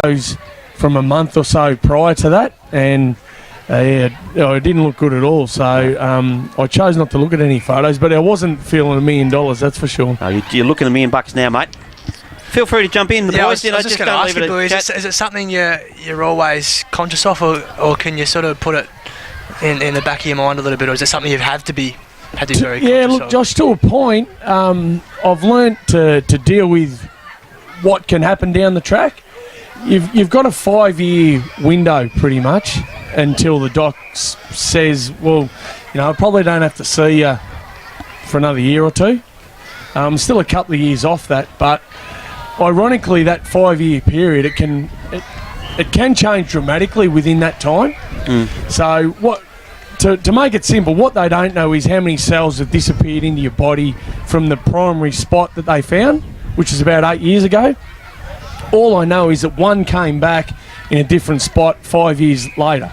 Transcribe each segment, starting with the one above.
photos from a month or so prior to that, and it didn't look good at all. So I chose not to look at any photos, but I wasn't feeling $1 million, that's for sure. Oh, you're looking at $1 million now, mate. Feel free to jump in, the boys. I was just going to ask you, Blue, is it something you're always conscious of, or can you sort of put it in the back of your mind a little bit, or is it something you've had to be very conscious look, of? Josh, to a point, I've learnt to deal with what can happen down the track. You've got a 5-year window pretty much until the doc says, well, I probably don't have to see you for another year or two. Still a couple of years off that, but ironically, that 5-year period, it can change dramatically within that time. So to make it simple, what they don't know is how many cells have disappeared into your body from the primary spot that they found, which is about 8 years ago. All I know is that one came back in a different spot 5 years later.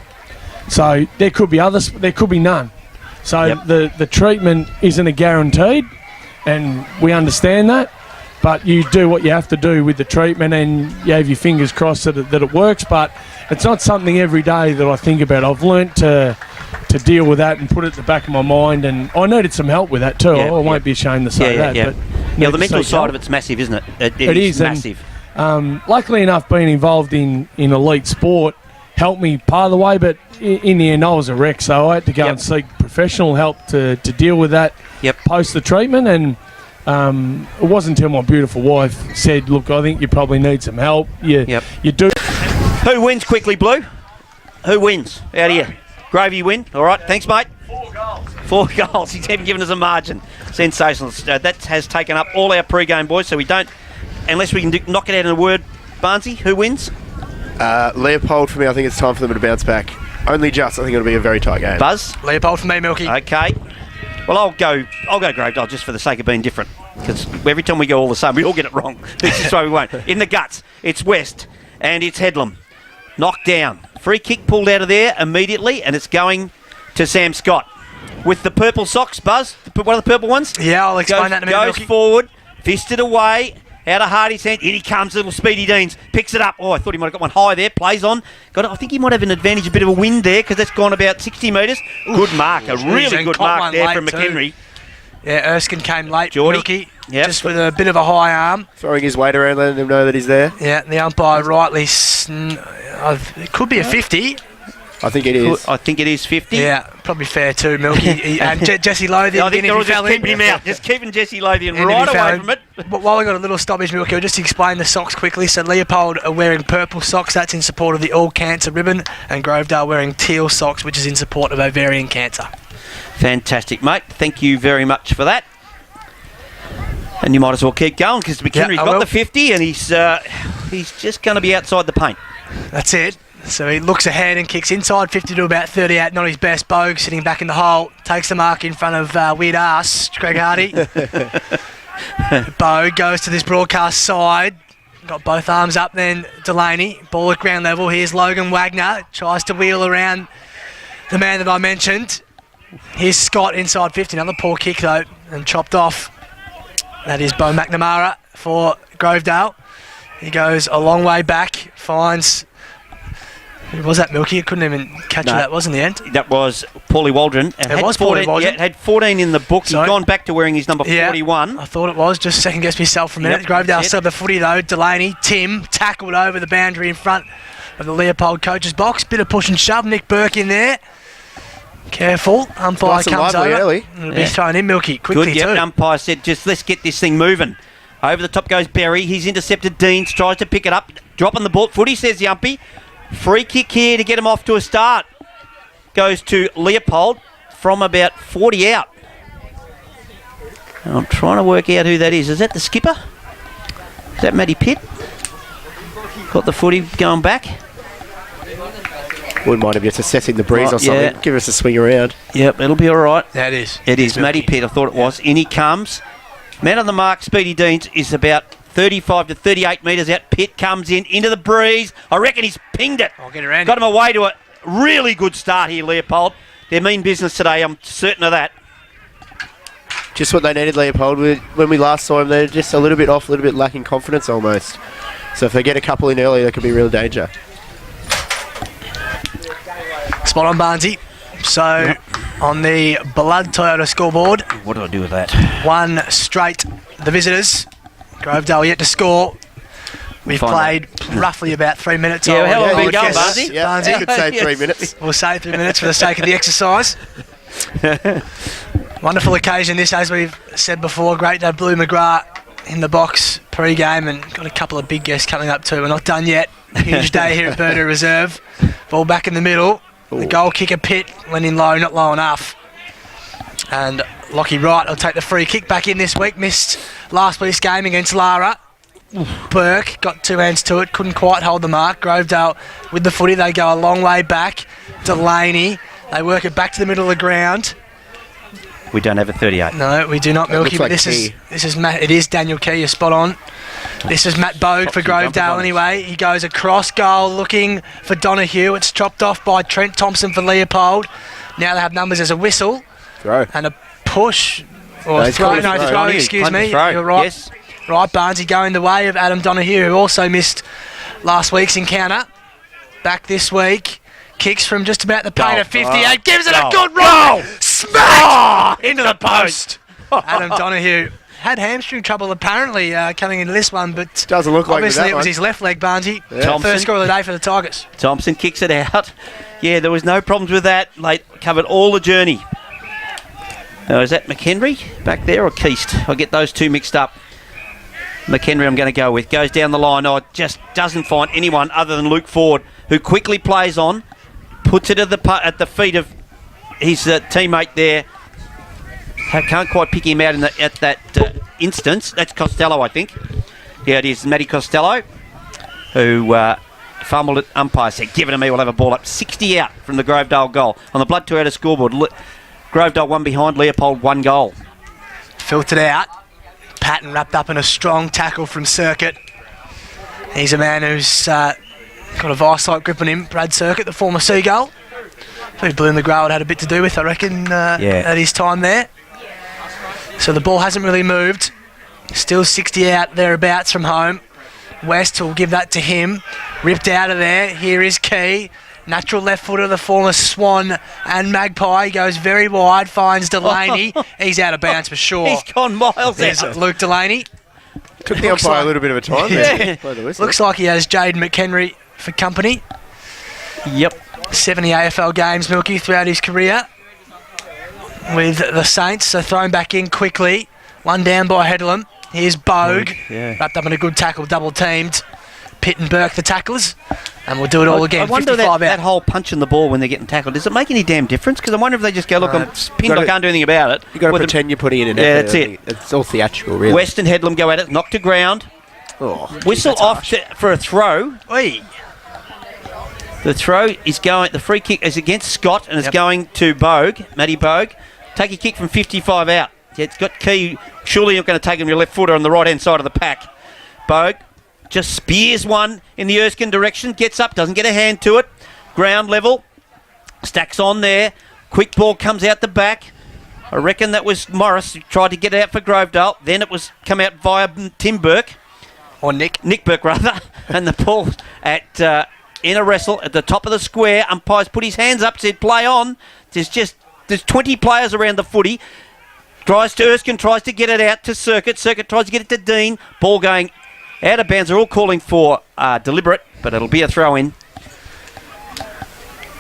So there could be others, there could be none. So the treatment isn't a guaranteed, and we understand that. But you do what you have to do with the treatment, and you have your fingers crossed that it works. But it's not something every day that I think about. I've learnt to deal with that and put it at the back of my mind, and I needed some help with that too. I won't be ashamed to say that. But the mental side of it's massive, isn't it? It is massive. Luckily enough, being involved in elite sport helped me part of the way, but in the end I was a wreck, so I had to go and seek professional help to deal with that post the treatment. And it wasn't until my beautiful wife said, look, I think you probably need some help. You do. Who wins quickly, Blue? Who wins out here? Gravy win. All right, thanks, mate. 4 goals. He's even given us a margin. Sensational. That has taken up all our pre-game, boys, so we don't, unless we can knock it out in a word. Barnesy, who wins? Leopold for me. I think it's time for them to bounce back. Only just. I think it'll be a very tight game. Buzz? Leopold for me, Milky. Okay. Well, I'll go Gravedale just for the sake of being different, because every time we go all the same, we all get it wrong. This is why we won't. In the guts, it's West, and it's Headlam. Knocked down. Free kick pulled out of there immediately, and it's going to Sam Scott. With the purple socks, Buzz, one of the purple ones. Yeah, I'll explain that in a minute. Goes forward, fisted away, out of Hardy's hand. In he comes, little Speedy Deans, picks it up. Oh, I thought he might have got one high there, plays on. I think he might have an advantage, a bit of a wind there, because that's gone about 60 metres. Good mark, a really good mark there from McHenry. Yeah, Erskine came late, Geordie. Milky, just with a bit of a high arm. Throwing his weight around, letting him know that he's there. Yeah, the umpire rightly, it could be a 50. I think it is. I think it is 50. Yeah, probably fair too, Milky. And Jesse Lothian. I think they're all just keeping him out. Just keeping Jesse Lothian right away from it. But while we got a little stoppage, Milky, I'll just explain the socks quickly. So Leopold are wearing purple socks. That's in support of the All Cancer ribbon. And Grovedale wearing teal socks, which is in support of ovarian cancer. Fantastic, mate. Thank you very much for that. And you might as well keep going, because McHenry's got the 50, and he's just going to be outside the paint. That's it. So he looks ahead and kicks inside 50 to about 38. Not his best. Bogue sitting back in the hole. Takes the mark in front of weird ass Greg Hardy. Bogue goes to this broadcast side. Got both arms up then. Delaney. Ball at ground level. Here's Logan Wagner. Tries to wheel around the man that I mentioned. Here's Scott inside 50. Another poor kick though. And chopped off. That is Bo McNamara for Grovedale. He goes a long way back. Finds... Who was that, Milky? I couldn't even catch who that was in the end. That was Paulie Waldron. It was Paulie Waldron. Yeah, had 14 in the book. He's gone back to wearing his number 41. I thought it was. Just second-guessed myself for a minute. Grovedale still the footy, though. Delaney, Tim, tackled over the boundary in front of the Leopold coach's box. Bit of push and shove. Nick Burke in there. Careful. Umpire comes over. Early. It'll be thrown in, Milky. Quickly, too. Umpire said, just let's get this thing moving. Over the top goes Berry. He's intercepted Deans. Tries to pick it up. Dropping the ball. Footy, says the umpy. Free kick here to get him off to a start. Goes to Leopold from about 40 out. And I'm trying to work out who that is. Is that the skipper? Is that Matty Pitt? Got the footy going back. Wouldn't mind him just assessing the breeze or something. Yeah. Give us a swing around. Yep, it'll be all right. That is. It is. Matty Pitt, I thought it was. In he comes. Man on the mark, Speedy Deans, is about 35 to 38 metres out. Pitt comes into the breeze. I reckon he's pinged it. I'll get around. Got him away to a really good start here, Leopold. They're mean business today, I'm certain of that. Just what they needed, Leopold. When we last saw him, they're just a little bit off, a little bit lacking confidence almost. So if they get a couple in early, there could be real danger. Spot on, Barnesy. So, on the Blood Toyota scoreboard, What do I do with that? one straight, the visitors. Grovedale yet to score. We've Find played roughly about 3 minutes. Yeah, how long have we would gone, guess. Barnesy? Yeah, Barnesy? you could say Yes. 3 minutes. We'll say 3 minutes for the sake of the exercise. Wonderful occasion this, as we've said before. Great to have Blue McGrath in the box pre-game, and got a couple of big guests coming up too. We're not done yet. Huge day here at Burda Reserve. Ball back in the middle. The goal kicker Pitt went in low, not low enough. And Lockie Wright will take the free kick back in this week. Missed last week's game against Lara. Burke got 2 hands to it, couldn't quite hold the mark. Grovedale with the footy, they go a long way back. Delaney, they work it back to the middle of the ground. We don't have a 38. No, we do not, Milky. looks But like this Key. is Matt. It is Daniel Key. You're spot on. This is Matt Bogue for Chops and jumpers Grovedale. on us. Anyway, he goes across goal, looking for Donahue. It's chopped off by Trent Thompson for Leopold. Now they have numbers as a whistle Throw. and a push or No, a he's throw. called a No, throw. throw. Donahue, Excuse punt me. and throw. You're right. Yes. Right, Barnesy going the way of Adam Donahue, who also missed last week's encounter. Back this week. Kicks from just about the paint at 58. Gives it a Goal. good roll. Smack! Into the post. Adam Donahue had hamstring trouble apparently coming into this one, but Doesn't look like obviously that it was one. his left leg, Barnesy. Thompson. First score of the day for the Tigers. Thompson kicks it out. Yeah, there was no problems with that. Late covered all the journey. Now, is that McHenry back there or Keast? I get those two mixed up. McHenry I'm going to go with. Goes down the line. Oh, just doesn't find anyone other than Luke Ford, who quickly plays on, puts it at the feet of his teammate there. Can't quite pick him out at that instance. That's Costello, I think. Yeah, it is Matty Costello, who fumbled it. Umpire said, give it to me, we'll have a ball up. 60 out from the Grovedale goal. On the Blood Toyota scoreboard, Grovedale 1 behind, Leopold 1 goal. Filtered out. Patton wrapped up in a strong tackle from Circuit. He's a man who's got a vice-like grip on him. Brad Circuit, the former Seagull, who Blue McGrath had a bit to do with, I reckon, at his time there. So the ball hasn't really moved. Still 60 out thereabouts from home. West will give that to him. Ripped out of there. Here is Key. Natural left footer, the former Swan and Magpie. He goes very wide, finds Delaney. He's out of bounds for sure. He's gone miles There's out. Luke Delaney. Took the Looks umpire like- a little bit of a time there. Blow the whistle. Looks like he has Jaden McHenry for company. Yep. 70 AFL games, Milky, throughout his career with the Saints. So thrown back in quickly. One down by Headlam. Here's Bogue. Yeah. Wrapped up in a good tackle, double teamed. Pitt and Burke, the tacklers. And we'll do it all again. I wonder 55 that out. whole punch in the ball when they're getting tackled, does it make any damn difference? Because I wonder if they just go, look, I'm pinned, gotta- I can't do anything about it. you got to With pretend you're putting in an Yeah, effort. that's it. It's all theatrical, really. West and Headlam go at it, knocked to ground. Oh, Whistle that's off harsh. for a throw. Oi. The throw is going, the free kick is against Scott and it's Yep. going to Bogue, Matty Bogue. Take a kick from 55 out. Yeah, it's got Key. Surely you're going to take him your left footer on the right hand side of the pack. Bogue just spears one in the Erskine direction, gets up, doesn't get a hand to it. Ground level, stacks on there. Quick ball comes out the back. I reckon that was Morris who tried to get it out for Grovedale. Then it was come out via Tim Burke. Or Nick. Nick Burke rather, and the ball at in a wrestle at the top of the square. Umpires put his hands up, said play on. There's 20 players around the footy. Erskine tries to get it out to Circuit. Circuit tries to get it to Dean. Ball going out of bounds. They're all calling for deliberate, but it'll be a throw in.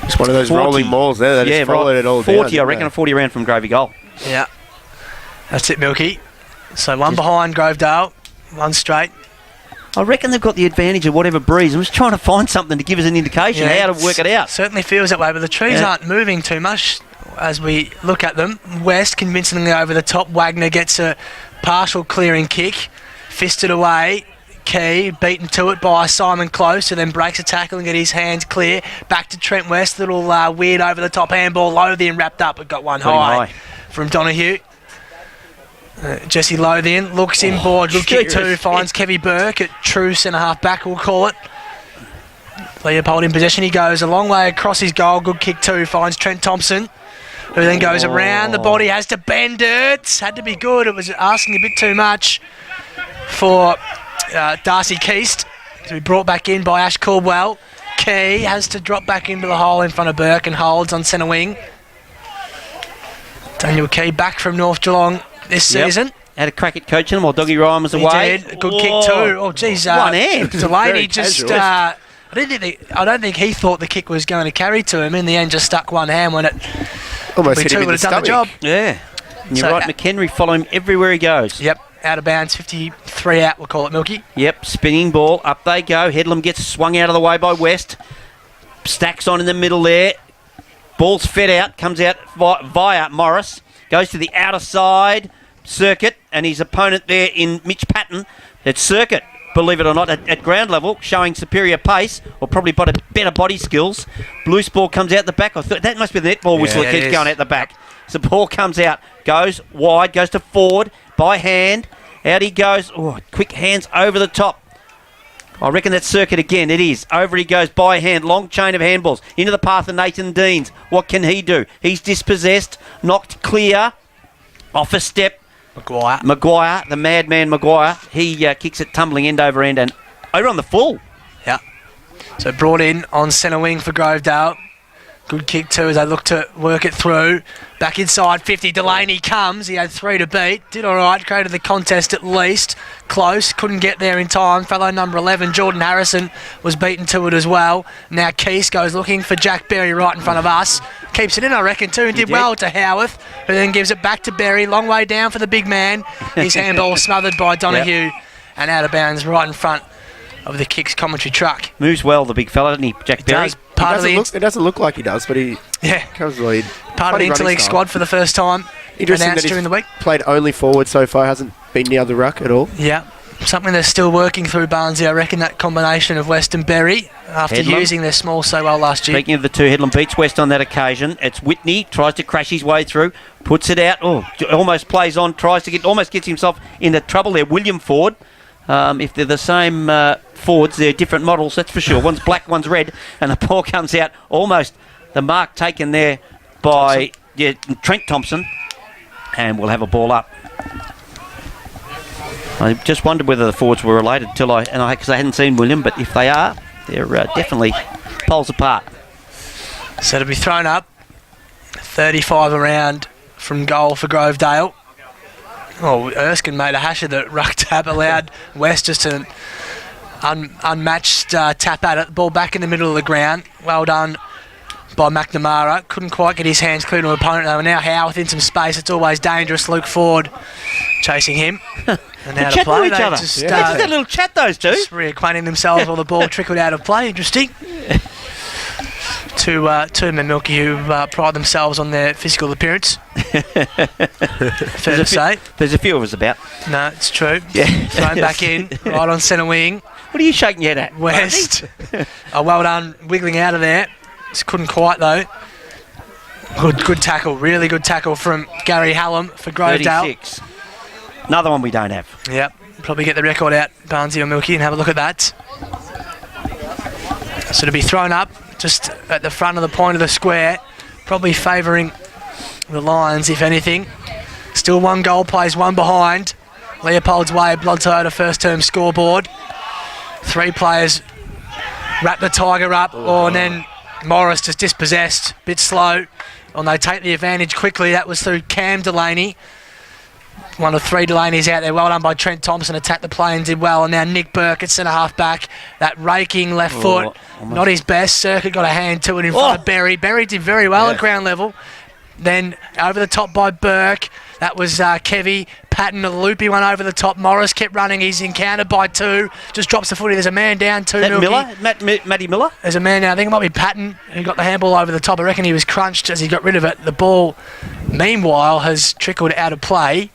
it's one of those 40. rolling balls there. They just followed it all 40, down. I didn't reckon, they? a 40 round from Gravy goal. Yeah. That's it, Milky. So one behind Grovedale. One straight. I reckon they've got the advantage of whatever breeze. I'm just trying to find something to give us an indication how to work it out. Certainly feels that way, but the trees Yeah. aren't moving too much as we look at them. West convincingly over the top. Wagner gets a partial clearing kick. Fisted away. Key beaten to it by Simon Close, who then breaks a tackle and get his hands clear. Back to Trent West. Little weird over the top handball. Lothian wrapped up, but got one Got him high high. from Donahue. Jesse Lothian looks inboard. Good kick two. serious. Finds Kevy Burke at true centre half back, we'll call it. Leopold in possession. He goes a long way across his goal. Good kick two. Finds Trent Thompson, who then goes around the body. Has to bend it. Had to be good. It was asking a bit too much for Darcy Keast. to be brought back in by Ash Caldwell. Key has to drop back into the hole in front of Burke and holds on centre wing. Daniel Key back from North Geelong this season. Had a crack at coaching him while Doggy Ryan was away. He did. A good kick too. Oh, geez. One hand. Delaney just... I don't think he thought the kick was going to carry to him. In the end, just stuck one hand when it... Almost hit him in the would have done the stomach. job. Yeah. And you're So, right, McHenry follow him everywhere he goes. Yep. Out of bounds, 53 out, we'll call it, Milky. Yep, spinning ball. Up they go. Headlam gets swung out of the way by West. Stacks on in the middle there. Ball's fed out. Comes out via Morris. Goes to the outer side. Circuit. And his opponent there in Mitch Patton. It's Circuit, believe it or not, at ground level, showing superior pace, or probably better body skills. Loose ball comes out the back. I thought that must be the netball whistle that keeps going out the back. So the ball comes out, goes wide, goes to Ford by hand. Out he goes. Oh, quick hands over the top. I reckon that's Circuit again. It is. Over he goes by hand. Long chain of handballs. Into the path of Nathan Deans. What can he do? He's dispossessed. Knocked clear. Off a step. Maguire, the madman Maguire. He kicks it tumbling end over end and over on the full. Yeah. So brought in on centre wing for Grovedale. Good kick too as they look to work it through. Back inside 50. Delaney comes. He had 3 to beat. Did all right. Created the contest at least. Close. Couldn't get there in time. Fellow number 11, Jordan Harrison, was beaten to it as well. Now Keese goes looking for Jack Berry right in front of us. Keeps it in, I reckon, too. And did well to Howarth, who then gives it back to Berry. Long way down for the big man. His handball smothered by Donahue and out of bounds right in front of the Kicks commentary truck. Moves well, the big fella, doesn't he, Jack Berry? It doesn't look like he does, but he comes the lead. Part of the interleague squad for the first time. Announced during the week. Played only forward so far, hasn't been near the ruck at all. Yeah. Something they're still working through, Barnsley. I reckon that combination of West and Berry after Headlam. using their small so well last year. Speaking of the two, Headlam beats West on that occasion. It's Whitney, tries to crash his way through, puts it out, almost plays on, almost gets himself into trouble there. William Ford. If they're the same Fords, they're different models, that's for sure. One's black, one's red, and the ball comes out almost the mark taken there by Trent Thompson, and we'll have a ball up. I just wondered whether the Fords were related because I hadn't seen William, but if they are, they're definitely poles apart. So to be thrown up, 35 around from goal for Grovedale. Oh, Erskine made a hash of the ruck tap, allowed West just an unmatched tap at it. Ball back in the middle of the ground. Well done by McNamara. Couldn't quite get his hands clear to an opponent. They were now Howarth in some space. It's always dangerous. Luke Ford chasing him. And out of play. They just had a little chat, those two. Just reacquainting themselves while the ball trickled out of play. Interesting. Two men, Milky, who pride themselves on their physical appearance. Fair to say. There's a few of us about. No, it's true. Yeah. Thrown back in, right on centre wing. What are you shaking your head at? West. Well done, wiggling out of there. Just couldn't quite, though. Good tackle, really good tackle from Gary Hallam for Grovedale. 36. Another one we don't have. Yep. Probably get the record out, Barnsley or Milky, and have a look at that. So to be thrown up just at the front of the point of the square, probably favouring the Lions, if anything. Still one goal, plays one behind. Leopold's way, Blood Toyota first term scoreboard. 3 players wrap the Tiger up, and then Morris just dispossessed, bit slow. And they take the advantage quickly. That was through Cam Delaney. One of 3 Delaney's out there. Well done by Trent Thompson. Attacked the play and did well. And now Nick Burke at centre half back. That raking left foot. Not his best. Circuit got a hand to it in front of Berry. Berry did very well at ground level. Then over the top by Burke. That was Kevy. Patton, a loopy one over the top. Morris kept running. He's encountered by 2. Just drops the footy. There's a man down 2. That Miller? Matty Miller? There's a man now. I think it might be Patton who got the handball over the top. I reckon he was crunched as he got rid of it. The ball, meanwhile, has trickled out of play.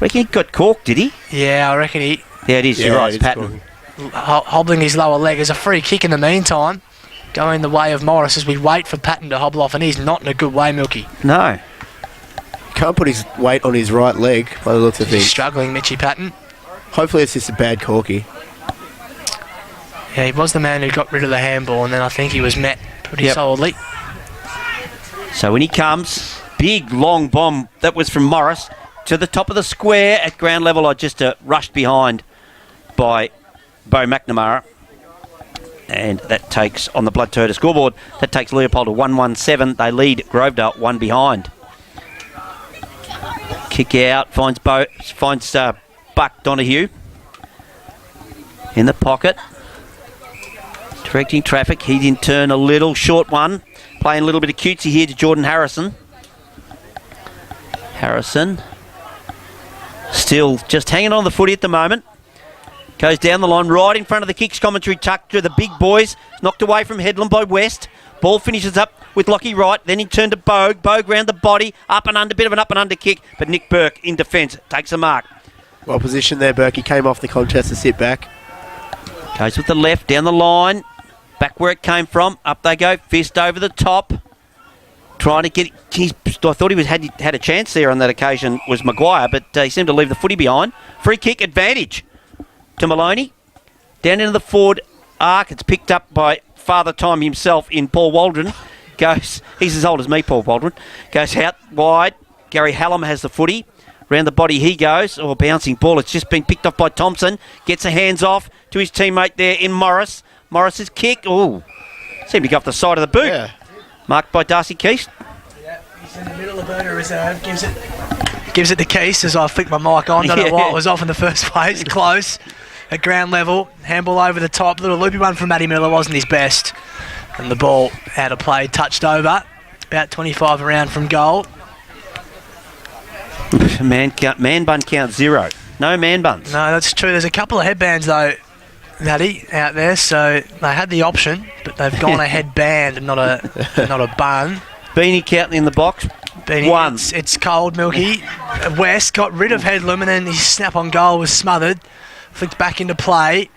Reckon he got corked, did he? Yeah, I reckon he... Yeah, it is. You're right, it's Patton. Hobbling his lower leg. There's a free kick in the meantime, going the way of Morris as we wait for Patton to hobble off, and he's not in a good way, Milky. No. Can't put his weight on his right leg by the looks of things. He's struggling, Mitchy Patton. Hopefully it's just a bad corky. Yeah, he was the man who got rid of the handball, and then I think he was met pretty solidly. So when he comes, big long bomb, that was from Morris, to the top of the square at ground level. I just rushed behind by Bo McNamara. And that takes, on the Blood Turtle scoreboard, that takes Leopold to 117. They lead Grovedale 1 behind. Kick out, finds Buck Donahue in the pocket. Directing traffic. He's in turn a little short one. Playing a little bit of cutesy here to Jordan Harrison. Harrison still just hanging on the footy at the moment. Goes down the line, right in front of the kicks commentary, tucked to the big boys. Knocked away from Headlam by West. Ball finishes up with Lockie Wright. Then he turned to Bogue. Bogue round the body. Up and under, bit of an up and under kick. But Nick Burke in defence takes a mark. Well positioned there, Burke. He came off the contest to sit back. Goes with the left, down the line. Back where it came from. Up they go. Fist over the top. Trying to get... I thought he had a chance there on that occasion, was Maguire, but he seemed to leave the footy behind. Free kick advantage to Maloney. Down into the forward arc. It's picked up by Father Time himself in Paul Waldron. He's as old as me, Paul Waldron. Goes out wide. Gary Hallam has the footy. Round the body he goes. Oh, bouncing ball. It's just been picked off by Thompson. Gets a hands off to his teammate there in Morris. Morris's kick. Oh, seemed to go off the side of the boot. Yeah. Marked by Darcy Keast. Yeah, he's in the middle of Burner Reserve. Gives it to Keast as I flick my mic on. Don't know why it was off in the first place. Close. At ground level. Handball over the top. Little loopy one from Matty Miller wasn't his best. And the ball out of play. Touched over. About 25 around from goal. Man bun count 0. No man buns. No, that's true. There's a couple of headbands though, Matty, out there. So they had the option, but they've gone a headband and not a bun. Beanie Counting in the box. Beanie, 1. It's cold, Milky. West got rid of Headlam and then his snap on goal was smothered. Flicked back into play.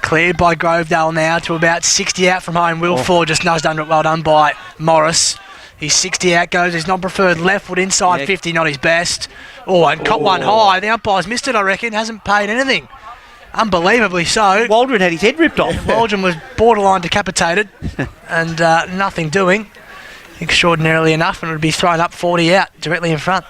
Cleared by Grovedale now to about 60 out from home. Will Ford just nudged under it. Well done by Morris. He's 60 out, goes his non-preferred left foot inside 50, not his best. Oh, and caught one high. The umpire's missed it, I reckon. Hasn't paid anything. Unbelievably so. Waldron had his head ripped off. Waldron was borderline decapitated and nothing doing. Extraordinarily enough, and it would be thrown up 40 out directly in front.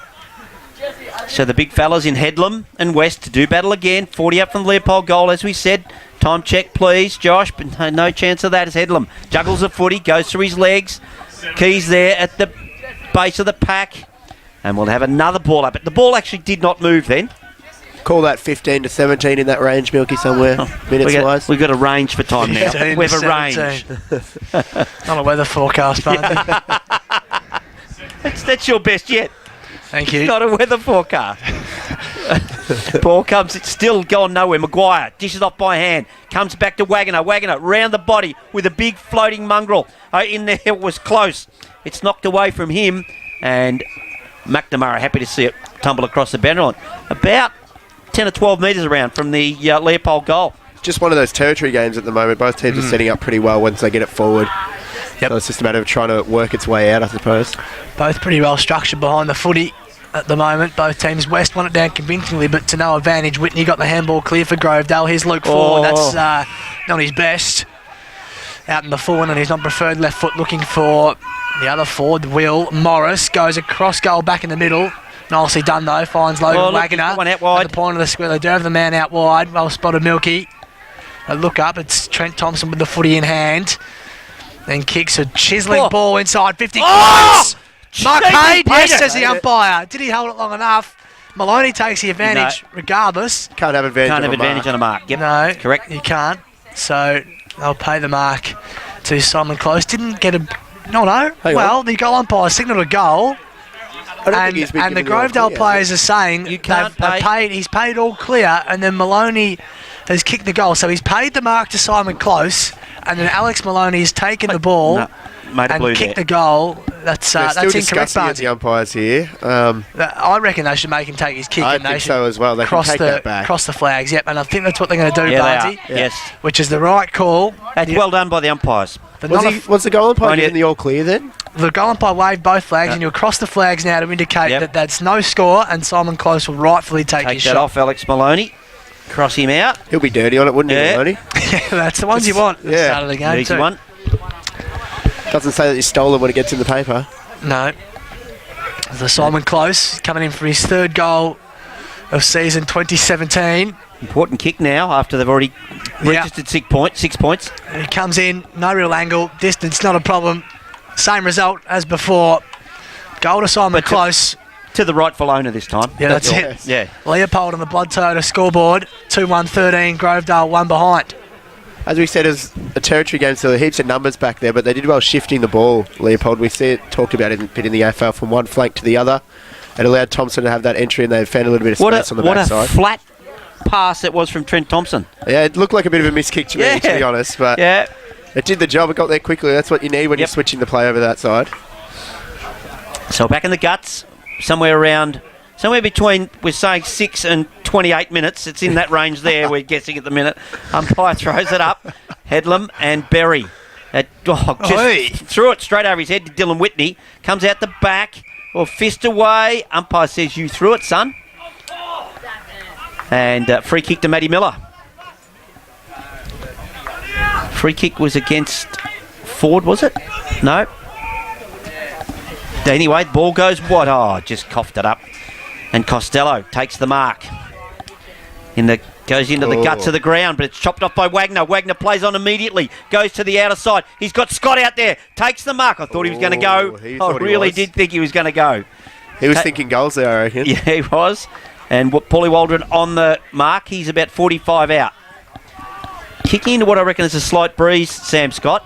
So the big fellas in Headlam and West to do battle again. 40 up from the Leopold goal, as we said. Time check, please, Josh, but no chance of that as Headlam juggles the footy, goes through his legs. Keys there at the base of the pack. And we'll have another ball up. But the ball actually did not move then. Call that 15 to 17 in that range, Milky, somewhere, minutes-wise. We've got a range for time now. We have a range. Not a weather forecast, but that's your best yet. Thank you. Not a weather forecast. Ball comes, it's still gone nowhere. Maguire dishes off by hand, comes back to Wagner. Wagner round the body with a big floating mongrel. In there, it was close. It's knocked away from him, and McNamara happy to see it tumble across the boundary line. About 10 or 12 metres around from the Leopold goal. Just one of those territory games at the moment. Both teams are setting up pretty well once they get it forward. Yep. So it's just a matter of trying to work its way out, I suppose. Both pretty well structured behind the footy at the moment. Both teams. West won it down convincingly, but to no advantage. Whitney got the handball clear for Grovedale. Here's Luke Ford. That's not his best. Out in the forward on his non-preferred left foot, looking for the other forward, Will Morris. Goes across goal back in the middle. Nicely done though. Finds Logan Wagner one out wide. at the point of the square. They drove the man out wide. Well spotted, Milky. A look up. It's Trent Thompson with the footy in hand. Then kicks a chiselling ball inside 50. Close! Mark Haid, yes, says the umpire. Did he hold it long enough? Maloney takes the advantage regardless. Can't have advantage on a mark. Yep. No, correct. You can't. So they'll pay the mark to Simon Close. Didn't get a... No. Well, the goal umpire signalled a goal. And the Grovedale players are saying he's paid all clear, and then Maloney has kicked the goal. So he's paid the mark to Simon Close, and then Alex Maloney has taken the ball and kicked the goal. That's incorrect, Barnes. The umpires here. I reckon they should make him take his kick. I think so as well. They can take that back. Cross the flags, yep. And I think that's what they're going to do, Barnesy. Yes. Which is the right call. That's well done by the umpires. Was the goal umpire giving the all clear then? The goal umpire waved both flags, and you'll cross the flags now to indicate that that's no score, and Simon Close will rightfully take his shot. Take that off, Alex Maloney. Cross him out. He'll be dirty on it, wouldn't he, Maloney? Yeah, that's the ones you want at the start of the game, easy one. Doesn't say that you stole it when it gets in the paper. No. The Simon Close coming in for his third goal of season 2017. Important kick now after they've already registered 6 points. He comes in, no real angle, distance not a problem. Same result as before. Goal to Simon Close. To the rightful owner this time. Yeah, that's it. Yeah. Leopold on the Blood Toyota scoreboard. 2-1-13, Grovedale 1 behind. As we said, as a territory game, so there are heaps of numbers back there, but they did well shifting the ball, Leopold. We see it talked about it a bit in the AFL from one flank to the other. It allowed Thompson to have that entry, and they found a little bit of space on the backside. What a flat pass it was from Trent Thompson. Yeah, it looked like a bit of a miskick to me, to be honest, but it did the job. It got there quickly. That's what you need when you're switching the play over that side. So back in the guts, somewhere between, we're saying 6 and 28 minutes. It's in that range there, we're guessing at the minute. Umpire throws it up. Headlam and Berry. Threw it straight over his head to Dylan Whitney. Comes out the back. Fist away. Umpire says, you threw it, son. And free kick to Matty Miller. Free kick was against Ford, was it? No. Anyway, ball goes wide. Just coughed it up. And Costello takes the mark. Goes into the guts of the ground, but it's chopped off by Wagner. Wagner plays on immediately. Goes to the outer side. He's got Scott out there. Takes the mark. I thought he was going to go. I really did think he was going to go. He was thinking goals there, I reckon. Yeah, he was. And Paulie Waldron on the mark. He's about 45 out. Kicking into what I reckon is a slight breeze, Sam Scott.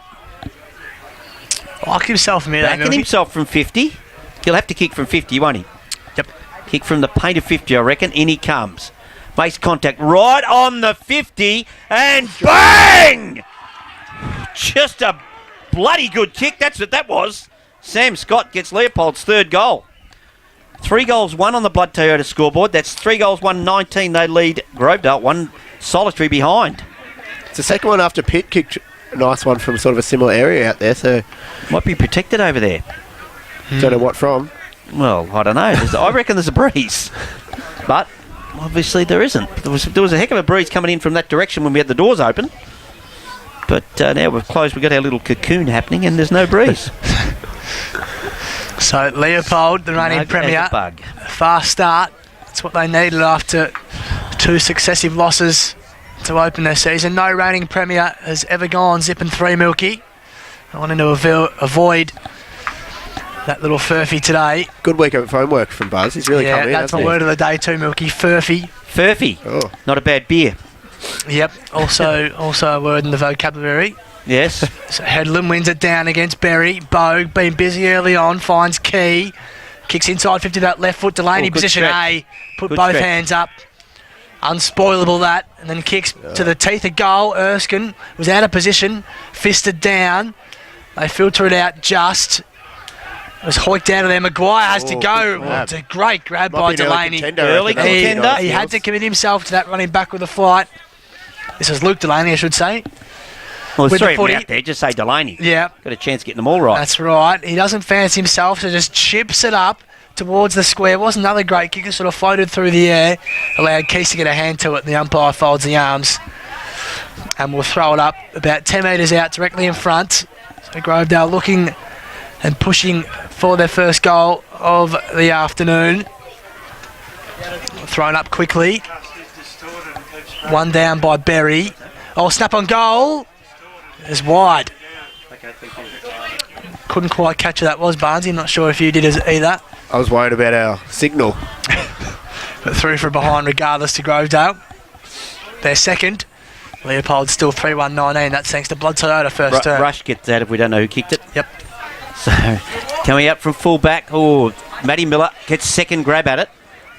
Like himself a minute. Backing himself from 50. He'll have to kick from 50, won't he? Yep. Kick from the paint of 50, I reckon. In he comes. Makes contact right on the 50. And bang! Just a bloody good kick. That's what that was. Sam Scott gets Leopold's third goal. 3 goals, 1 on the Blood Toyota scoreboard. That's 3 goals, 1, 19. They lead Grovedale, 1 solitary behind. It's the second one after Pitt kicked a nice one from sort of a similar area out there, so might be protected over there. Don't know what from. Well, I don't know. I reckon there's a breeze. But obviously there isn't. There was a heck of a breeze coming in from that direction when we had the doors open. But now we've closed, we've got our little cocoon happening and there's no breeze. So Leopold, the reigning premier, fast start. That's what they needed after 2 successive losses to open their season. No reigning premier has ever gone zipping 3 milky. I wanted to avoid that little furphy today. Good week of homework from Buzz. He's really come in. Yeah, that's my word of the day too, Milky. Furphy. Furphy. Oh. Not a bad beer. Yep. Also a word in the vocabulary. Yes. So Headlam wins it down against Berry. Bogue, been busy early on, finds Key. Kicks inside 50 that left foot. Delaney position A. Put both hands up. Unspoilable that. And then kicks to the teeth of goal. Erskine was out of position. Fisted down. They filter it out just. It was hoiked out of there. Maguire has to go. It's a great grab by Delaney. Early contender. He had to commit himself to that running back with a flight. This is Luke Delaney, I should say. Well, there's 3 of them out there. Just say Delaney. Yeah. Got a chance of getting them all right. That's right. He doesn't fancy himself, so just chips it up towards the square. It was another great kick. It sort of floated through the air. Allowed Keys to get a hand to it, and the umpire folds the arms. And we'll throw it up about 10 metres out directly in front. So Grovedale looking and pushing for their first goal of the afternoon. Thrown up quickly. 1 down by Berry. Snap on goal. It's wide. Couldn't quite catch who that was, Barnesy. Not sure if you did either. I was worried about our signal. But through from behind regardless to Grovedale. Their second. Leopold still 3-1-19. That's thanks to Blood Toyota first turn. Rush gets that if we don't know who kicked it. Yep. So coming up from full back. Matty Miller gets second grab at it.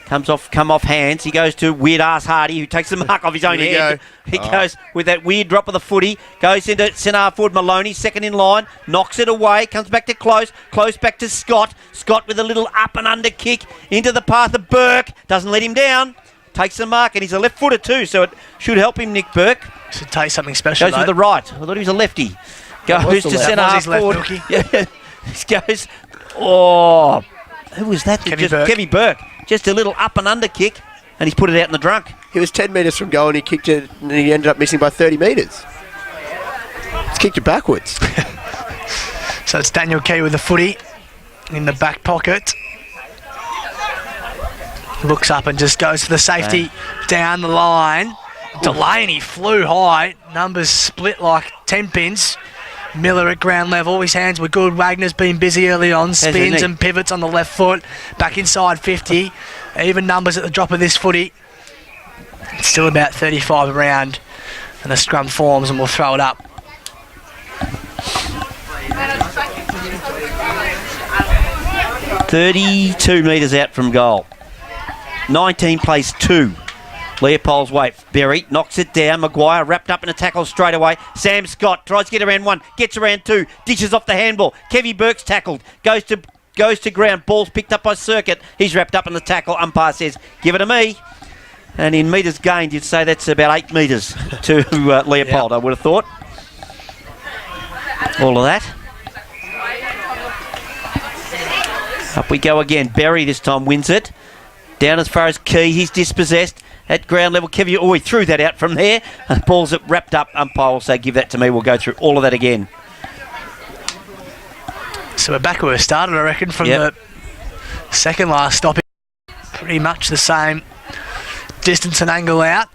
Come off hands. He goes to weird ass Hardy, who takes the mark off his own head. He goes with that weird drop of the footy. Goes into centre forward Maloney, second in line. Knocks it away. Comes back to Close. Close back to Scott. Scott with a little up and under kick into the path of Burke. Doesn't let him down. Takes the mark, and he's a left footer too, so it should help him, Nick Burke. Should take something special. Goes with the right. I thought he was a lefty. Goes to centre half forward. Yeah. Goes. Who was that? Kevy Burke. Just a little up and under kick, and he's put it out in the drunk. He was 10 metres from goal, and he kicked it, and he ended up missing by 30 metres. He's kicked it backwards. So it's Daniel Key with the footy in the back pocket. Looks up and just goes for the safety down the line. Delaney flew high. Numbers split like 10 pins. Miller at ground level. His hands were good. Wagner's been busy early on. Spins and pivots on the left foot. Back inside 50. Even numbers at the drop of this footy. It's still about 35 around. And the scrum forms and we'll throw it up. "32 metres out from goal. 19 plays 2. Leopold's way. Berry knocks it down. Maguire wrapped up in a tackle straight away. Sam Scott tries to get around 1, gets around 2, dishes off the handball. Kevy Burke's tackled, goes to ground. Ball's picked up by Circuit. He's wrapped up in the tackle. Umpire says, "Give it to me." And in metres gained, you'd say that's about 8 metres to Leopold. I would have thought. All of that. Up we go again. Berry this time wins it. Down as far as Key. He's dispossessed. At ground level, Kevy, he threw that out from there. Ball's wrapped up. Umpire will say, "Give that to me." We'll go through all of that again. So we're back where we started, I reckon, from the second last stop. Pretty much the same distance and angle out.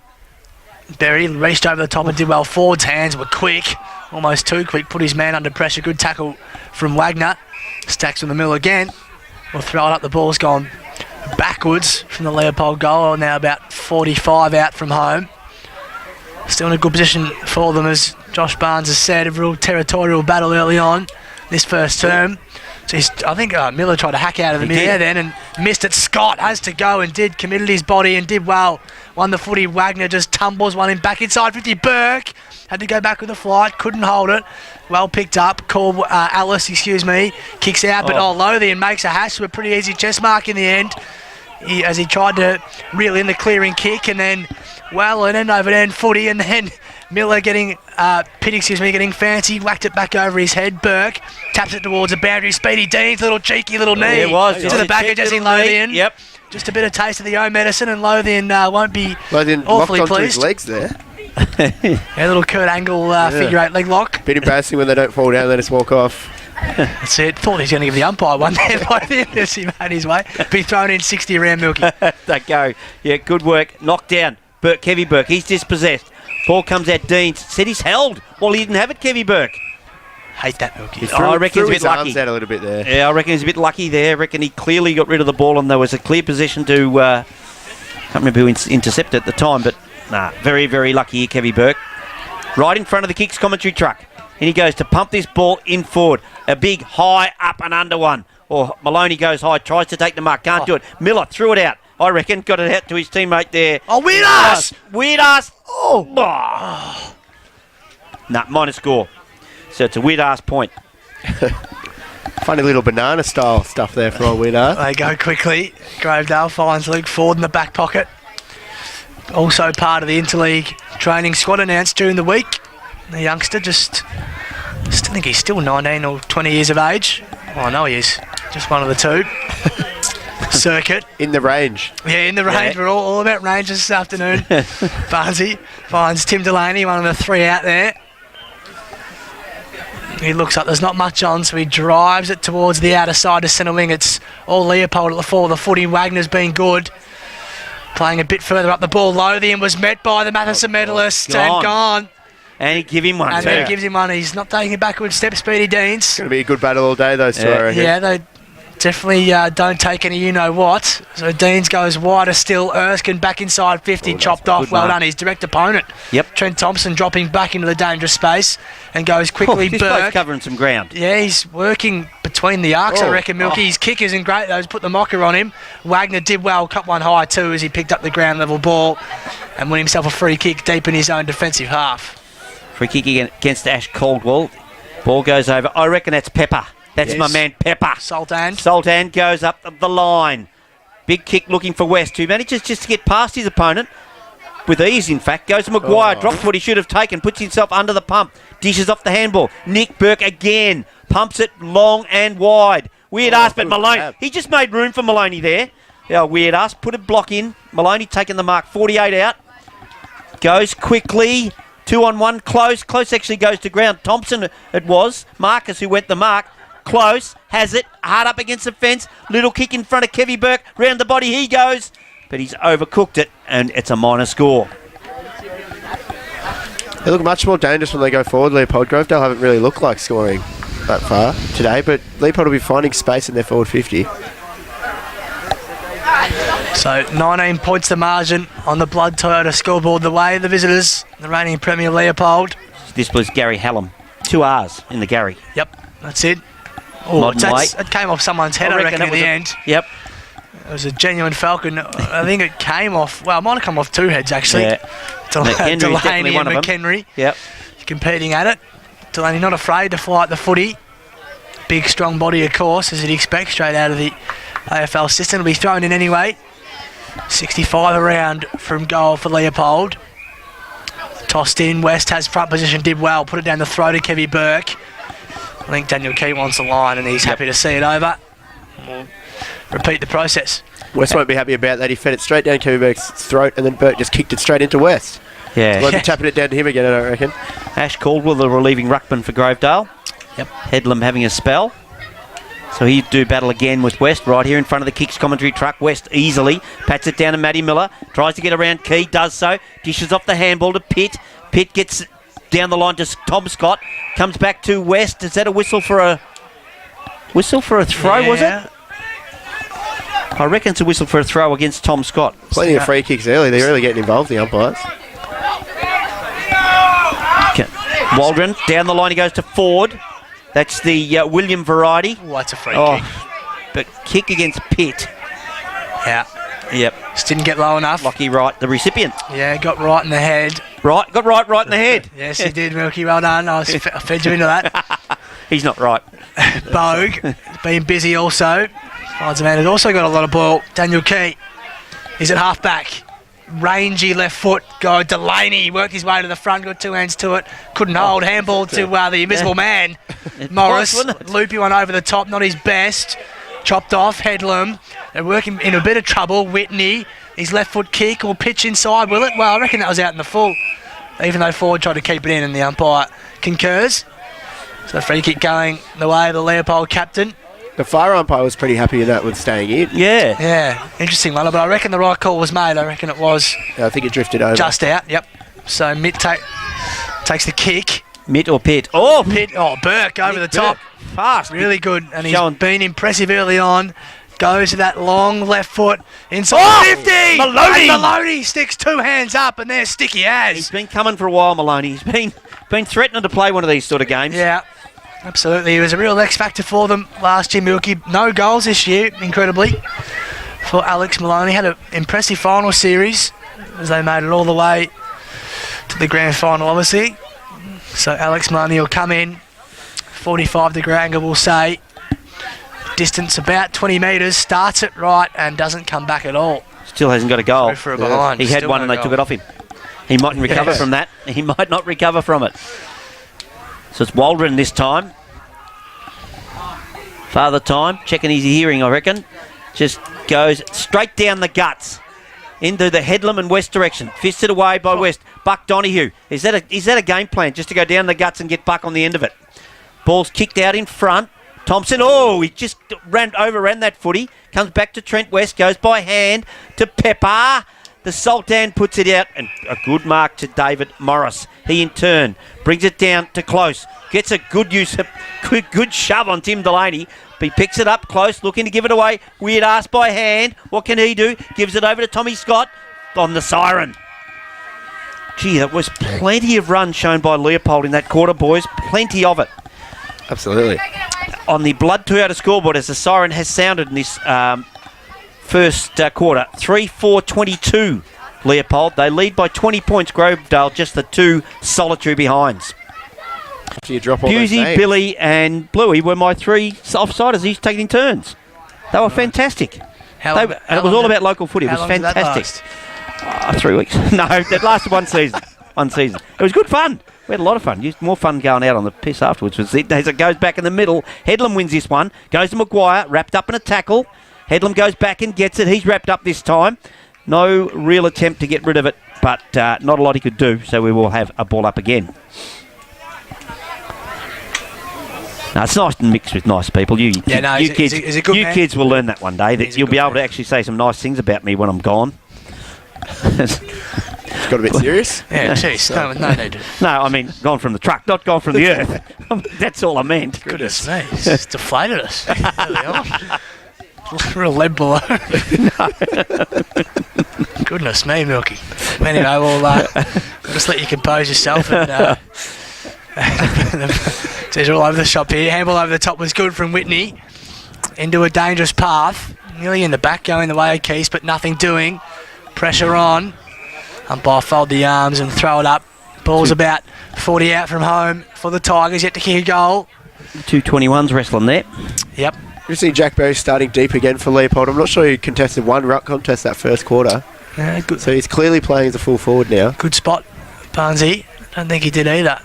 Berry reached over the top and did well. Ford's hands were quick, almost too quick. Put his man under pressure. Good tackle from Wagner. Stacks from the middle again. We'll throw it up. The ball's gone backwards from the Leopold goal. Now about 45 out from home. Still in a good position for them, as Josh Barnes has said. A real territorial battle early on this first term. So I think Miller tried to hack out of the midair then and missed it. Scott has to go and committed his body and did well. Won the footy. Wagner just tumbles one in back inside 50. Burke had to go back with the flight, couldn't hold it. Well picked up. Alice, kicks out, but Lothian makes a hash with a pretty easy chest mark in the end. As he tried to reel in the clearing kick, and then an end over end footy, and then Miller getting fancy, whacked it back over his head. Burke taps it towards the boundary. Speedy Dean's cheeky little knee to the back of Jesse Lothian. Yep. Just a bit of taste of the O medicine, and Lothian won't be Lothian awfully locked onto pleased. his legs there. A little Kurt Angle figure 8 leg lock. Bit embarrassing when they don't fall down, they just walk off. That's it. Thought he was going to give the umpire one there by the end as he made his way. Be thrown in 60 around Milky. They go. Yeah, good work. Knocked down. Burke, Kevy Burke. He's dispossessed. Ball comes out. Deans said he's held. Well, he didn't have it, Kevy Burke. Hate that, Milky. I reckon he's a bit lucky. Arms out a little bit there. Yeah, I reckon he's a bit lucky there. I reckon he clearly got rid of the ball, and there was a clear position to... can't remember who intercepted at the time, but very, very lucky here, Kevy Burke. Right in front of the kicks commentary truck. And he goes to pump this ball in forward. A big high up and under one. Maloney goes high, tries to take the mark, can't do it. Miller threw it out. I reckon got it out to his teammate there. Weird ass! Weird ass! Minor score. So it's a weird ass point. Funny little banana style stuff there for old weird ass. They go quickly. Grovedale finds Luke Ford in the back pocket. Also part of the interleague training squad announced during the week. The youngster I think he's still 19 or 20 years of age. I know he is. Just one of the two. Circuit. In the range. Yeah, in the range. We're all about ranges this afternoon. Barnesy finds Tim Delaney, one of the 3 out there. He looks up, there's not much on, so he drives it towards the outer side of centre wing. It's all Leopold at the fore. The footy. Wagner's been good. Playing a bit further up the ball. Lothian was met by the Matheson medalist and gone. And he give him one. And then he gives him one. He's not taking a backward step, Speedy Deans. It's going to be a good battle all day, those two, I reckon. Yeah, they definitely don't take any you-know-what. So Deans goes wider still. Erskine back inside 50, chopped off. Well done, his direct opponent. Yep. Trent Thompson dropping back into the dangerous space and goes quickly. This bloke's covering some ground. Yeah, he's working between the arcs, I reckon, Milky. His kick isn't great, though. He's put the mocker on him. Wagner did well, cut one high too as he picked up the ground-level ball and won himself a free kick deep in his own defensive half. Free kick against Ash Caldwell. Ball goes over. I reckon that's Pepper. That's my man Pepper. Sultan goes up the line. Big kick looking for West, who manages just to get past his opponent. With ease, in fact. Goes to Maguire. Drops what he should have taken. Puts himself under the pump. Dishes off the handball. Nick Burke again. Pumps it long and wide. Weird ass, but Maloney. He just made room for Maloney there. Yeah, weird ass. Put a block in. Maloney taking the mark. 48 out. Goes quickly. 2-on-1. Close. Close actually goes to ground. Thompson it was. Marcus who went the mark. Close. Has it. Hard up against the fence. Little kick in front of Kevy Burke. Round the body he goes. But he's overcooked it, and it's a minor score. They look much more dangerous when they go forward, Leopold. Grovedale haven't really looked like scoring that far today, but Leopold will be finding space in their forward 50. So 19 points the margin on the Blood Toyota scoreboard. The way the visitors, the reigning Premier Leopold. This was Gary Hallam. 2 R's in the Gary. Yep, that's it. Oh, it came off someone's head, I reckon, in the end. Yep. It was a genuine Falcon. I think it came off, well, it might have come off 2 heads, actually. Yeah. Delaney and McHenry Yep. competing at it. Delaney not afraid to fly at the footy. Big, strong body, of course, as you'd expect, straight out of the AFL system. Will be thrown in anyway. 65 around from goal for Leopold. Tossed in. West has front position, did well. Put it down the throat of Kevy Burke. I think Daniel Key wants the line and he's happy to see it over. We'll repeat the process. West won't be happy about that. He fed it straight down Kevy Burke's throat and then Burke just kicked it straight into West. Yeah. Won't be tapping it down to him again, I don't reckon. Ash Caldwell, the relieving ruckman for Grovedale. Yep. Headlam having a spell. So he'd do battle again with West right here in front of the Kicks commentary truck. West easily pats it down to Matty Miller. Tries to get around Key, does so. Dishes off the handball to Pitt. Pitt gets down the line to Tom Scott. Comes back to West. Is that a whistle for a throw, was it? I reckon it's a whistle for a throw against Tom Scott. Plenty of free kicks early. They're really getting involved, the umpires. Waldron, down the line he goes to Ford. That's the William variety. Oh, that's a free kick. But kick against Pitt. Yeah. Yep. Just didn't get low enough. Lockie Wright, the recipient. Yeah, got right in the head. Got right in the head. Yes, he did, Milky. Well done. I fed you into that. He's not right. Bogue, been busy also. Finds a man who's also got a lot of ball. Daniel Key. He's at half-back. Rangy left foot. Go Delaney. Worked his way to the front. Got 2 hands to it. Couldn't hold. Handball to the invisible man. Morris. Loopy one over the top. Not his best. Chopped off. Headlam. They're working in a bit of trouble. Whitney. His left foot kick or pitch inside. Will it? Well, I reckon that was out in the full. Even though Ford tried to keep it in and the umpire concurs. So the free kick going the way of the Leopold captain. The fire umpire was pretty happy with that, with staying in. Yeah. Yeah, interesting one, but I reckon the right call was made. I reckon it was I think it drifted over. just out, yep. So Mitt takes the kick. Mitt or Pitt? Oh, Pitt. Oh, Burke over the top. Fast. Really good, and he's Showing. been impressive early on. Goes to that long left foot inside 50. Maloney sticks 2 hands up, and there's sticky as. He's been coming for a while, Maloney. He's been threatening to play one of these sort of games. Yeah. Absolutely, he was a real X factor for them last year, Milky. No goals this year, incredibly, for Alex Maloney. Had an impressive final series as they made it all the way to the grand final, obviously. So Alex Maloney will come in, 45-degree angle, we'll say. Distance about 20 metres, starts it right and doesn't come back at all. Still hasn't got a goal. Go for a behind. He had Still one no and they goal. took it off him. He mightn't recover from that. He might not recover from it. So it's Waldron this time. Father time, checking his hearing, I reckon. Just goes straight down the guts into the Headlam and West direction. Fisted away by West. Buck Donahue. Is that a game plan, just to go down the guts and get Buck on the end of it? Ball's kicked out in front. Thompson, he just overran that footy. Comes back to Trent West, goes by hand to Pepper. The Sultan puts it out, and a good mark to David Morris. He, in turn, brings it down to close. Gets a good shove on Tim Delaney. But he picks it up close, looking to give it away. Weird ass by hand. What can he do? Gives it over to Tommy Scott on the siren. Gee, that was plenty of run shown by Leopold in that quarter, boys. Plenty of it. Absolutely. On the Blood Toyota scoreboard, as the siren has sounded in this first quarter, 3-4-22 Leopold. They lead by 20 points. Grovedale just the 2 solitary behinds. So you drop all those Busey, names. Billy and Bluey were my 3 offsiders. He's taking turns. They were fantastic. And it was all about local footy. It was fantastic. 3 weeks. No, that lasted one season. It was good fun. We had a lot of fun. More fun going out on the piss afterwards. As it goes back in the middle, Headlam wins this one. Goes to Maguire, wrapped up in a tackle. Headlam goes back and gets it. He's wrapped up this time. No real attempt to get rid of it, but not a lot he could do, so we will have a ball up again. Now, it's nice and mixed with nice people. You kids will learn that one day, that you'll be able to actually say some nice things about me when I'm gone. got a bit serious. Yeah, jeez, no need to. No, I mean, gone from the truck, not gone from the earth. That's all I meant. Goodness me, it's just deflated us. Early on. Real lead below. Goodness me, Milky. Anyway, we'll just let you compose yourself. And geez, all over the shop here. Handball over the top was good from Whitney. Into a dangerous path. Nearly in the back, going the way of Keys, but nothing doing. Pressure on. Umpire fold the arms and throw it up. Ball's about 40 out from home for the Tigers. Yet to kick a goal. 221's wrestling there. Yep. You see Jack Berry starting deep again for Leopold. I'm not sure he contested one ruck contest that first quarter. Yeah, good. So he's clearly playing as a full forward now. Good spot, Barnesy. Don't think he did either.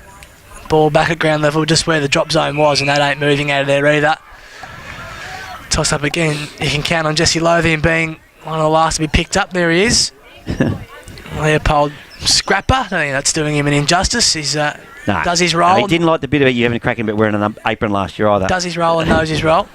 Ball back at ground level, just where the drop zone was, and that ain't moving out of there either. Toss up again. You can count on Jesse Lothian being one of the last to be picked up. There he is. Leopold scrapper. I don't think that's doing him an injustice. He's does his role. No, he didn't like the bit about you having a crack about wearing an apron last year either. Does his role and knows his role.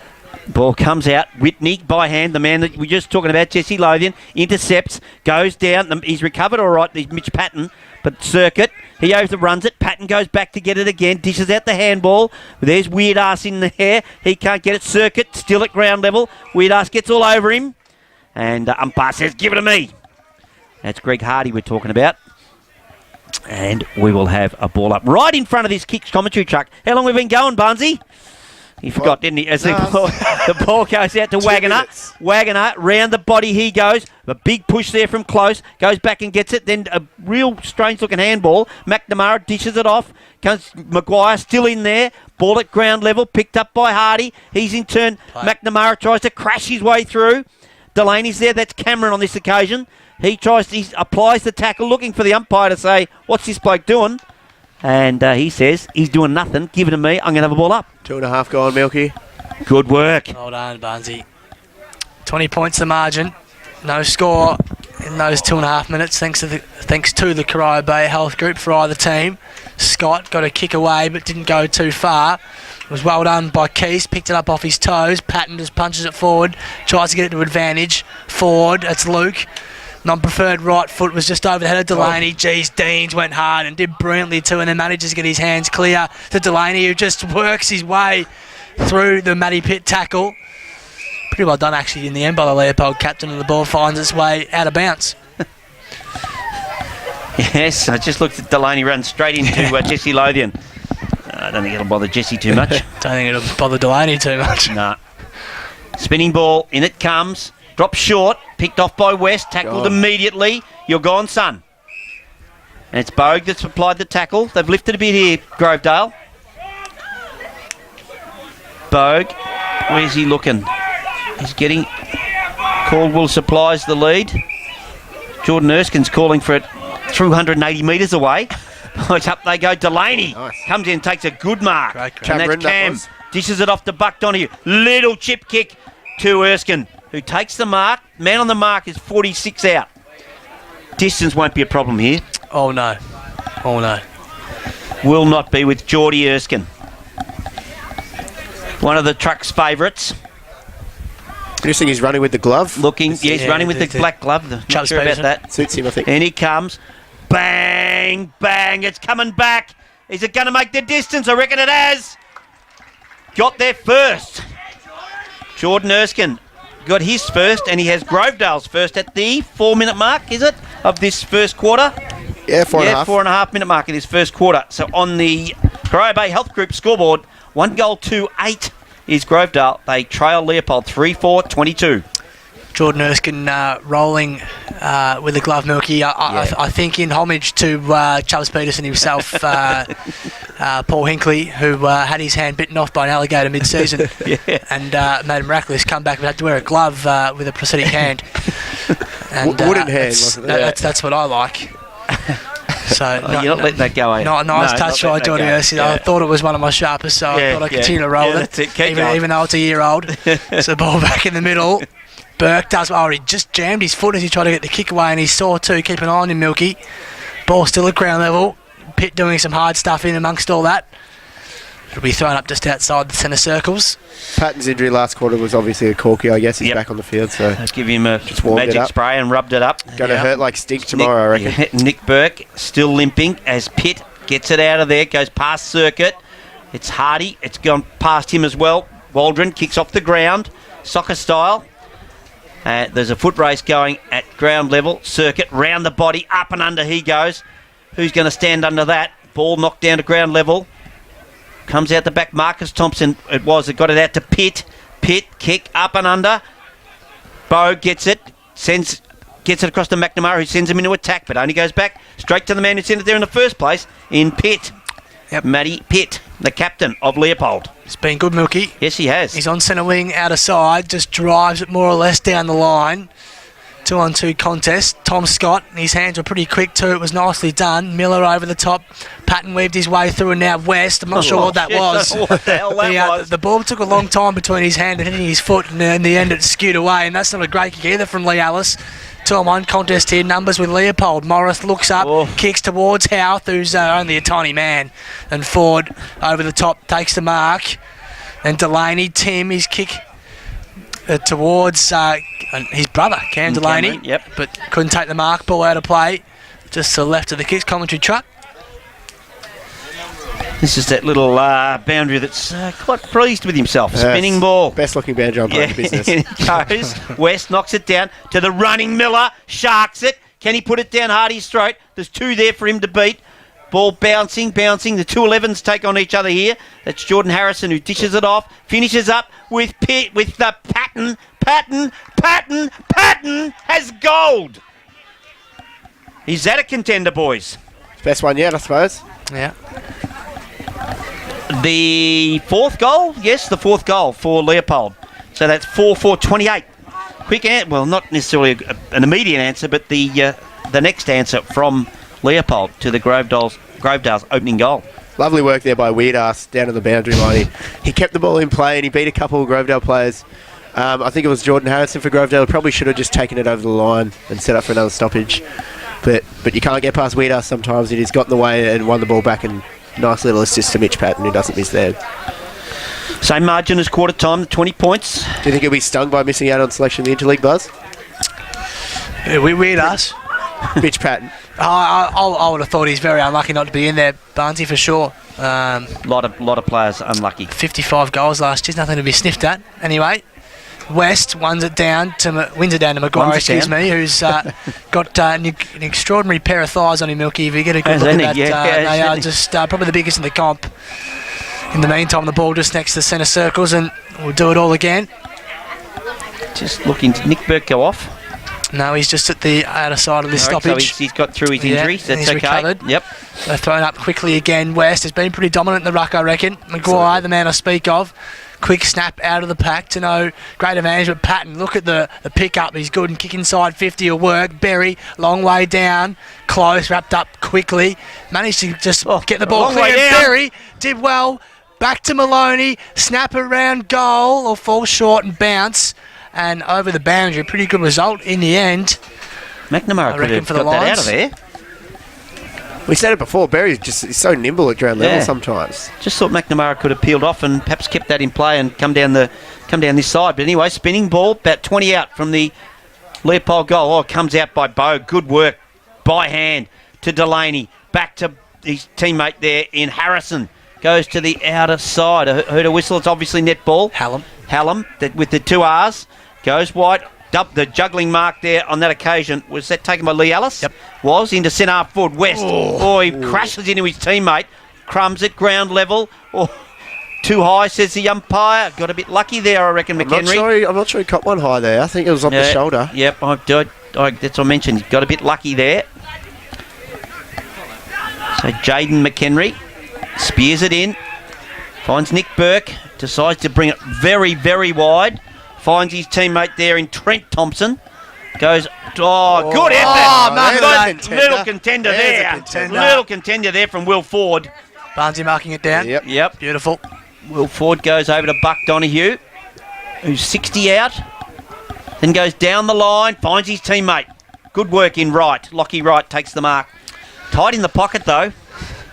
Ball comes out. Whitney by hand, the man that we were just talking about, Jesse Lothian, intercepts, goes down. He's recovered all right, Mitch Patton, but circuit. He overruns it. Patton goes back to get it again, dishes out the handball. There's Weird Ass in the hair. He can't get it. Circuit, still at ground level. Weird Ass gets all over him. And umpire says, give it to me. That's Greg Hardy we're talking about. And we will have a ball up right in front of this Kicks commentary truck. How long have we been going, Barnesy? He forgot, didn't he? As the ball goes out to Wagner. Wagner, round the body he goes. A big push there from close. Goes back and gets it. Then a real strange-looking handball. McNamara dishes it off. Comes Maguire still in there. Ball at ground level. Picked up by Hardy. He's in turn. McNamara tries to crash his way through. Delaney's there. That's Cameron on this occasion. He applies the tackle, looking for the umpire to say, what's this bloke doing? And he says, he's doing nothing. Give it to me. I'm going to have a ball up. 2.5 gone, Milky. Good work. Well done, Barnesy. 20 points the margin. No score in those 2.5 minutes, thanks to the Corio Bay Health Group for either team. Scott got a kick away but didn't go too far. It was well done by Keys, picked it up off his toes. Patton just punches it forward, tries to get it to advantage. Forward, that's Luke. Non-preferred right foot was just over the head of Delaney. Geez, Deans went hard and did brilliantly too, and then manages to get his hands clear to Delaney, who just works his way through the Matty Pitt tackle. Pretty well done actually in the end by the Leopold captain, and the ball finds its way out of bounds. Yes, I just looked at Delaney run straight into Jesse Lothian. I don't think it'll bother Jesse too much. Don't think it'll bother Delaney too much. No. Spinning ball, in it comes. Drops short, picked off by West, tackled immediately. You're gone, son. And it's Bogue that's applied the tackle. They've lifted a bit here, Grovedale. Bogue, where's he looking? He's getting... Caldwell supplies the lead. Jordan Erskine's calling for it through 180 metres away. It's up they go. Delaney comes in, takes a good mark. Great. And that's Cam. Dishes it off to Buck Donahue. Little chip kick to Erskine, who takes the mark. Man on the mark is 46 out. Distance won't be a problem here. Oh, no. Oh, no. Will not be with Geordie Erskine. One of the truck's favourites. Interesting, he's running with the glove. He's running with the black glove. Not sure about that. Suits him, I think. And he comes. Bang, bang. It's coming back. Is it going to make the distance? I reckon it has. Got there first. Jordan Erskine got his first, and he has Grovedale's first at the 4-minute mark, is it, of this first quarter? Yeah, 4.5 minute mark in his first quarter. So on the Corio Bay Health Group scoreboard, 1-8 is Grovedale. They trail Leopold 3-4-22. Jordan Erskine rolling with the glove, Milky. I think in homage to Charles Peterson himself, Paul Hinkley, who had his hand bitten off by an alligator mid-season and made him miraculous come back but had to wear a glove with a prosthetic hand. And, wooden hand, wasn't it? That's what I like. So you're not letting that go, eh? Nice touch by Jordan Erskine. I thought it was one of my sharpest, so I thought I'd continue to roll it, even though it's a year old. So ball back in the middle. Burke does well. He just jammed his foot as he tried to get the kick away, and he saw too. Keep an eye on him, Milky. Ball still at ground level. Pitt doing some hard stuff in amongst all that. It'll be thrown up just outside the centre circles. Patton's injury last quarter was obviously a corky, I guess. He's back on the field, so Let's give him a just warmed it magic up. spray and rubbed it up. Going to hurt like stink tomorrow, I reckon. Nick Burke still limping as Pitt gets it out of there, goes past Circuit. It's Hardy. It's gone past him as well. Waldron kicks off the ground, soccer style. There's a foot race going at ground level. Circuit round the body, up and under he goes. Who's going to stand under that? Ball knocked down to ground level. Comes out the back. Marcus Thompson, it got it out to Pitt. Pitt, kick, up and under. Bow gets it. Gets it across to McNamara, who sends him into attack, but only goes back straight to the man who sent it there in the first place, in Pitt. Yep. Matty Pitt, the captain of Leopold. It's been good, Milky. Yes, he has. He's on centre wing, out of side, just drives it more or less down the line. 2-on-2 contest. Tom Scott, his hands were pretty quick too. It was nicely done. Miller over the top. Patton weaved his way through and now West. I'm not sure what that was. What the hell that was. The ball took a long time between his hand and hitting his foot, and in the end it skewed away. And that's not a great kick either from Lee Ellis. 2-on-1 contest here, numbers with Leopold. Morris looks up, kicks towards Houth, who's only a tiny man. And Ford over the top takes the mark. And Delaney, Tim, his kick towards his brother, Cam Delaney. Yep. But couldn't take the mark, ball out of play. Just to the left of the kicks, commentary truck. This is that little boundary that's quite pleased with himself. Spinning ball. Best looking boundary umpire in the business. It goes. West knocks it down to the running Miller. Sharks it. Can he put it down Hardy's throat? There's two there for him to beat. Ball bouncing. The two 11s take on each other here. That's Jordan Harrison who dishes it off. Finishes up with Pitt, with the Patton. Patton has gold. Is that a contender, boys? Best one yet, I suppose. Yeah. The fourth goal? Yes, the fourth goal for Leopold. So that's 4-4-28. Quick answer. Well, not necessarily an immediate answer, but the next answer from Leopold to the Grovedale's opening goal. Lovely work there by Weirdass down to the boundary line. He kept the ball in play and he beat a couple of Grovedale players. I think it was Jordan Harrison for Grovedale. Probably should have just taken it over the line and set up for another stoppage. But you can't get past Weirdass sometimes. He's got in the way and won the ball back, and nice little assist to Mitch Patton, who doesn't miss there. Same margin as quarter time, 20 points. Do you think he'll be stung by missing out on selection in the Interleague, Buzz? Weirdass. Mitch Patton. I would have thought he's very unlucky not to be in there, Barnesy, for sure. Lot of players unlucky. 55 goals last year, nothing to be sniffed at. Anyway, West wins it down to Maguire, who's got an extraordinary pair of thighs on him, Milky. If you get a good look at that, they are just probably the biggest in the comp. In the meantime, the ball just next to the centre circles, and we'll do it all again. Just looking to Nick Burke go off. No, he's just at the outer side of this stoppage. So he's got through his injury, so that's he's okay. Recovered. Yep. They're thrown up quickly again. West has been pretty dominant in the ruck, I reckon. Maguire, the man I speak of. Quick snap out of the pack to no great advantage, but Patton, look at the pick-up. He's good and kick inside 50 will work. Berry, long way down, close, wrapped up quickly. Managed to just get the ball clear. Berry did well. Back to Maloney, snap around goal, or fall short and bounce. And over the boundary, a pretty good result in the end. McNamara could have got that out of there. We said it before, he's so nimble at ground level sometimes. Just thought McNamara could have peeled off and perhaps kept that in play and come down this side. But anyway, spinning ball, about 20 out from the Leopold goal. Oh, it comes out by Bow. Good work by hand to Delaney. Back to his teammate there in Harrison. Goes to the outer side. I heard a whistle. It's obviously net ball. Hallam, with the two R's. Goes wide. The juggling mark there on that occasion, was that taken by Lee Ellis? Yep. Was into centre half forward West. He crashes into his teammate. Crumbs at ground level. Too high, says the umpire. Got a bit lucky there, I reckon, McHenry. I'm not sure he caught one high there. I think it was off the shoulder. Yep, that's what I mentioned. Got a bit lucky there. So Jaden McHenry spears it in. Finds Nick Burke. Decides to bring it very, very wide. Finds his teammate there in Trent Thompson. Goes, good effort. Little contender there. Little contender there from Will Ford. Barnesy marking it down. Yep. Beautiful. Will Ford goes over to Buck Donoghue, who's 60 out. Then goes down the line, finds his teammate. Good work in right. Lockie Wright takes the mark. Tight in the pocket, though.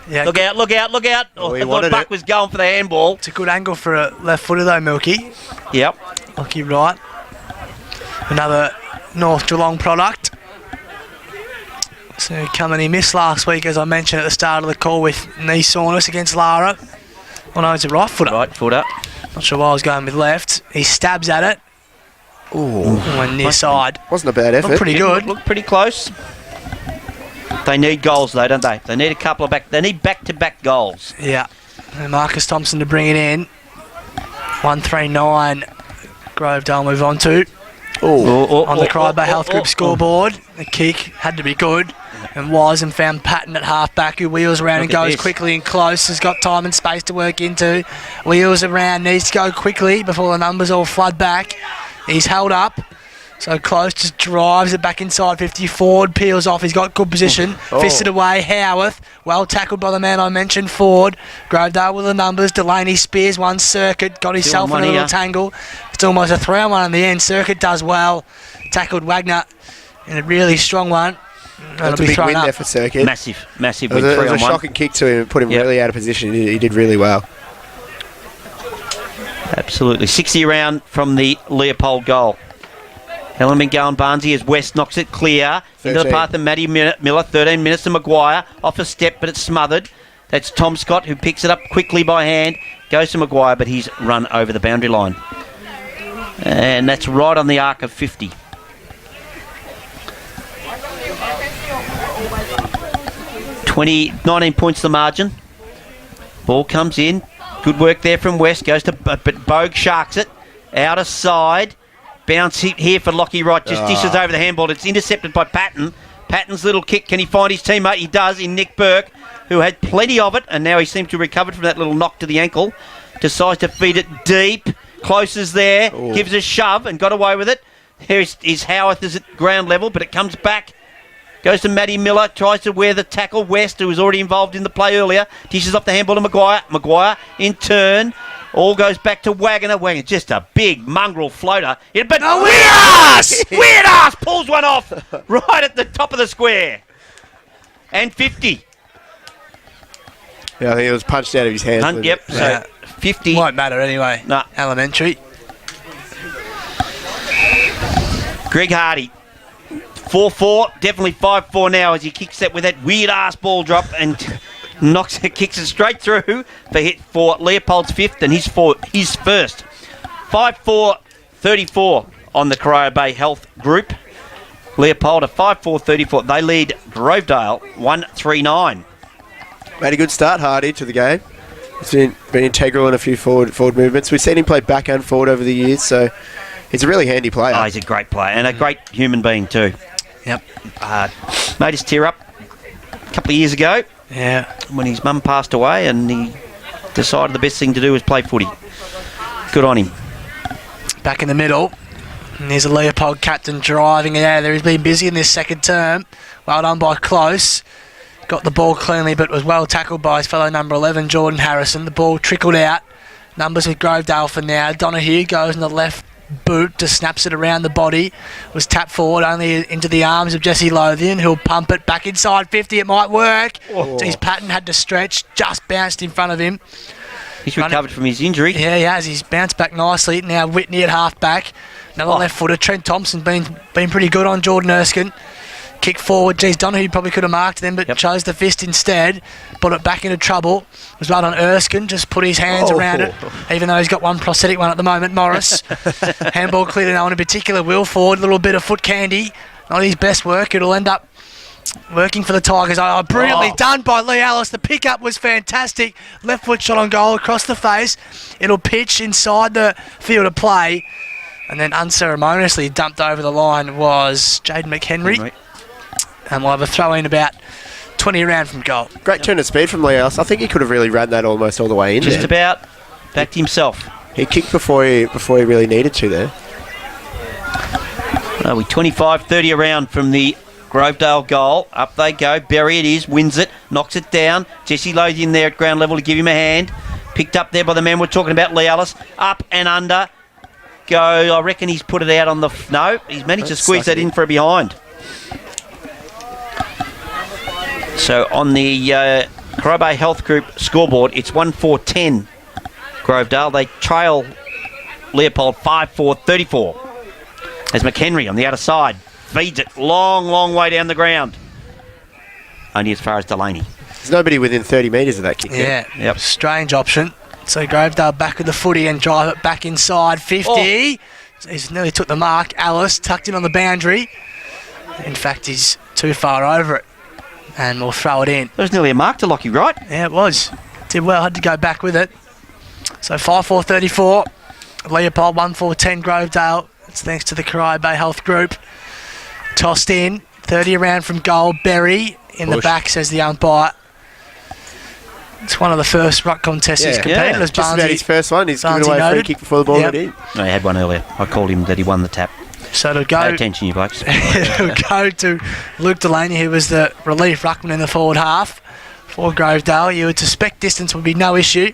Yeah, Look out, look out, look out. Oh, he I thought wanted Buck it. was going for the handball. It's a good angle for a left footer though, Milky. Yep. Lucky right. Another North Geelong product. So coming, he missed last week, as I mentioned at the start of the call, with knee soreness against Lara. Oh no, it's a right footer. Right footer. Not sure why I was going with left. He stabs at it. Ooh. Went near side. Wasn't a bad effort. Looked pretty good. Look pretty close. They need goals though, don't they? They need a couple of they need back-to-back goals. Yeah. And Marcus Thompson to bring it in. 139. Grovedale move on to. On the Cryba Health Group scoreboard. The kick had to be good. And was, and found Patton at half-back, who wheels around and goes quickly and close. Has got time and space to work into. Wheels around, needs to go quickly before the numbers all flood back. He's held up. So close, just drives it back inside 50. Ford peels off. He's got good position. Fisted away. Howarth. Well tackled by the man I mentioned, Ford. Grovedale with the numbers. Delaney spears one Circuit. Got himself in a little tangle. It's almost a 3-on-1 in the end. Circuit does well. Tackled Wagner in a really strong one. That's a big win there for Circuit. Massive It win, was 3-on-1. a shocking kick to him. Put him really out of position. He did really well. Absolutely. 60 around from the Leopold goal. Helen been going Barnesy as West knocks it clear 13. into the path of Matty Miller. 13 minutes to Maguire. Off a step, but it's smothered. That's Tom Scott, who picks it up quickly by hand. Goes to Maguire, but he's run over the boundary line. And that's right on the arc of 50. $19 points the margin. Ball comes in. Good work there from West. Goes to, but Bogue sharks it. Outer side. Bounce here for Lockie Wright. Just dishes over the handball. It's intercepted by Patton. Patton's little kick. Can he find his teammate? He does, in Nick Burke, who had plenty of it, and now he seems to have recovered from that little knock to the ankle. Decides to feed it deep. Closes there. Gives a shove and got away with it. Here is Howarth is at ground level, but it comes back. Goes to Matty Miller. Tries to wear the tackle. West, who was already involved in the play earlier. Dishes off the handball to Maguire. Maguire in turn. All goes back to Wagner. Wagner, just a big mongrel floater. But Weird ass pulls one off right at the top of the square. And 50. Yeah, I think it was punched out of his hands. Yep, so 50. Won't matter anyway. No. Elementary. Greg Hardy. 4-4, definitely 5-4 now as he kicks that with that weird ass ball drop and kicks it straight through for Leopold's fifth and his first. 5-4-34 on the Corio Bay Health Group. Leopold a 5-4-34. They lead Grovedale 1-3-9. Made a good start, Hardy, to the game. He's been integral in a few forward movements. We've seen him play back and forward over the years, so he's a really handy player. Oh, he's a great player and a great human being too. Yep. Made us tear up a couple of years ago. Yeah. When his mum passed away and he decided the best thing to do was play footy. Good on him. Back in the middle. And there's a Leopold captain driving it out there. He's been busy in this second term. Well done by Close. Got the ball cleanly, but was well tackled by his fellow number 11, Jordan Harrison. The ball trickled out. Numbers with Grovedale for now. Donahue goes in the left boot, just snaps it around the body. Was tapped forward only into the arms of Jesse Lothian, who'll pump it back inside 50. It might work. His Patton had to stretch, just bounced in front of him. He's recovered from his injury. Yeah, he has. He's bounced back nicely. Now Whitney at half back. Another left footer. Trent Thompson's been pretty good on Jordan Erskine. Kick forward. Geez, Donahue probably could have marked them, but chose the fist instead. Put it back into trouble. Was right on Erskine. Just put his hands around it, even though he's got one prosthetic one at the moment. Morris. Handball cleared to no one in particular. Will Ford. A little bit of foot candy. Not his best work. It'll end up working for the Tigers. Brilliantly done by Lee Ellis. The pickup was fantastic. Left foot shot on goal across the face. It'll pitch inside the field of play. And then unceremoniously dumped over the line was Jaden McHenry. And we'll have a throw in about 20 around from goal. Great turn of speed from Lee Ellis. I think he could have really ran that almost all the way in. Just there. about backed himself. He kicked before he really needed to there. We 25-30 around from the Grovedale goal. Up they go. Berry it is. Wins it. Knocks it down. Jesse Lothian there at ground level to give him a hand. Picked up there by the man we're talking about, Lee Ellis. Up and under. Go. I reckon he's put it out on the... No, he's managed to squeeze that in for a behind. So on the Crow Health Group scoreboard, it's 1-4-10 Grovedale. They trail Leopold 5-4-34. As McHenry on the outer side feeds it long way down the ground. Only as far as Delaney. There's nobody within 30 metres of that kick. Yeah, Yep. Strange option. So Grovedale back with the footy and drive it back inside. 50. Oh. He's nearly took the mark. Alice tucked in on the boundary. In fact, he's too far over it. And we'll throw it in. That was nearly a mark to Lockie, right? Yeah, it was. Did well. Had to go back with it. So 5-4-34. Leopold 1-4-10 Grovedale. It's thanks to the Corio Bay Health Group. Tossed in. 30 around from goal. Berry in the back, says the umpire. It's one of the first ruck contests he's competed. As just about his first one. He's given away a free kick before the ball went in. No, he had one earlier. I called him that he won the tap. So to go, pay attention, you blokes. it'll go to Luke Delaney, who was the relief ruckman in the forward half for Grovedale. You would suspect distance would be no issue.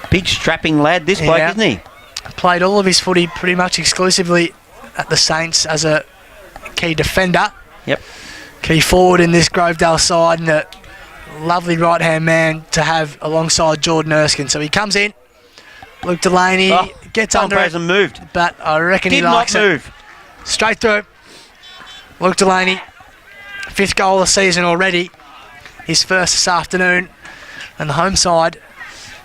Big strapping lad, this bloke, isn't he? Played all of his footy pretty much exclusively at the Saints as a key defender. Yep. Key forward in this Grovedale side, and a lovely right-hand man to have alongside Jordan Erskine. So he comes in. Luke Delaney gets under it, hasn't moved. but I reckon he likes Did not move. it. Straight through. Luke Delaney, 5th goal of the season already. His first this afternoon. And the home side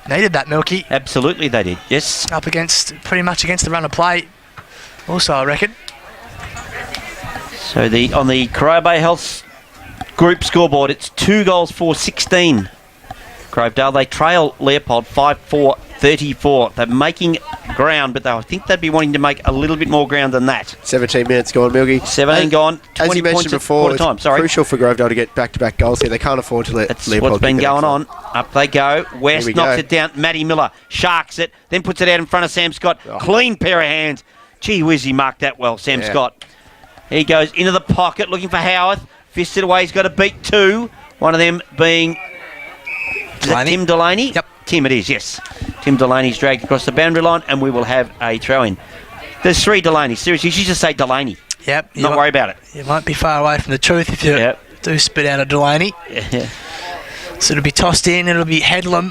needed that, Milky. Absolutely they did, yes. Up against, pretty much against the run of play. Also, I reckon. So on the Corio Bay Health Group scoreboard, it's 2-16. Grovedale, they trail Leopold 5-4-34. They're making ground, but I think they'd be wanting to make a little bit more ground than that. 17 minutes gone, Milky. 17 gone, 20 as you points mentioned at before, quarter time. Sorry. Crucial for Grovedale to get back-to-back goals here. They can't afford to let That's Leopold what's been get the going next on. Up they go. West knocks it down. Matty Miller sharks it, then puts it out in front of Sam Scott. Clean pair of hands. Gee whiz, he marked that well, Sam Scott. He goes into the pocket looking for Howarth. Fisted away. He's got to beat two. One of them being Tim Delaney. Yep. Tim it is, yes. Tim Delaney's dragged across the boundary line, and we will have a throw-in. There's 3 Delaney. Seriously, you should just say Delaney. Yep. Not worry about it. You won't be far away from the truth if you do spit out a Delaney. Yeah. So it'll be tossed in. It'll be Headlam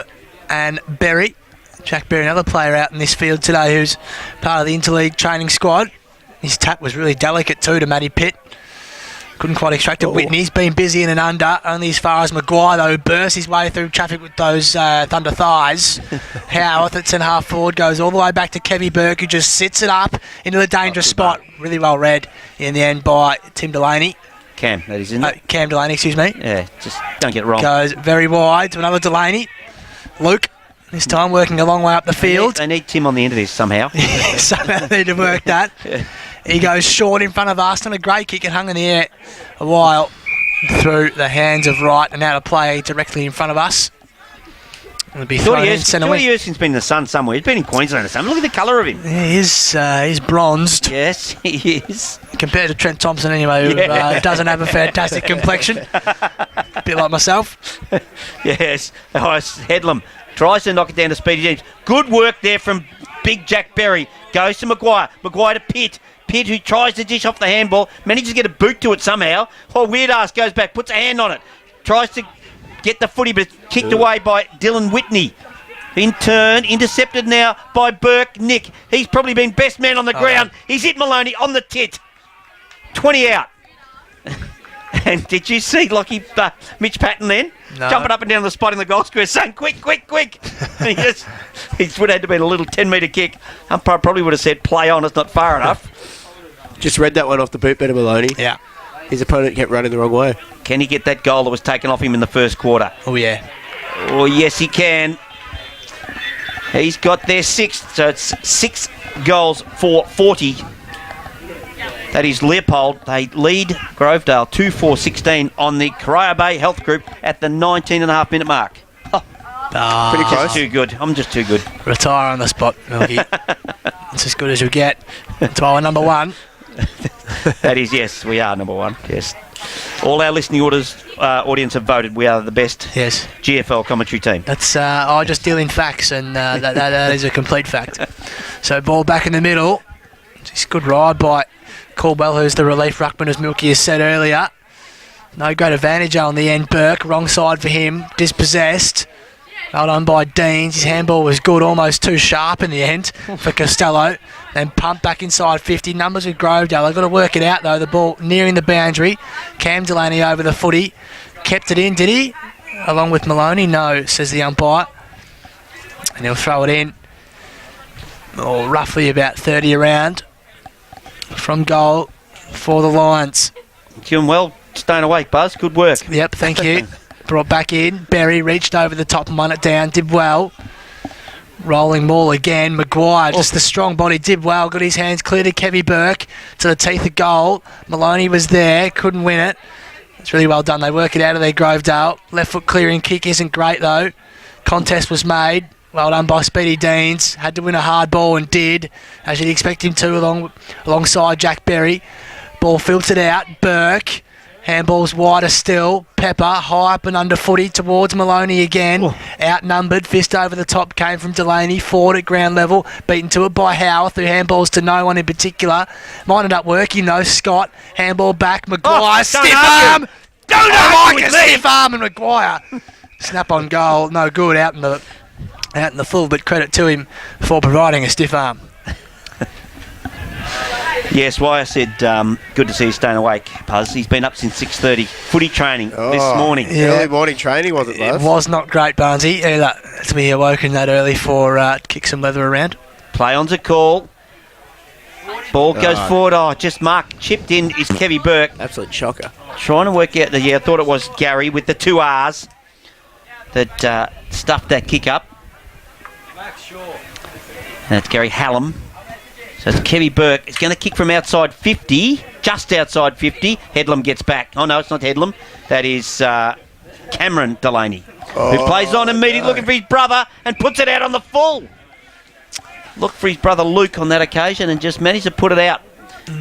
and Berry. Jack Berry, another player out in this field today who's part of the interleague training squad. His tap was really delicate too to Matty Pitt. Couldn't quite extract it. Whitney's been busy in and under, only as far as Maguire though, bursts his way through traffic with those thunder thighs. Howarth at centre half forward goes all the way back to Kevy Burke, who just sits it up into the dangerous spot. Really well read in the end by Tim Delaney. Cam, that is, isn't it? Cam Delaney, excuse me. Yeah, just don't get it wrong. Goes very wide to another Delaney. Luke, this time working a long way up the field. They need Tim on the end of this somehow. Somehow they need to work that. He goes short in front of Aston. A great kick. It hung in the air a while through the hands of Wright and out of play directly in front of us. It'll be thrown in centre wing. Erskine's been in the sun somewhere. He's been in Queensland or something. Look at the colour of him. Yeah, he's bronzed. Yes, he is. Compared to Trent Thompson anyway, who doesn't have a fantastic complexion. A bit like myself. Yes. Headlam tries to knock it down to Speedy James. Good work there from Big Jack Berry. Goes to Maguire. Maguire to Pitt. Pitt, who tries to dish off the handball, manages to get a boot to it somehow. Weird ass goes back, puts a hand on it. Tries to get the footy, but it's kicked away by Dylan Whitney. In turn, intercepted now by Burke Nick. He's probably been best man on the ground. He's hit Maloney on the tit. 20 out. And did you see Mitch Patton then? No. Jumping up and down the spot in the goal square saying, quick, quick, quick. He would have had to be a little 10-metre kick. Umpire probably would have said, play on, it's not far enough. Just read that one off the boot, better Maloney. Yeah. His opponent kept running the wrong way. Can he get that goal that was taken off him in the first quarter? Oh, yeah. Oh, yes, he can. He's got their 6th, so it's 6 goals for 40. That is Leopold. They lead Grovedale 2-4-16 on the Corio Bay Health Group at the 19.5-minute mark. Pretty close. Just too good. I'm just too good. Retire on the spot, Milky. It's as good as you get. That's why we're number 1. That is, yes, we are number 1. Yes. All our listening audience have voted. We are the best GFL commentary team. That's I just deal in facts, and that is a complete fact. So ball back in the middle. It's a good ride by Caldwell, who's the relief ruckman, as Milky has said earlier. No great advantage on the end. Burke, wrong side for him, dispossessed. Well done by Deans. His handball was good, almost too sharp in the end for Costello. Then pumped back inside 50. Numbers with Grovedale. They've got to work it out though. The ball nearing the boundary. Cam Delaney over the footy. Kept it in, did he? Along with Maloney? No, says the umpire. And he'll throw it in. Oh, roughly about 30 around from goal for the Lions. Doing well, staying awake, Buzz. Good work. Yep, thank you. Brought back in. Berry reached over the top and won it down. Did well. Rolling ball again. Maguire, just the strong body, did well. Got his hands clear to Kevy Burke to the teeth of goal. Maloney was there, couldn't win it. It's really well done. They work it out of their Grovedale. Left foot clearing kick isn't great though. Contest was made. Well done by Speedy Deans. Had to win a hard ball and did, as you'd expect him to, alongside Jack Berry. Ball filtered out. Burke. Handball's wider still. Pepper high up and under footy towards Maloney again. Oh. Outnumbered. Fist over the top came from Delaney. Forward at ground level. Beaten to it by Howarth, who handballs to no one in particular. Might end up working though. Scott. Handball back. Maguire. Stiff arm. Don't like a stiff arm and Maguire. Snap on goal. No good out in the full, but credit to him for providing a stiff arm. Yes, why I said good to see you staying awake, Buzz. He's been up since 6:30. Footy training this morning. Yeah. Early morning training, was it, It Buzz? was not great, Barnesy. Either to be awoken that early for kick some leather around. Play on's a call. Ball goes forward. Oh, just marked. Chipped in is Kevy Burke. Absolute shocker. Trying to work out I thought it was Gary with the 2 R's that stuffed that kick up. And it's Gary Hallam. So it's Kevy Burke. It's going to kick from outside 50, just outside 50. Headlam gets back. Oh, no, it's not Headlam. That is Cameron Delaney, who plays on immediately, looking for his brother and puts it out on the full. Looked for his brother Luke on that occasion and just managed to put it out.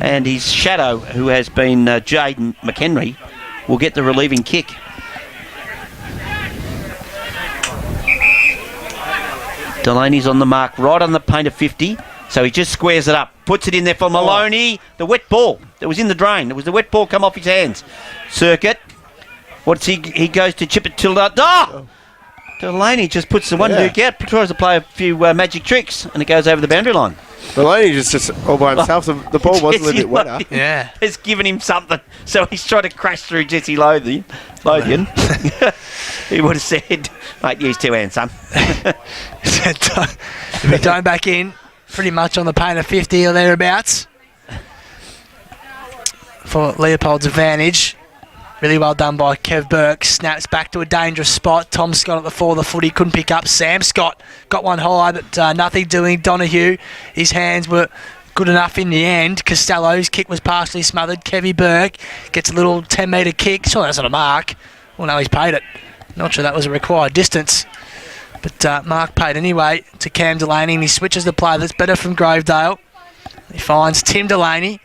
And his shadow, who has been Jaden McHenry, will get the relieving kick. Delaney's on the mark, right on the paint of 50. So he just squares it up, puts it in there for Maloney. The wet ball that was in the drain. It was the wet ball come off his hands. Circuit. What's he goes to chip it till that. Oh! Delaney just puts the one nuke out, tries to play a few magic tricks, and it goes over the boundary line. Maloney just all by himself. The ball was a little bit wetter. Yeah. Has given him something. So he's trying to crash through Jesse Lothian. He would have said, mate, use 2 hands, son. We're going back in. Pretty much on the paint of 50 or thereabouts for Leopold's advantage. Really well done by Kev Burke. Snaps back to a dangerous spot. Tom Scott at the 4 of the footy couldn't pick up. Sam Scott got one high, but nothing doing. Donahue, his hands were good enough in the end. Costello's kick was partially smothered. Kevy Burke gets a little 10-metre kick. Sure, that's not a mark. Well, no, he's paid it. Not sure that was a required distance. But Mark paid anyway to Cam Delaney, and he switches the play that's better from Grovedale. He finds Tim Delaney.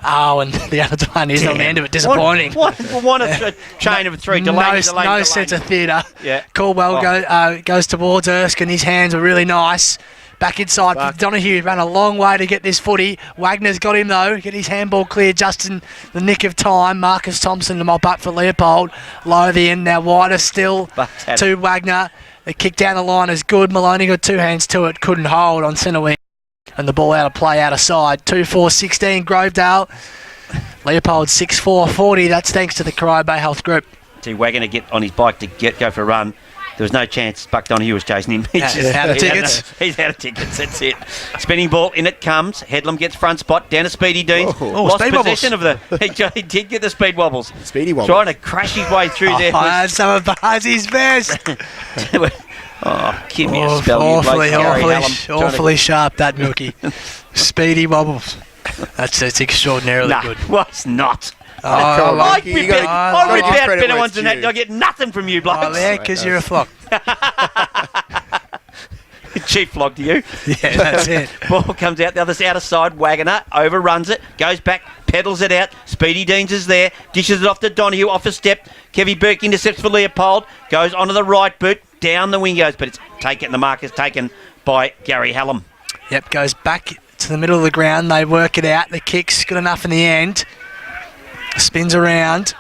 Oh, and the other Delaney is on the end of it. Disappointing. What a chain of 3. Delaney. No sense of theatre. Yeah. Caldwell goes towards Erskine. His hands were really nice. Back inside. Fuck. Donahue ran a long way to get this footy. Wagner's got him though. Get his handball clear just in the nick of time. Marcus Thompson to mop up for Leopold. Lothian now wider still to Wagner. The kick down the line is good. Maloney got 2 hands to it. Couldn't hold on centre wing. And the ball out of play out of side. 2-4-16 Grovedale. Leopold 6-4-40. That's thanks to the Corio Bay Health Group. See Wagner get on his bike to go for a run. There was no chance Buck Donahue was chasing him. Out of tickets. He's out of tickets, that's it. Spinning ball, in it comes. Headlam gets front spot, down to Speedy Deans. Lost speed possession of the... He did get the speed wobbles. Speedy wobbles. Trying to crash his way through there. That's some of Barzy's best. Give me a spell, you bloke. Awfully sharp, that Milky. Speedy wobbles. That's extraordinarily good. Well, it's not. I rip out better ones than that. I get nothing from you, blokes. Oh, yeah, because you're a flock. Chief flog to you. Yeah, that's it. Ball comes out the other side. Wagner overruns it, goes back, pedals it out. Speedy Deans is there, dishes it off to Donahue, off a step. Kevy Burke intercepts for Leopold, goes onto the right boot, down the wing goes, but it's taken. The mark is taken by Gary Hallam. Yep, goes back to the middle of the ground. They work it out. The kick's good enough in the end. Spins around.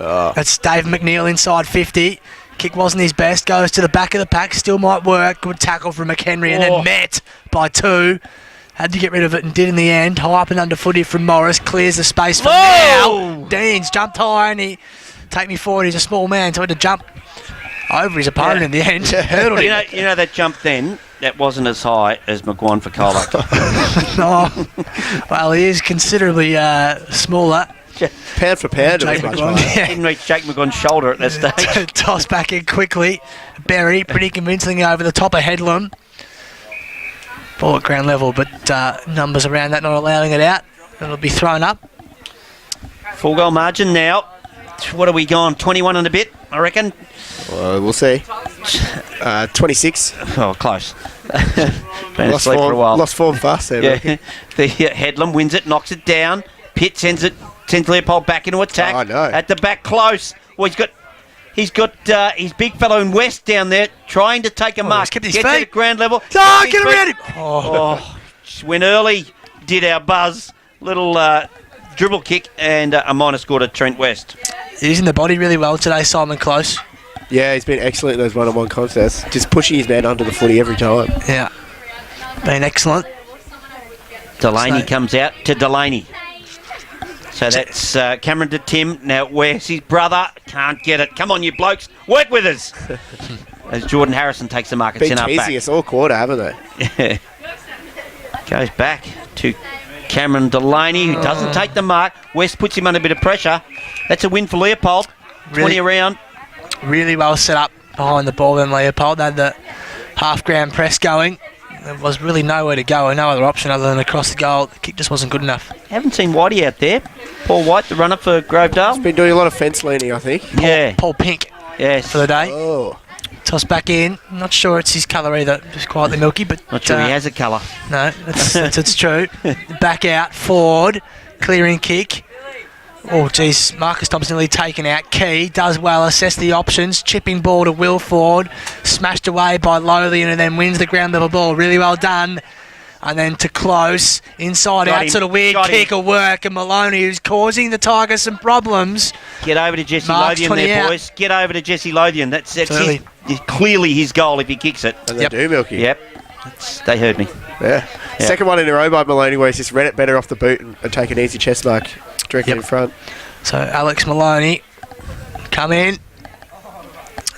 That's Dave McNeil inside 50. Kick wasn't his best. Goes to the back of the pack. Still might work. Good tackle from McHenry and then met by 2. Had to get rid of it and did in the end. High up and under footy from Morris. Clears the space for now. Deans jumped high and he take me forward. He's a small man, so he had to jump over his opponent in the end. Hurdled him. You know that jump then, that wasn't as high as McGuan for Colac. Oh, well, he is considerably smaller. Pound for pound, it was Jake much McGuan, higher. Didn't reach Jake McGuan's shoulder at that stage. Toss back in quickly. Berry pretty convincingly over the top of Headlam. Ball at ground level, but numbers around that not allowing it out. It'll be thrown up. Full goal margin now. What are we gone? 21 and a bit, I reckon. We'll see. 26. Oh, close. Been asleep for a while. Lost form fast there. Yeah. The Headlam wins it, knocks it down. Pitt sends Leopold back into attack. Oh, no. At the back, close. Well, he's got his big fellow in West down there trying to take a mark. He's kept his Gets feet. it at ground level. Oh, get around him! Oh. Went early, did our buzz. Little dribble kick and a minor score to Trent West. Using the body really well today, Simon Close. Yeah, he's been excellent in those one-on-one contests. Just pushing his man under the footy every time. Yeah. Been excellent. Delaney comes out to Delaney. So that's Cameron to Tim. Now, where's his brother? Can't get it. Come on, you blokes. Work with us. As Jordan Harrison takes the mark. It's Been in our back. teasing us all quarter, haven't they? Yeah. Goes back to Cameron Delaney, who doesn't take the mark. West puts him under a bit of pressure. That's a win for Leopold. 20 around. Really well set up behind the ball then Leopold. They had the half-ground press going. There was really nowhere to go and no other option other than across the goal. The kick just wasn't good enough. Haven't seen Whitey out there. Paul White, the runner for Grovedale. He's been doing a lot of fence leaning, I think. Yeah. Paul Pink Yes. for the day. Oh. Toss back in. Not sure it's his colour either. Just quietly milky, but Not sure he has a colour. no, it's true. Back out, Ford, clearing kick. Oh, geez, Marcus Thompson nearly taken out. Key does well, assess the options. Chipping ball to Will Ford. Smashed away by Lothian and then wins the ground level ball. Really well done. And then to Close. Inside Got out, him. sort of weird Got kick him. will work. And Maloney, who's causing the Tigers some problems. Get over to Jesse Mark's Lothian 20 there, out. boys. Get over to Jesse Lothian. That's Certainly. clearly his goal if he kicks it. And they do, Milky. Yep. They heard me. Yeah. Second one in a row by Maloney where he's just read it better off the boot and take an easy chest mark directly in front. So Alex Maloney, come in.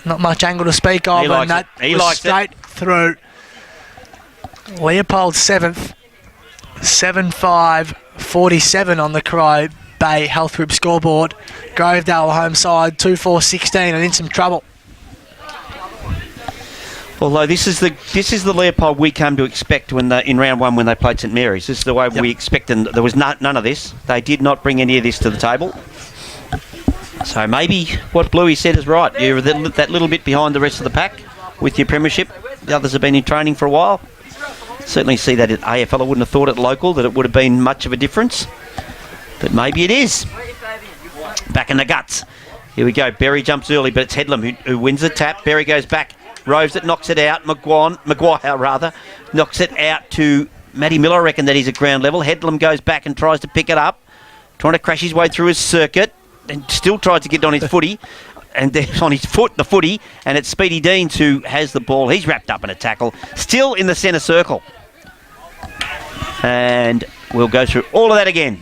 Not much angle to speak of. He likes and that it. He was likes it. straight through. Leopold 7th. 7-5-47 on the Crow Bay Health Group scoreboard. Grovedale home side 2-4-16 and in some trouble. Although this is the Leopold we come to expect when in round one when they played St Mary's. This is the way we expect, and there was none of this. They did not bring any of this to the table. So maybe what Bluey said is right. You're that little bit behind the rest of the pack with your premiership. The others have been in training for a while. Certainly see that at AFL. I wouldn't have thought at local that it would have been much of a difference. But maybe it is. Back in the guts. Here we go. Berry jumps early, but it's Headlam who wins the tap. Berry goes back. Roves it, knocks it out. Maguire knocks it out to Matty Miller. I reckon that he's at ground level. Headlam goes back and tries to pick it up. Trying to crash his way through his circuit. And still tries to get on his footy. And there's on his foot, the footy. And it's Speedy Deans who has the ball. He's wrapped up in a tackle. Still in the centre circle. And we'll go through all of that again.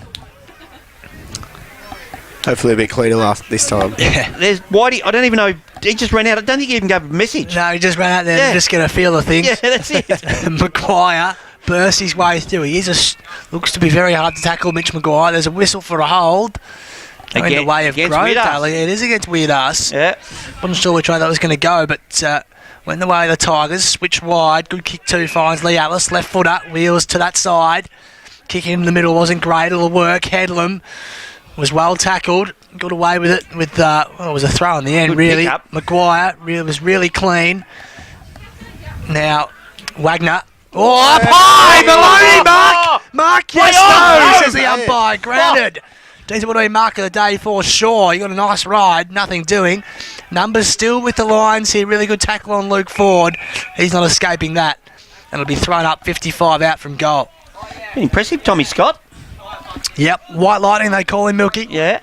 Hopefully a bit cleaner this time. Yeah. There's Whitey. I don't even know. He just ran out. I don't think he even gave a message. No, he just ran out there to just get a feel of things. Yeah, that's it. Maguire bursts his way through. He looks to be very hard to tackle, Mitch Maguire. There's a whistle for a hold. In the way of Grovedale. It is against Weird Ass. Yeah. Wasn't sure which way that was going to go, but went the way of the Tigers. Switch wide. Good kick too. Finds Lee Alice. Left foot up. Wheels to that side. Kick in the middle wasn't great. It'll work. Headlam was well tackled. Got away with it with it was a throw in the end. Good really. pick-up. Maguire was really clean. Now Wagner. Oh, up high! Maloney, Mark, yes, no, says the umpire. Grounded. Geez, what do we mark of the day for? Sure, you got a nice ride, nothing doing. Numbers still with the Lions here. Really good tackle on Luke Ford. He's not escaping that. And it'll be thrown up 55 out from goal. Impressive, Tommy Scott. Yep, White Lightning they call him, Milky. Yeah.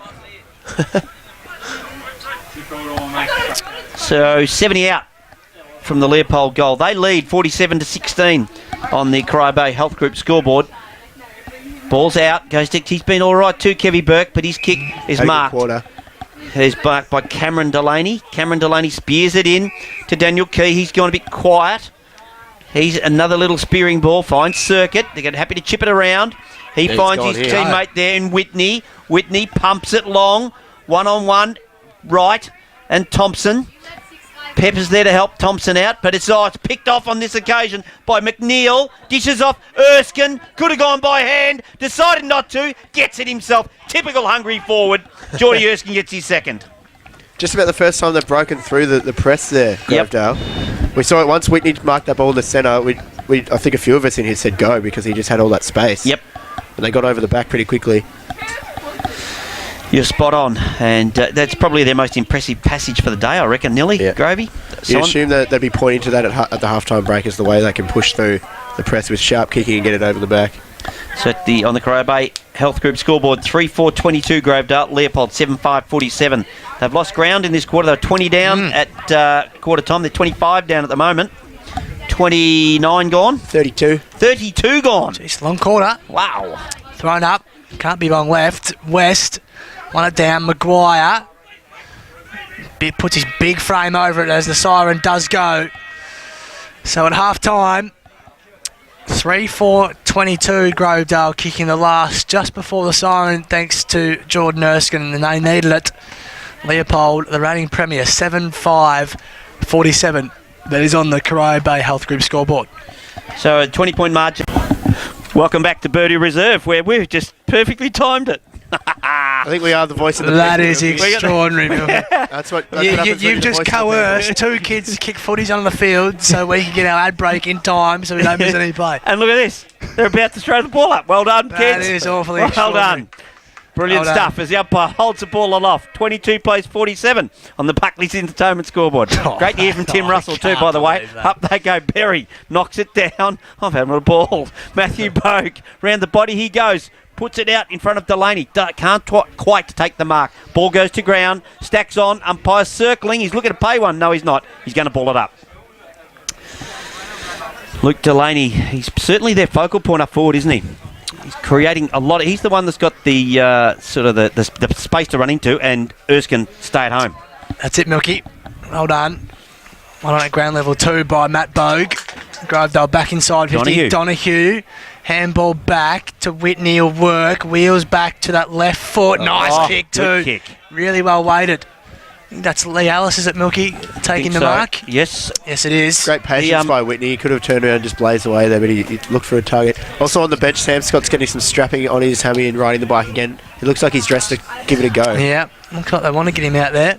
So 70 out from the Leopold goal. They lead 47-16 on the Corio Bay Health Group scoreboard. Ball's out, goes to, he's been all right too, Kevy Burke, but his kick is marked. It's marked by Cameron Delaney. Cameron Delaney spears it in to Daniel Key. He's gone a bit quiet. He's another little spearing ball, finds Circuit. They're happy to chip it around. He finds his teammate there in Whitney. Whitney pumps it long, one-on-one, right, and Thompson. Pepper's there to help Thompson out, but it's picked off on this occasion by McNeil. Dishes off Erskine. Could have gone by hand. Decided not to. Gets it himself. Typical hungry forward. Geordie Erskine gets his second. Just about the first time they've broken through the press there, Grovedale. We saw it once. Whitney marked that ball in the centre. I think a few of us in here said go because he just had all that space. Yep. And they got over the back pretty quickly. You're spot on, and that's probably their most impressive passage for the day, I reckon, Nelly, Grovey. You assume that they'd be pointing to that at the halftime break as the way they can push through the press with sharp kicking and get it over the back. So on the Corio Bay Health Group scoreboard, 3-4-22 Grovedale, Leopold 7-5-47. They've lost ground in this quarter. They're 20 down at quarter time. They're 25 down at the moment. 29 gone. 32. 32 gone. Jeez, long quarter. Wow. Thrown up. Can't be wrong left. West. Want it down. Maguire. Puts his big frame over it as the siren does go. So at half time, 3-4-22 Grovedale kicking the last just before the siren thanks to Jordan Erskine, and they needed it. Leopold, the reigning premier, 7-5-47. That is on the Corio Bay Health Group scoreboard. So a 20-point margin. Welcome back to Birdie Reserve, where we've just perfectly timed it. I think we are the voice of the That is extraordinary. That's what You've just coerced two kids to kick footies on the field so we can get our ad break in time so we don't miss any play. And look at this. They're about to throw the ball up. Well done, kids. That is awfully extraordinary. Done. Brilliant stuff as the umpire holds the ball aloft. 22 plays 47 on the Buckley's Entertainment scoreboard. Great to hear from Tim Russell too, by the way. Up they go. Berry knocks it down. I've had a ball. Matthew Bogue. Round the body he goes. Puts it out in front of Delaney. Can't quite take the mark. Ball goes to ground. Stacks on. Umpire circling. He's looking to pay one. No, he's not. He's going to ball it up. Luke Delaney. He's certainly their focal point up forward, isn't he? He's creating a lot. He's the one that's got the sort of the space to run into, and Erskine stay at home. That's it, Milky. Well done. One on at ground level 2 by Matt Bogue. Grovedale back inside 50. Donahue. Handball back to Whitney will work. Wheels back to that left foot. Nice kick too. Good kick. Really well weighted. I think that's Lee Ellis, is it, Milky, taking the mark? Yes. Yes, it is. Great patience by Whitney. He could have turned around and just blazed away there, but he looked for a target. Also on the bench, Sam Scott's getting some strapping on his hammy and riding the bike again. It looks like he's dressed to give it a go. Yeah, looks like they want to get him out there.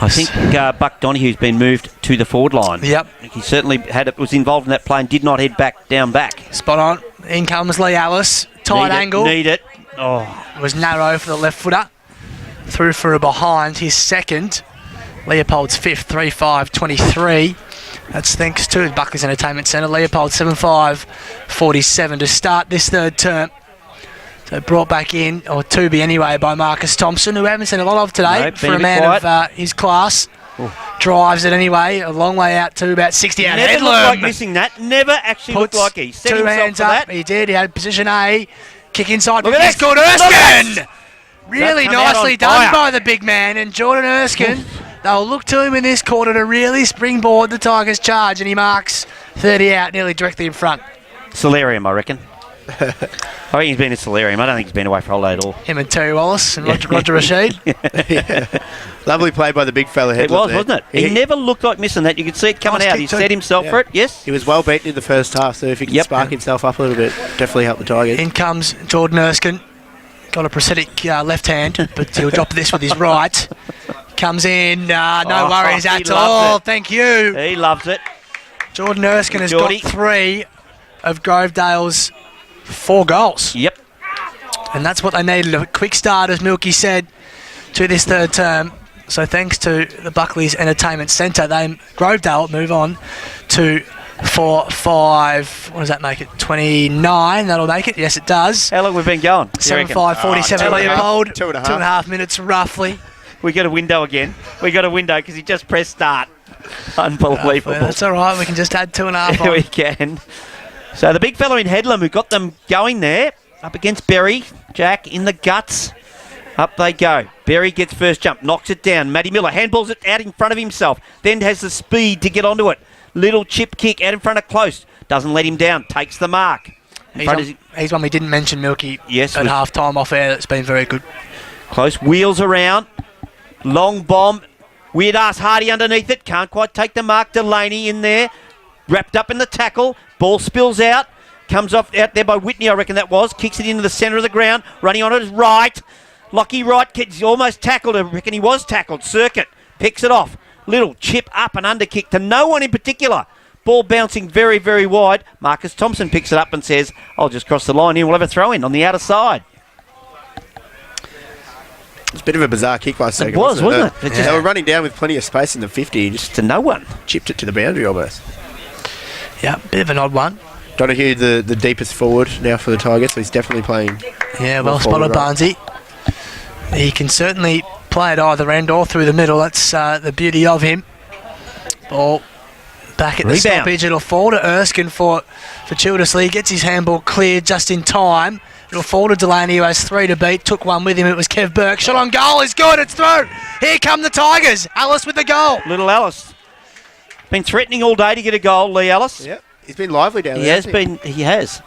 I think Buck Donohue's been moved to the forward line. Yep. He certainly was involved in that play and did not head down back. Spot on. In comes Lee Ellis. Tight angle. Need it. Oh. It was narrow for the left footer. Through for a behind, his second. Leopold's fifth, 3-5-23. That's thanks to Buckley's Entertainment Centre. Leopold 7-5-47 to start this third term. So brought back in, or to be anyway, by Marcus Thompson, who we haven't seen a lot of today for a man of his class. Ooh. Drives it anyway, a long way out to about 60 out. Never looked like missing that. Never actually looked like he set two himself hands for up. that. He did. He had position A. Kick inside. Look at this. Scored Erskine. Really nicely done fire by the big man. And Jordan Erskine, they'll look to him in this quarter to really springboard the Tigers' charge. And he marks 30 out, nearly directly in front. Solarium, I reckon. I think he's been in Solarium. I don't think he's been away for a holiday at all. Him and Terry Wallace and Roger Rashid. Lovely play by the big fella. It was, wasn't it? He never looked like missing that. You could see it coming out. He set himself for it, yes. He was well beaten in the first half, so if he can spark himself up a little bit, definitely help the Tigers. In comes Jordan Erskine. Got a prosthetic left hand, but he'll drop this with his right. Comes in, no worries at all. Thank you. He loves it. Jordan Erskine has got 3 of Grovedale's 4 goals. Yep. And that's what they needed. A quick start, as Milky said, to this third term. So thanks to the Buckley's Entertainment Centre, Grovedale move on to 4-5. What does that make it? 29. That'll make it. Yes, it does. How long have we been going? 7-5-47 Leopold. 2.5. 2.5 minutes roughly. We got a window again. We got a window because he just pressed start. Unbelievable. Well, that's all right. We can just add 2.5 on. We can. So the big fella in Headlam who got them going there, up against Berry. Jack in the guts. Up they go. Berry gets first jump, knocks it down. Matty Miller handballs it out in front of himself, then has the speed to get onto it. Little chip kick out in front of Close. Doesn't let him down. Takes the mark. He's one we didn't mention, Milky, yes, at half-time off air. That's been very good. Close wheels around. Long bomb. Weird ass Hardy underneath it. Can't quite take the mark. Delaney in there. Wrapped up in the tackle. Ball spills out. Comes off out there by Whitney, I reckon that was. Kicks it into the centre of the ground. Running on it is Wright. Lockie Wright gets almost tackled. I reckon he was tackled. Circuit. Picks it off. Little chip up and under kick to no one in particular. Ball bouncing very, very wide. Marcus Thompson picks it up and says, I'll just cross the line here. We'll have a throw in on the outer side. It's a bit of a bizarre kick by a second. It wasn't it? They were running down with plenty of space in the 50. Just to no one. Chipped it to the boundary almost. Yeah, bit of an odd one. Donahue, the deepest forward now for the Tigers, so he's definitely playing. Yeah, well spotted, Barnesy. He can certainly play at either end or through the middle. That's the beauty of him. Ball back at the stoppage. It'll fall to Erskine for Childersley. Gets his handball cleared just in time. It'll fall to Delaney, who has 3 to beat. Took one with him. It was Kev Burke. Shot on goal is good. It's through. Here come the Tigers. Alice with the goal. Little Alice. Been threatening all day to get a goal, Lee Alice. Yep. He's been lively down there. He has.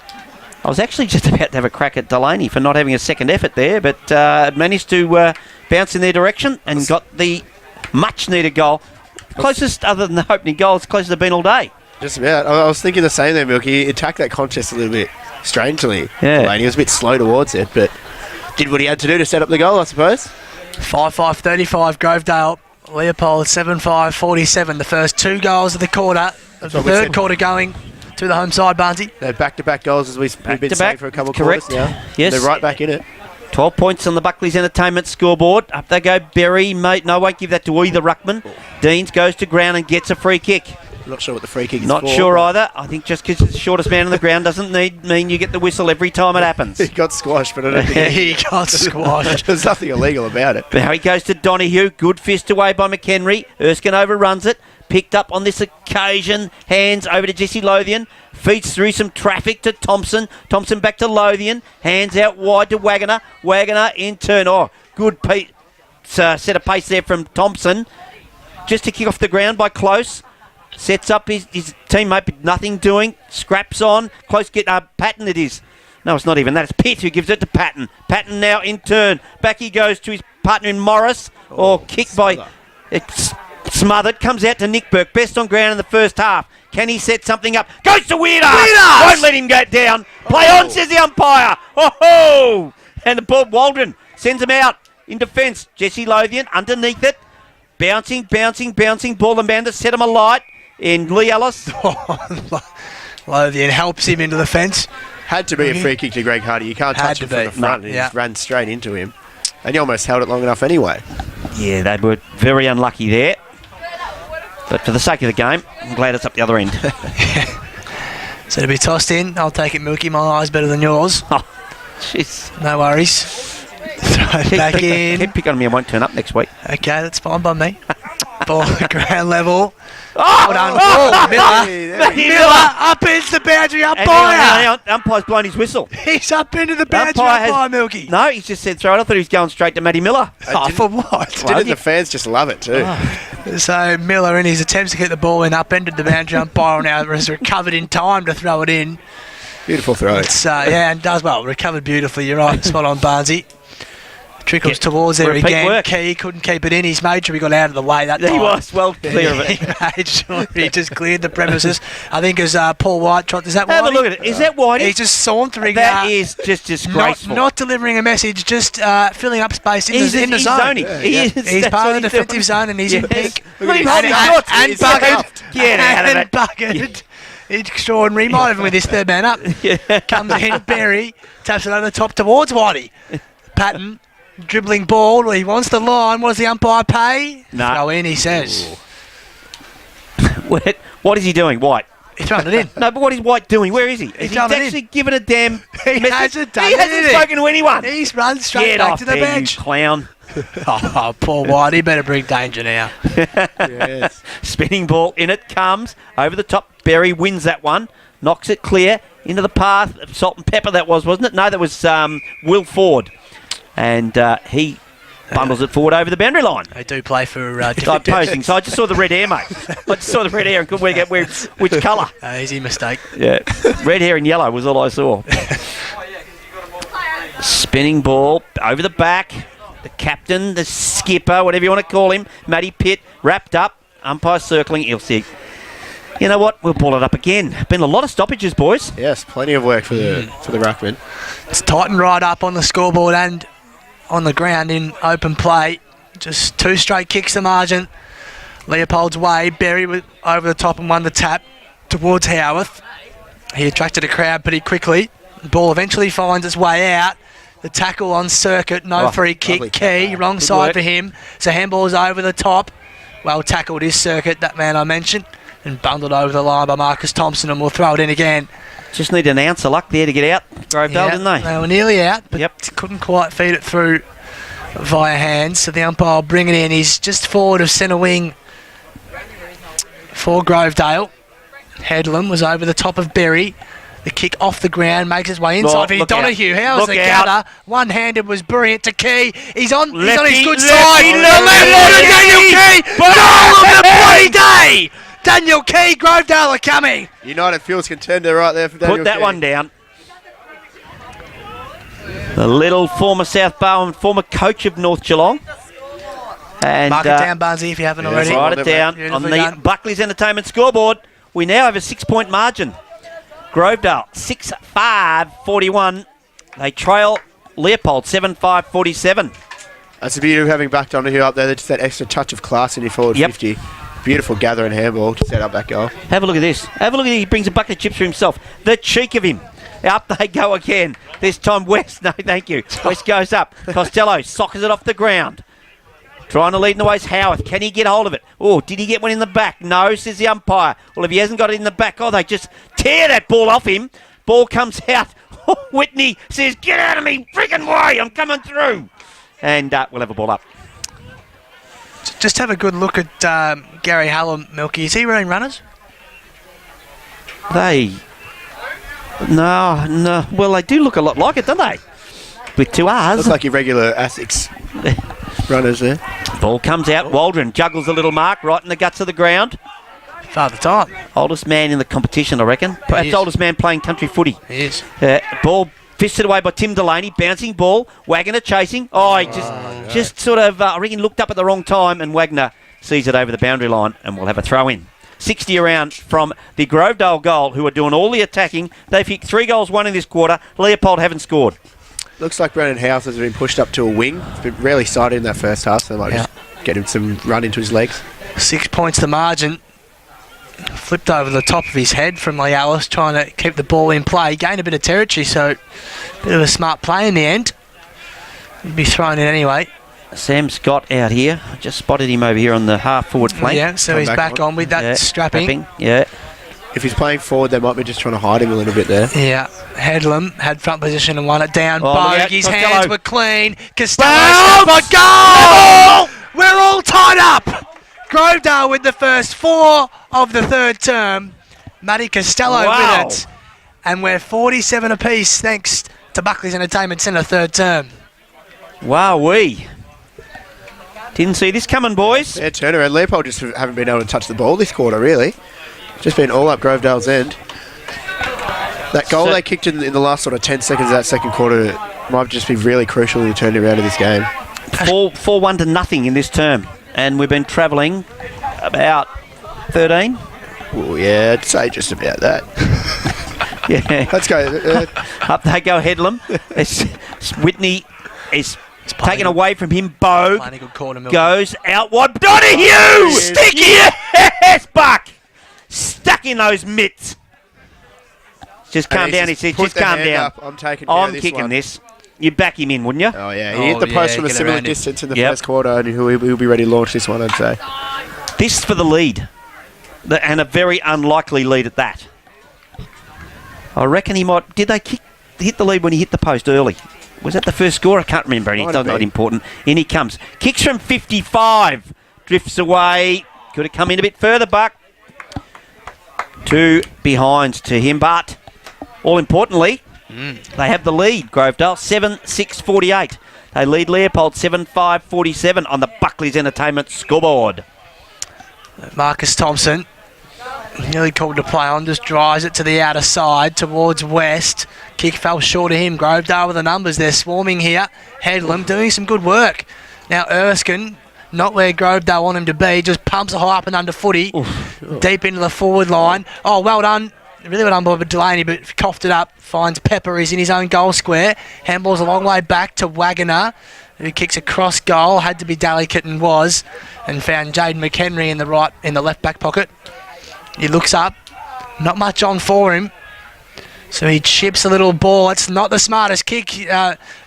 I was actually just about to have a crack at Delaney for not having a second effort there, but managed to bounce in their direction and got the much-needed goal. Closest, other than the opening goal, it's closest they've been all day. Just about. I was thinking the same there, Milky. He attacked that contest a little bit strangely. Yeah. Delaney was a bit slow towards it, but did what he had to do to set up the goal, I suppose. 5-5-35, Grovedale. Leopold 7-5-47. The first 2 goals of the quarter. The third quarter going to the home side, Barnesy. They're back-to-back goals, as we've been saying for a couple of quarters now. Yes. They're right back in it. 12 points on the Buckley's Entertainment scoreboard. Up they go, Berry, mate. No, I won't give that to either ruckman. Deans goes to ground and gets a free kick. Not sure what the free kick is Not for. sure either. I think just because it's the shortest man on the ground doesn't mean you get the whistle every time it happens. He got squashed, but I don't think He got squashed. There's nothing illegal about it. Now he goes to Donahue. Good fist away by McHenry. Erskine overruns it. Picked up on this occasion. Hands over to Jesse Lothian. Feeds through some traffic to Thompson. Thompson back to Lothian. Hands out wide to Wagner. Wagner in turn. Oh, good set of pace there from Thompson. Just to kick off the ground by Close. Sets up his teammate, but nothing doing. Scraps on. Close get Patton it is. No, it's not even that. It's Pitt who gives it to Patton. Patton now in turn. Back he goes to his partner in Morris. Kicked by... It's smothered. Comes out to Nick Burke. Best on ground in the first half. Can he set something up? Goes to Weirdas! Won't let him go down. Play on, says the umpire. Oh-ho! And the ball, Waldron sends him out in defence. Jesse Lothian underneath it. Bouncing. Ball and Banda set him alight. In Lee Ellis. Lothian helps him into the fence. Had to be a free kick to Greg Hardy. You can't touch him from the front. He just ran straight into him. And he almost held it long enough anyway. Yeah, they were very unlucky there. But for the sake of the game, I'm glad it's up the other end. So to be tossed in, I'll take it, Milky. My eye's better than yours. Oh, jeez. No worries. Throw it back in. Keep picking on me, I won't turn up next week. Okay, that's fine by me. Ball at ground level. Oh, well done. Miller up into the boundary, umpire. The umpire's blown his whistle. He's up into the boundary, umpire, Milky. No, he's just said throw it. I thought he was going straight to Matty Miller. For what? Didn't the fans just love it too? So Miller, in his attempts to get the ball in, upended the boundary. Umpire now has recovered in time to throw it in. Beautiful throw. It's, and does well. Recovered beautifully. You're right. Spot on, Barnesy. Trickles towards there again. Work. Key couldn't keep it in. He's made sure he got out of the way that time. He was well clear of it. He made sure he just cleared the premises. I think as Paul White tried. Is that Whitey? Have a look at it. Is that Whitey? He's just sauntering. That is just disgraceful. Not delivering a message, just filling up space in the zone. Zoning. He's part of the defensive zone and he's in pink. Look at him holding and bucketed. Get out of it. Bucketed. Extraordinary. Might have with his third man up. Comes in, Berry, taps it over the top towards Whitey. Patton. Dribbling ball, he wants the line. What does the umpire pay? No. Throw in, he says. What is he doing, White? He's thrown it in. No, but what is White doing? Where is he? He's actually given a damn He message. hasn't done He hasn't spoken to anyone. He's run straight back to the bench. You clown. Oh, poor White. He better bring danger now. Yes. Spinning ball, in it comes, over the top. Berry wins that one, knocks it clear into the path. Salt and pepper that was, wasn't it? No, that was Will Ford. And he bundles it forward over the boundary line. They do play for different Opposing, so I just saw the red hair, mate. I just saw the red hair and couldn't work out which colour. Easy mistake. Yeah, red hair and yellow was all I saw. Spinning ball over the back. The captain, the skipper, whatever you want to call him, Matty Pitt, wrapped up. Umpire circling. He'll see. You know what? We'll ball it up again. Been a lot of stoppages, boys. Yes, plenty of work for the ruckman. It's tightened right up on the scoreboard and on the ground in open play. Just 2 straight kicks the margin. Leopold's way. Berry over the top and won the tap towards Howarth. He attracted a crowd pretty quickly. The ball eventually finds its way out. The tackle on circuit, no free kick. Key, wrong Good side work. for him. So handball's over the top. Well tackled his circuit, that man I mentioned, and bundled over the line by Marcus Thompson, and we'll throw it in again. Just need an ounce of luck there to get out, Grovedale, didn't they? They were nearly out, but Yep. couldn't quite feed it through via hands. So the umpire will bring it in. He's just forward of centre wing for Grovedale. Headlam was over the top of Berry. The kick off the ground makes its way inside for Look Donahue. out. How's Look the out. gather? One-handed was brilliant to Key. He's on his Lefty, good lefty, side. The left lefty. line of Daniel Key. Goal of the bloody day. Daniel Key, Grovedale are coming. United Fuels contender right there for Daniel Put that Key. one down. The little former South Bowen, former coach of North Geelong. And Mark it down, Bunsey, if you haven't already. write it down on Beautifully the done. Buckley's Entertainment scoreboard. We now have a 6-point margin. Grovedale 6-5-41. They trail Leopold 7-5-47. That's the beauty of having back Donahue up there. Just that extra touch of class in your forward Yep. 50. Beautiful gather and handball to set up that goal. Have a look at this. Have a look at it. He brings a bucket of chips for himself. The cheek of him. Up they go again. This time West. No, thank you. West goes up. Costello sockers it off the ground. Trying to lead in the ways Howarth. Can he get hold of it? Oh, did he get one in the back? No, says the umpire. Well, if he hasn't got it in the back, they just tear that ball off him. Ball comes out. Whitney says, get out of me freaking way. I'm coming through. And we'll have a ball up. Just have a good look at Gary Hallam, Milky. Is he wearing runners? No. Well, they do look a lot like it, don't they? With 2 R's. Looks like your regular Asics runners there. Ball comes out. Waldron juggles a little mark right in the guts of the ground. Father time. Oldest man in the competition, I reckon. Perhaps is. oldest man playing country footy. He is. Ball fisted away by Tim Delaney. Bouncing ball. Wagner chasing. Oh, he just sort of, I reckon, looked up at the wrong time, and Wagner sees it over the boundary line, and we'll have a throw in. 60 around from the Grovedale goal, who are doing all the attacking. They've hit 3 goals, 1 in this quarter. Leopold haven't scored. Looks like Brennan House has been pushed up to a wing. It's been rarely sighted in that first half, so they might just get him some run into his legs. 6 points the margin. Flipped over the top of his head from Lealis, trying to keep the ball in play. Gained a bit of territory, so a bit of a smart play in the end. He'd be thrown in anyway. Sam Scott out here. I just spotted him over here on the half-forward flank. Yeah, so he's back on with that strapping. Yeah. If he's playing forward, they might be just trying to hide him a little bit there. Yeah, Headlam had front position and won it down. Oh, look out, Bogey's Costello. hands were clean. Costello for goal! We're all tied up. Grovedale with the first 4 of the third term. Matty Costello Wow. with it. And we're 47 apiece thanks to Buckley's Entertainment Centre third term. Wowee. Didn't see this coming, boys. Yeah, turnaround. Leopold just haven't been able to touch the ball this quarter, really. Just been all up Grovedale's end. That goal they kicked in the last sort of 10 seconds of that second quarter might just be really crucial in the turning around of this game. 4-1 to nothing in this term. And we've been travelling about 13. Oh, yeah, I'd say just about that. Yeah. Let's go. Up they go, Headlam. Whitney is taken away from him. Bogue Plenty good corner, Milton. goes out wide. Donahue! Sticky! Yes, Buck! Stuck in those mitts. Just calm down, he said. Just calm down. I'm taking care of I'm this kicking one. this. You'd back him in, wouldn't you? Oh, yeah. He hit the post from a get similar around him. distance in the Yep. first quarter, and he'll be ready to launch this one, I'd say. This for the lead. And a very unlikely lead at that. I reckon he might... Did they hit the lead when he hit the post early? Was that the first score? I can't remember. It's not important. In he comes. Kicks from 55. Drifts away. Could have come in a bit further, Buck. 2 behinds to him, but all importantly, they have the lead, Grovedale, 7-6-48. They lead Leopold 7-5-47 on the Buckley's Entertainment scoreboard. Marcus Thompson, nearly called to play on, just drives it to the outer side towards West. Kick fell short of him. Grovedale with the numbers. They're swarming here. Headlam doing some good work. Now Erskine, not where Grovedale want him to be, just pumps it high up and under footy, deep into the forward line. Oh, well done. Really well done by Delaney, but coughed it up. Finds Pepper. He's in his own goal square. Handball's a long way back to Wagner, who kicks across goal. Had to be delicate and was, and found Jaden McHenry in the left back pocket. He looks up. Not much on for him. So he chips a little ball. It's not the smartest kick.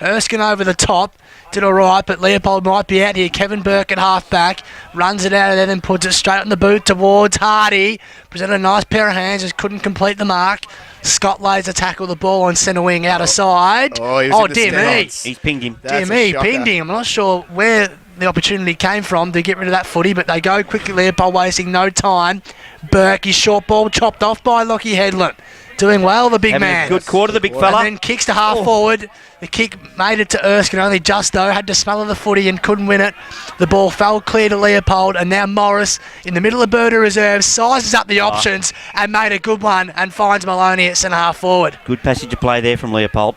Erskine over the top. Did all right, but Leopold might be out here. Kevin Burke at half-back. Runs it out of there, then puts it straight on the boot towards Hardy. Presented a nice pair of hands, just couldn't complete the mark. Scott lays a tackle the ball on centre wing out of side. Oh, dear me. He's pinged him. Dear me, pinged him. I'm not sure where the opportunity came from to get rid of that footy, but they go quickly. Leopold wasting no time. Burke, his short ball chopped off by Lockie Headland. Doing well, the big man. A good quarter, the big fella. And then kicks to half forward. The kick made it to Erskine, only just though. Had to smell of the footy and couldn't win it. The ball fell clear to Leopold, and now Morris in the middle of Bird of Reserve sizes up the options and made a good one and finds Maloney at centre half forward. Good passage of play there from Leopold.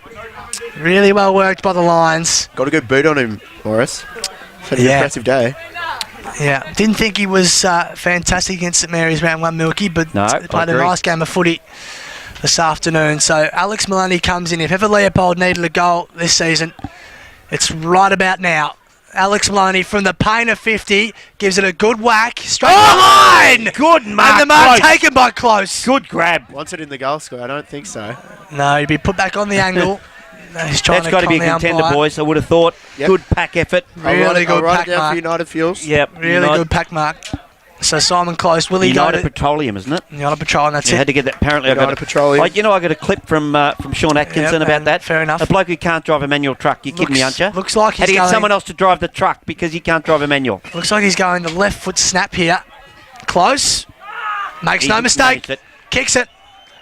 Really well worked by the Lions. Got a good boot on him, Morris. Had an impressive day. Yeah, didn't think he was fantastic against St Mary's round 1, Milky, but played a nice game of footy this afternoon. So Alex Maloney comes in. If ever Leopold needed a goal this season, it's right about now. Alex Maloney from the paint of 50 gives it a good whack straight to the line. Good mark. And the mark taken by Close. Good grab. Wants it in the goal score? I don't think so. No, he'd be put back on the angle. He's trying That's got to be a contender, boys. I would have thought. Yep. Good pack effort. Really good I'll write pack it down mark. for United Fuels. Yep. Really good pack mark. So Simon Close, will he go United to Petroleum, isn't it? United Patrol, and that's You it. had to get that. Apparently, I got Petroleum. I got a clip from Sean Atkinson about that. Fair enough. A bloke who can't drive a manual truck. You're kidding me, aren't you? Looks like Had he's to get going. someone else to drive the truck because he can't drive a manual. Looks like he's going the left foot snap here. Close. Makes no mistake. Makes it. Kicks it.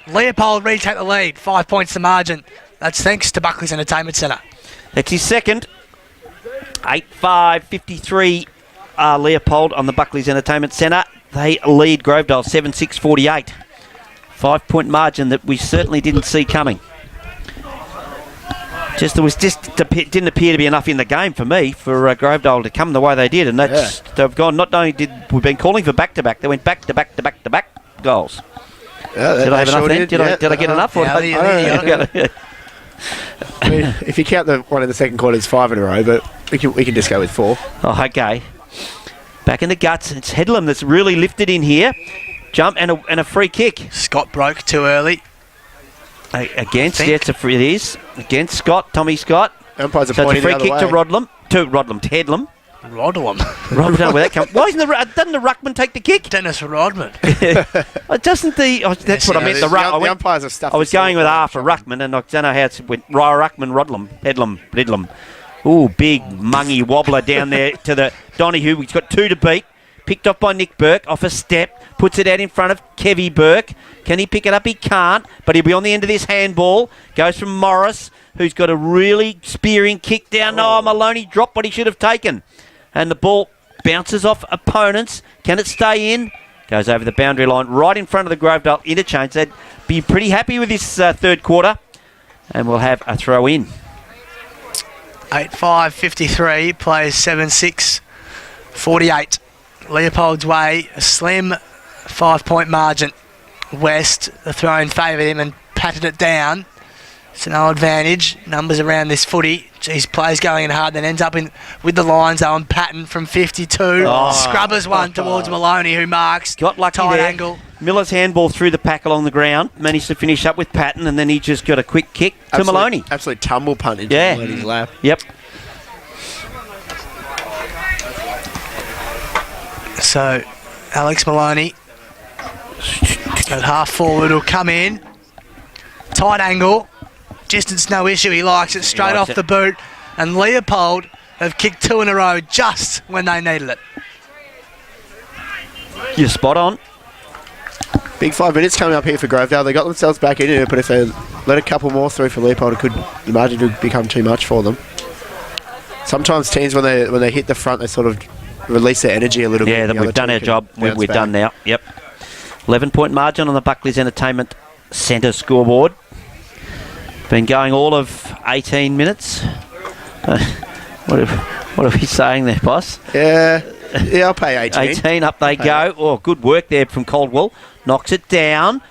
Leopold retake the lead. 5 points to margin. That's thanks to Buckley's Entertainment Centre. That's his second. 8-5-53 Leopold on the Buckley's Entertainment Centre. They lead Grovedale 7-6-48. 5 point margin that we certainly didn't see coming. Didn't appear to be enough in the game for me for Grovedale to come the way they did, and they've gone. Not only we've been calling for back to back, they went back to back to back to back goals. Yeah, did I have enough then? Did I get enough? Yeah, I mean, if you count the one in the second quarter, it's 5 in a row, but we can just go with 4. Oh, okay. Back in the guts. It's Headlam that's really lifted in here. Jump and a free kick. Scott broke too early. Against, yes, it is. Against Scott, Tommy Scott. Umpires are So it's a pointing free the other kick way. to Headlam. Rodlam. Rodlam, where that come? Why doesn't the ruckman take the kick? Dennis Rodman. Doesn't that's what I meant. The umpires are stuff. I was going with R for ruckman, and I don't know how it went. Ruckman, Headlam. Ooh, big mungy wobbler down there to the Donahue. He's got 2 to beat. Picked up by Nick Burke off a step. Puts it out in front of Kevy Burke. Can he pick it up? He can't, but he'll be on the end of this handball. Goes from Morris, who's got a really spearing kick down. Oh, Maloney dropped what he should have taken. And the ball bounces off opponents. Can it stay in? Goes over the boundary line right in front of the Grovedale interchange. They'd be pretty happy with this third quarter. And we'll have a throw in. 8-5-53, plays 7-6-48. Leopold's way, a slim 5 point margin. West, the throw in favoured him and patted it down. It's no advantage. Numbers around this footy. His plays going in hard, then ends up with the Lions. Owen Patton from 52. Scrubbers one towards Maloney, who marks. Got lucky tight there. Angle. Miller's handball through the pack along the ground. Managed to finish up with Patton, and then he just got a quick kick to Maloney. Absolute tumble punt into Maloney's lap. Yep. So, Alex Maloney at half forward will come in. Tight angle. Distance no issue. He likes it straight off the boot. And Leopold have kicked 2 in a row just when they needed it. You're spot on. Big 5 minutes coming up here for Grovedale. They got themselves back in it, but if they let a couple more through for Leopold, the margin could become too much for them. Sometimes teams, when they hit the front, they sort of release their energy a little bit. Yeah, we've done our job. We're done now. Yep. 11-point margin on the Buckley's Entertainment Centre scoreboard. Been going all of 18 minutes. What are we saying there, boss? Yeah, I'll pay 18. 18, up they go. Oh, good work there from Caldwell. Knocks it down.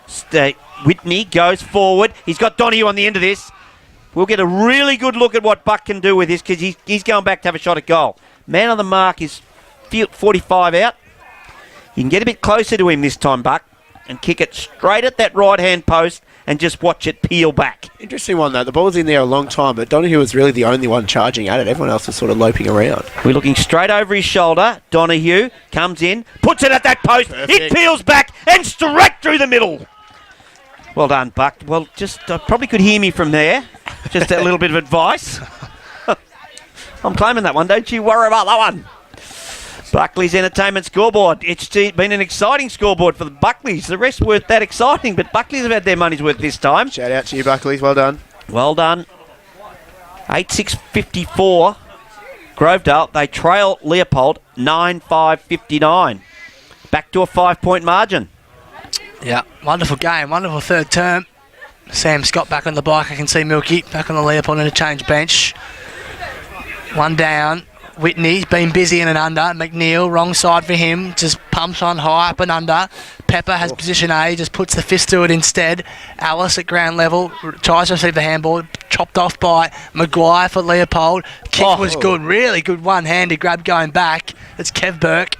Whitney goes forward. He's got Donahue on the end of this. We'll get a really good look at what Buck can do with this because he's going back to have a shot at goal. Man on the mark is 45 out. You can get a bit closer to him this time, Buck, and kick it straight at that right-hand post and just watch it peel back. Interesting one, though. The ball's in there a long time, but Donahue was really the only one charging at it. Everyone else was sort of loping around. We're looking straight over his shoulder. Donahue comes in, puts it at that post. Perfect. It peels back and straight through the middle. Well done, Buck. Well, just probably could hear me from there. Just a little bit of advice. I'm claiming that one. Don't you worry about that one. Buckley's Entertainment scoreboard. It's been an exciting scoreboard for the Buckleys. The rest weren't that exciting, but Buckley's have had their money's worth this time. Shout out to you, Buckleys. Well done. Well done. 8-6-54. Grovedale. They trail Leopold 9-5-59. Back to a 5-point margin. Yeah, wonderful game. Wonderful third term. Sam Scott back on the bike. I can see Milky back on the Leopold interchange bench. One down. Whitney's been busy in and under. McNeil, wrong side for him. Just pumps on high, up and under. Pepper has position A, just puts the fist to it instead. Alice at ground level, tries to receive the handball. Chopped off by Maguire for Leopold. Kick was good, really good one-handed grab going back. It's Kev Burke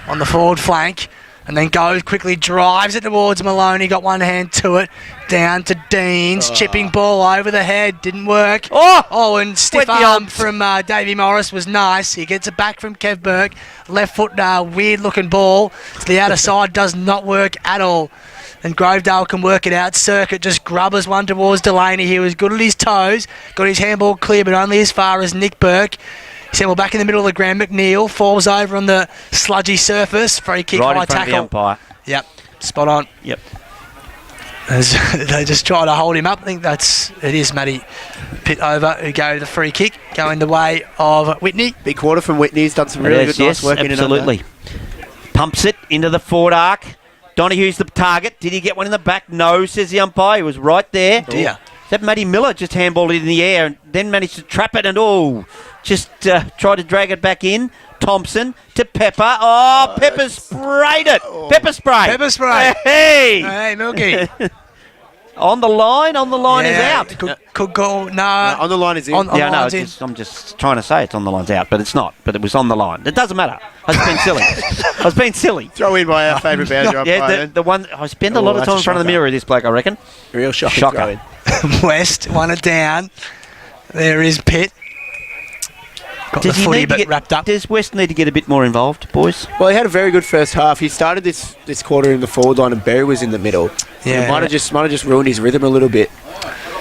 on the forward flank. And then goes quickly, drives it towards Maloney. Got one hand to it. Down to Deans. Chipping ball over the head. Didn't work. And stiff arm from Davey Morris was nice. He gets it back from Kev Burke. Left foot, weird looking ball. To the outer side, does not work at all. And Grovedale can work it out. Circuit just grubbers one towards Delaney. He was good at his toes. Got his handball clear, but only as far as Nick Burke. Sent well back in the middle of the ground. McNeil falls over on the sludgy surface. Free kick, right high in front tackle. Of the umpire. Yep, spot on. Yep. They just try to hold him up. I think it is Matty Pittover who gave the free kick, going the way of Whitney. Big quarter from Whitney. He's done some really good nice work in and absolutely. Pumps it into the forward arc. Donahue's the target. Did he get one in the back? No, says the umpire. He was right there. Dear. That Matty Miller just handballed it in the air and then managed to trap it and just tried to drag it back in. Thompson to Pepper. Pepper sprayed it. Pepper spray. Pepper spray. Hey, Milky. On the line is out. Could go. No, on the line is in. I'm just trying to say it's on the line's out, but it's not. But it was on the line. It doesn't matter. I was being silly. Throw in by our favourite boundary umpire. Yeah, the one I spend a lot of time in front of the mirror. This bloke, I reckon. Real shocker. West won it down. There is Pitt. Got the footy but wrapped up. Does West need to get a bit more involved, boys? Well, he had a very good first half. He started this quarter in the forward line and Berry was in the middle. Yeah. It might have just ruined his rhythm a little bit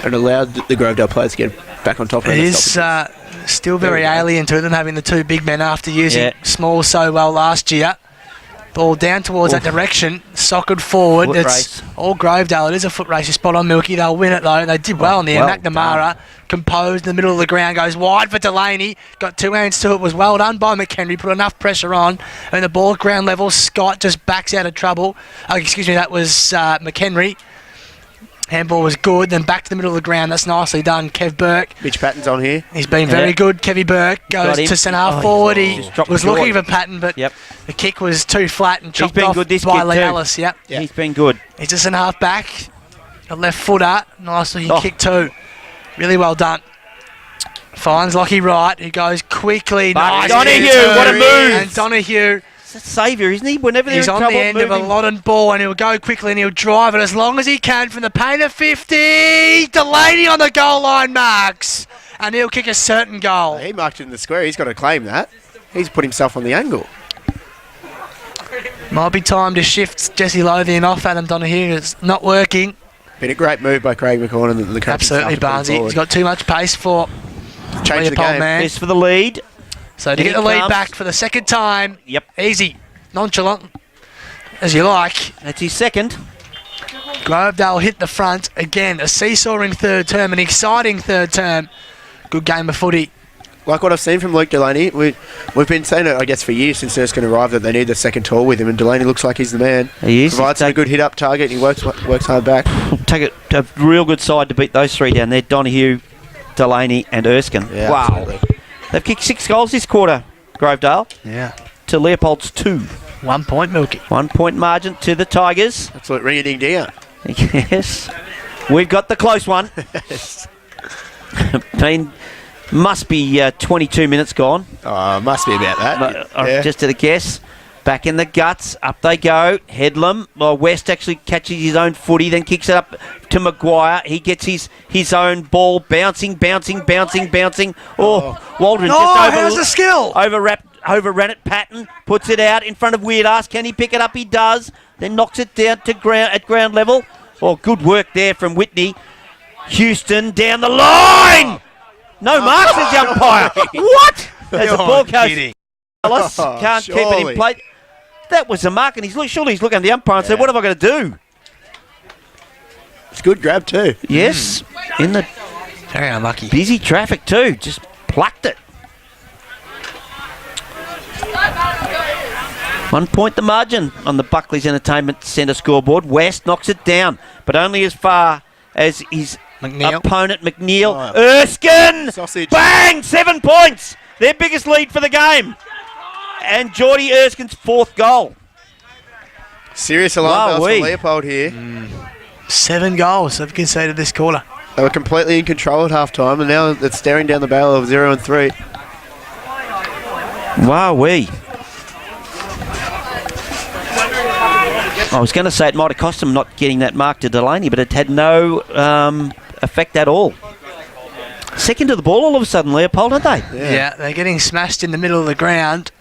and allowed the Grovedale players to get back on top of it. It is still very alien to them having the two big men after using Small so well last year. Ball down towards that direction, socket forward. Foot It's race. all Grovedale. It is a foot race. You're spot on, Milky. They'll win it though. They did well in the end. McNamara composed in the middle of the ground, goes wide for Delaney. Got two hands to it. Was well done by McHenry. Put enough pressure on. And the ball at ground level. Scott just backs out of trouble. That was McHenry. Handball was good, then back to the middle of the ground. That's nicely done. Kev Burke. Mitch Patton's on here. He's been very good. Kevy Burke goes to centre half forward. He was looking for Patton, but the kick was too flat and chopped off by Lee Ellis. Yep. He's been good. He's just centre half back. A left footer. Nicely kicked too. Really well done. Finds Lockie Wright, who goes quickly. Nice. Donahue, what a move. And Donahue. He's a saviour, isn't he? Whenever He's on the end of a Loddon ball and he'll go quickly and he'll drive it as long as he can from the paint of 50. Delaney on the goal line marks. And he'll kick a certain goal. He marked it in the square. He's got to claim that. He's put himself on the angle. Might be time to shift Jesse Lothian off Adam Donahue. It's not working. Been a great move by Craig McCorn and the coaching Absolutely, staff to put him Barnesy. He's got too much pace for Change the Leopold, game. man. This for the lead. So to Here get the he lead comes. back for the second time, Yep. easy, nonchalant, as you like. That's his second. Grovedale hit the front again. A seesawing third term, an exciting third term. Good game of footy. Like what I've seen from Luke Delaney, we've been saying it, I guess, for years since Erskine arrived that they need the second tall with him, and Delaney looks like he's the man. He is. Provides a good hit-up target, and he works hard back. Take it a real good side to beat those three down there. Donahue, Delaney and Erskine. Yeah, wow. absolutely. They've kicked 6 goals this quarter, Grovedale, Yeah. to Leopold's 2. 1 point, Milky. 1 point margin to the Tigers. Absolute ring-a-ding-ding. Yes. We've got the close one. Must be 22 minutes gone. Oh, must be about that. Yeah. Just at a guess. Back in the guts. Up they go. Headlam. Well, West actually catches his own footy, then kicks it up to Maguire. He gets his own ball bouncing. Oh, Waldron How's the skill? overran it. Patton puts it out in front of Weird Ass. Can he pick it up? He does. Then knocks it down to ground level. Oh, good work there from Whitney. Houston down the line. No marks as the umpire. What? As the ball goes. Alice can't keep it in Surely. play. That was a mark, and surely he's looking at the umpire and said, "What have I got to do?" It's a good grab too. Yes, in the Very unlucky. busy traffic too. Just plucked it. 1 point the margin on the Buckley's Entertainment Centre scoreboard. West knocks it down, but only as far as his McNeil. opponent McNeil. Oh. Erskine! Sausage. Bang! 7 points! Their biggest lead for the game. And Geordie Erskine's 4th goal. Serious alarm bells Wowee. for Leopold here. 7 goals they've conceded this quarter. They were completely in control at half-time, and now it's staring down the barrel of 0-3. Wowee. I was going to say it might have cost him not getting that mark to Delaney, but it had no effect at all. Second to the ball all of a sudden, Leopold, aren't they? Yeah, they're getting smashed in the middle of the ground.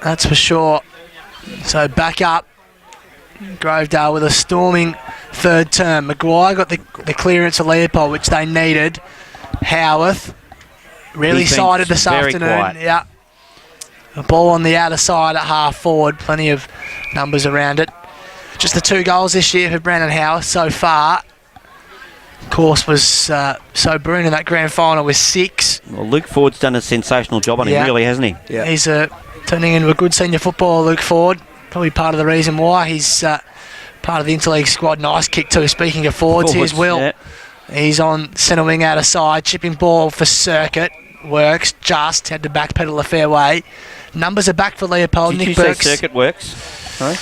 That's for sure. So back up. Grovedale with a storming third term. Maguire got the clearance of Leopold, which they needed. Howarth really He's been sided this very afternoon. quiet. Yeah. The ball on the outer side at half forward. Plenty of numbers around it. Just the 2 goals this year for Brandon Howarth so far. Of course, was so brilliant in that grand final with 6. Well, Luke Ford's done a sensational job on him, really, hasn't he? Yeah. He's turning into a good senior footballer, Luke Ford. Probably part of the reason why he's part of the interleague squad. Nice kick too. Speaking of forwards, here's Will. Yeah. He's on centre wing out of side, chipping ball for Circuit. Works, just had to backpedal a fair way. Numbers are back for Leopold. Did Nick you say Burks. Circuit works? Sorry?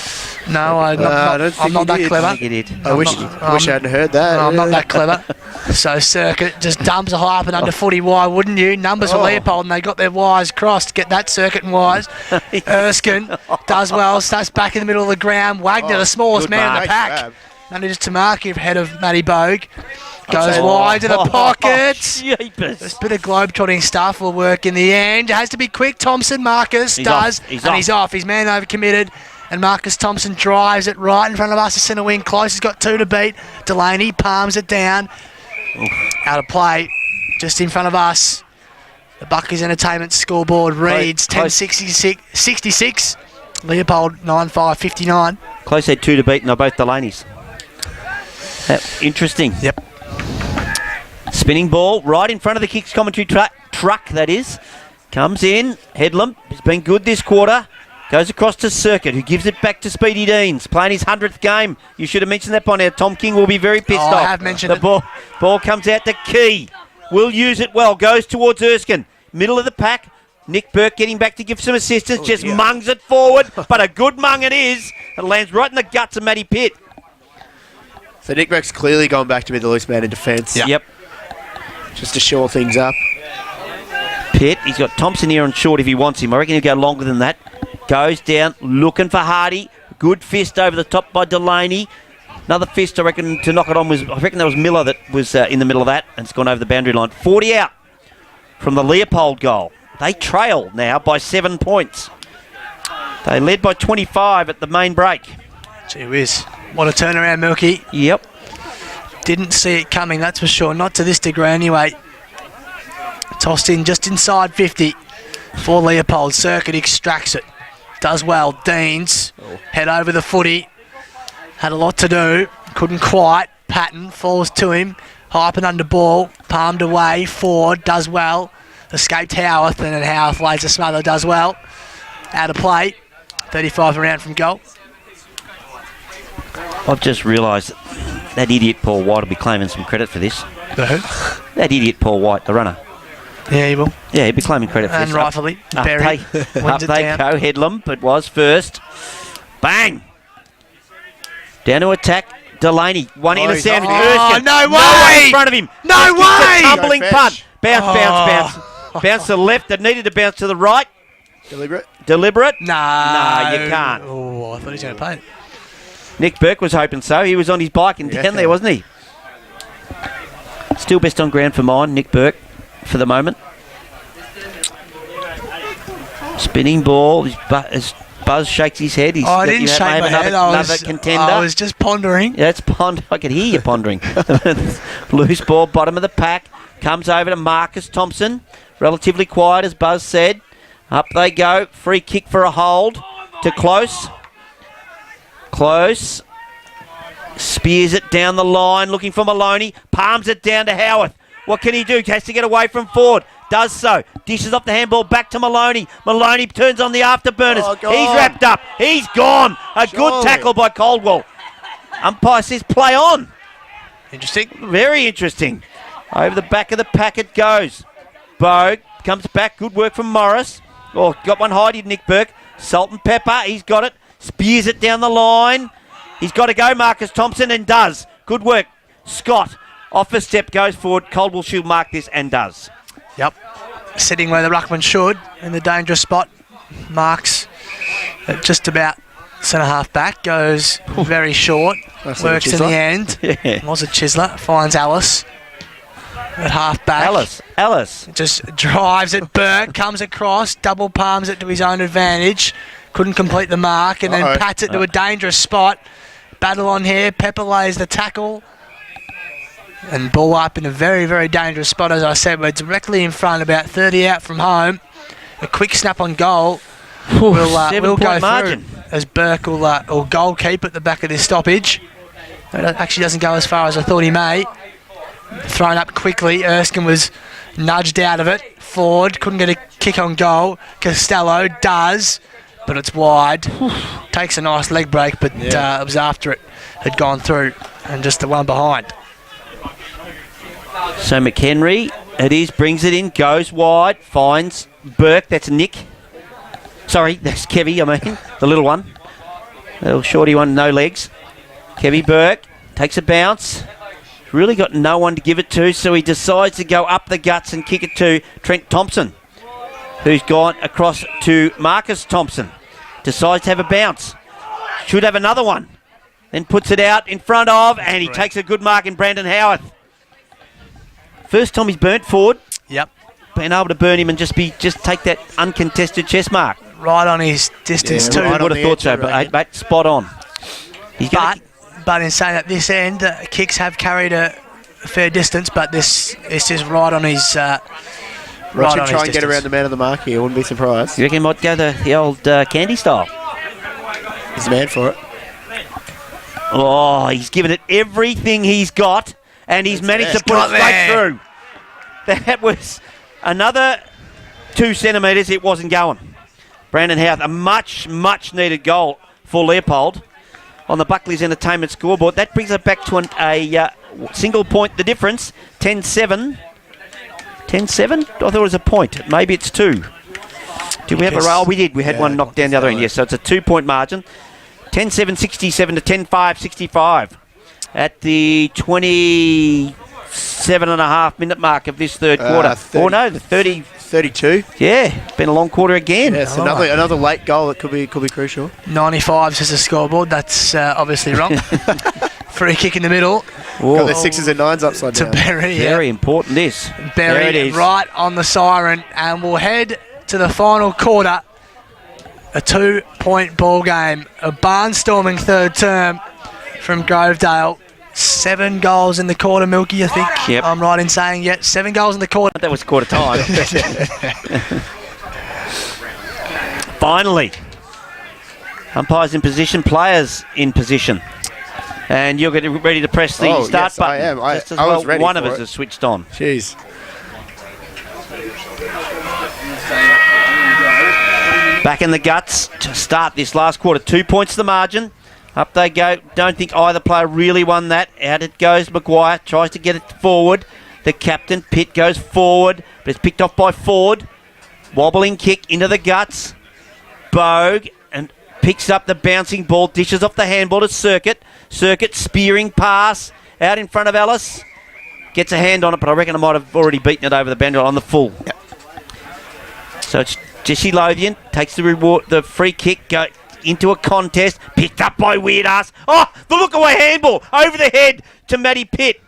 No, I don't I'm think not he that did. clever. I think he did. I wish I hadn't heard that. I'm not that clever. So Circuit just dumps a high up and under footy. Why wouldn't you? Numbers for Oh. Leopold, and they got their wires crossed. Get that Circuit and wires. Erskine does well. Starts back in the middle of the ground. Wagner, the smallest good man in mark. the pack. Grab. Manages to mark ahead of Matty Bogue. Goes Upside- wide to the pockets. Jeepers. This bit of globe-trotting stuff will work in the end. It has to be quick. Thompson, Marcus He's does. off. He's and off. he's off. He's man overcommitted. And Marcus Thompson drives it right in front of us. The centre wing close. He's got 2 to beat. Delaney palms it down. Out of play. Just in front of us. The Buckley's Entertainment scoreboard reads Close. 10:66. Leopold 9-5-59. Close had 2 to beat, and they're both Delaney's. Interesting. Yep. Spinning ball right in front of the kicks commentary truck, that is. Comes in. Headlam has been good this quarter. Goes across to Circuit, who gives it back to Speedy Deans. Playing his 100th game. You should have mentioned that by now. Tom King will be very pissed off. I have mentioned the it. ball comes out to Key. Will use it well. Goes towards Erskine. Middle of the pack. Nick Burke getting back to give some assistance. Just mungs it forward. But a good mung it is. It lands right in the guts of Matty Pitt. So Nick Burke's clearly gone back to be the loose man in defence. Yep. Just to shore things up. Pitt, he's got Thompson here on short if he wants him. I reckon he'll go longer than that. Goes down, looking for Hardy. Good fist over the top by Delaney. Another fist, I reckon, to knock it on I reckon that was Miller that was in the middle of that, and it's gone over the boundary line. 40 out from the Leopold goal. They trail now by 7 points. They led by 25 at the main break. Gee whiz. What a turnaround, Milky. Yep. Didn't see it coming, that's for sure. Not to this degree anyway. Tossed in just inside 50 for Leopold. Circuit extracts it. Does well. Deans head over the footy. Had a lot to do. Couldn't quite. Patton falls to him. High up and under ball. Palmed away. Ford does well. Escaped Howarth, and then Howarth lays a smother. Does well. Out of play. 35 around from goal. I've just realised that idiot Paul White will be claiming some credit for this. That idiot Paul White, the runner. Yeah, he will. Yeah, he'll be claiming credit for And this. rightfully. Up Berry they wins it down. go, Headlam, but was first. Bang! Down to attack, Delaney. One in a sandwich. Erskine. No No one way! in front of him. No Just kicks way! a tumbling Go punt. fetch. Bounce. Bounce to the left. It needed to bounce to the right. Deliberate. No. You can't. Oh, I thought he was going to play it. Nick Burke was hoping so. He was on his bike and down there, wasn't he? Still best on ground for mine, Nick Burke, for the moment. Spinning ball. As Buzz shakes his head. He's I didn't shake my head. Another contender. I was just pondering. Yeah, I could hear you pondering. Loose ball, bottom of the pack. Comes over to Marcus Thompson. Relatively quiet, as Buzz said. Up they go. Free kick for a hold to Close. Close. Spears it down the line, looking for Maloney. Palms it down to Howarth. What can he do? Has to get away from Ford. Does so. Dishes off the handball back to Maloney. Maloney turns on the afterburners. Oh, God. He's wrapped up. He's gone. A good Surely. tackle by Caldwell. Umpire says play on. Interesting. Very interesting. Over the back of the pack it goes. Bogue comes back. Good work from Morris. Oh, got one high, did Nick Burke. Salt and pepper. He's got it. Spears it down the line. He's got to go, Marcus Thompson, and does. Good work. Scott, off a step, goes forward. Caldwell should mark this and does. Yep. Sitting where the ruckman should, in the dangerous spot. Marks at just about centre-half back. Goes very short. Works in the end. Yeah. Was it Chisler? Finds Alice at half back. Alice. Just drives it. Burke comes across. Double palms it to his own advantage. Couldn't complete the mark, and then pats it to a dangerous spot. Battle on here. Pepper lays the tackle. And ball up in a very, very dangerous spot, as I said. We're directly in front, about 30 out from home. A quick snap on goal. We'll go margin through, as Burke will goal keep at the back of this stoppage. It actually doesn't go as far as I thought he may. Thrown up quickly. Erskine was nudged out of it. Ford couldn't get a kick on goal. Costello does, but it's wide. Takes a nice leg break, but it was after it had gone through, and just the one behind. So McHenry, it is, brings it in, goes wide, finds Burke. That's Nick. Sorry, that's Kevy, the little one. Little shorty one, no legs. Kevy Burke takes a bounce. Really got no one to give it to, so he decides to go up the guts and kick it to Trent Thompson, who's gone across to Marcus Thompson. Decides to have a bounce. Should have another one. Then puts it out in front of, and he takes a good mark in Brandon Howarth. First time he's burnt Ford. Yep. Being able to burn him and just take that uncontested chest mark. Right on his distance too. I would have thought so, but spot on. But in saying that, this end, kicks have carried a fair distance, but this is right on his. Roger try and get around the man of the mark here. Wouldn't be surprised. You reckon he might go the old candy style? He's the man for it. Oh, he's given it everything he's got, and he's managed to put it straight through. That was another 2 centimetres. It wasn't going. Brandon Howarth, a much, much needed goal for Leopold on the Buckley's Entertainment scoreboard. That brings it back to a single point, the difference, 10-7. 10-7? I thought it was a point. Maybe it's 2. Did we have a roll? We did. We had one knocked down the other end. Yes, so it's a 2-point margin. 10-7, 67 to 10-5, 65 at the 27.5 minute mark of this third quarter. 32. Yeah, it's been a long quarter again. Yes, another late goal that could be crucial. 95 says the scoreboard. That's obviously wrong. Free kick in the middle. Got the 6s and 9s upside down. To Berry. Very important this. Berry right on the siren, and we'll head to the final quarter. A 2-point ball game. A barnstorming third term from Grovedale. 7 goals in the quarter, Milky, I think. Yep. I'm right in saying, 7 goals in the quarter. That was quarter time. Finally. Umpires in position, players in position. And you're getting ready to press the start yes, button. I am. Just as I was well, ready one of for us it. has switched on. Jeez. Back in the guts to start this last quarter. 2 points the margin. Up they go. Don't think either player really won that. Out it goes. Maguire tries to get it forward. The captain, Pitt, goes forward, but it's picked off by Ford. Wobbling kick into the guts. Bogue and picks up the bouncing ball. Dishes off the handball to Circuit. Circuit spearing pass out in front of Ellis. Gets a hand on it, but I reckon I might have already beaten it over the boundary on the full. Yep. So it's Jesse Lothian takes the free kick, go into a contest, picked up by Weird Ass. Oh, the look-away handball over the head to Matty Pitt.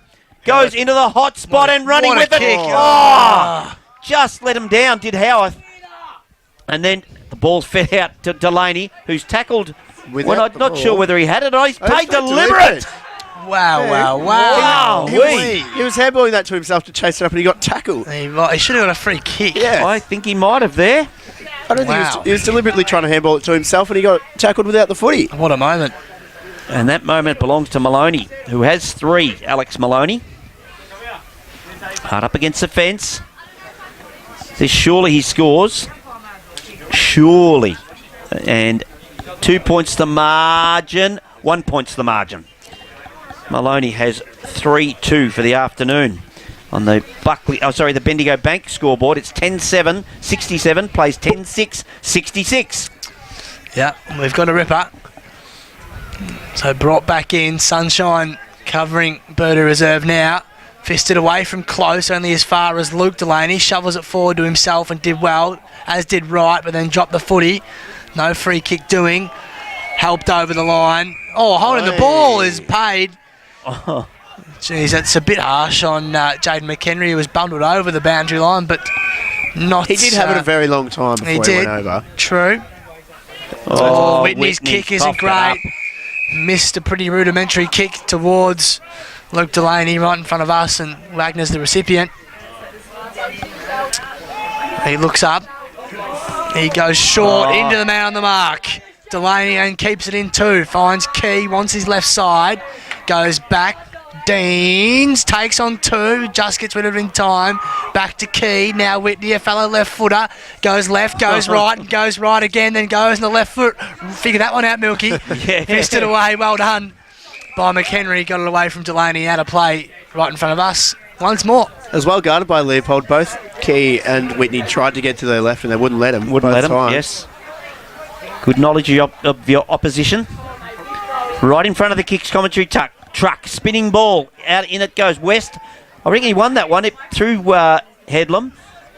Goes into the hot spot and running with it. Kick. Oh, just let him down, did Howarth. And then the ball's fed out to Delaney, who's tackled. Well, I'm not sure whether he had it or he's paid deliberate. Wow. He was handballing that to himself to chase it up, and he got tackled. He should have got a free kick. Yeah. I think he might have there. I don't think he was deliberately trying to handball it to himself, and he got tackled without the footy. What a moment. And that moment belongs to Maloney, who has 3, Alex Maloney. Hard up against the fence. This surely he scores. Surely. And 2 points the margin. 1 point's the margin. Maloney has 3-2 for the afternoon. On the the Bendigo Bank scoreboard, it's 10-7, 67, plays 10-6, 66. Yeah, we've got a ripper. So brought back in, Sunshine covering Birda Reserve now. Fisted away from close, only as far as Luke Delaney. Shovels it forward to himself and did well, as did Wright, but then dropped the footy. No free kick doing. Helped over the line. Oh, holding the ball is paid. Oh. Jeez, that's a bit harsh on Jaden McHenry, who was bundled over the boundary line, but not... He did have it a very long time before he went over. True. Oh, Whitney's kick isn't great. Missed a pretty rudimentary kick towards Luke Delaney right in front of us, and Wagner's the recipient. He looks up. He goes short into the man on the mark. Delaney and keeps it in 2. Finds Key, wants his left side. Goes back. Deans takes on 2, just gets rid of it in time. Back to Key, now Whitney, a fellow left footer. Goes left, goes right, and goes right again, then goes on the left foot. Figure that one out, Milky. Missed it away, well done by McHenry. Got it away from Delaney, out of play right in front of us. Once more. As well guarded by Leopold. Both Key and Whitney tried to get to their left and they wouldn't let him. Yes. Good knowledge of your opposition. Right in front of the kicks commentary truck, spinning ball, out in it goes West. I reckon he won that one through Headlam,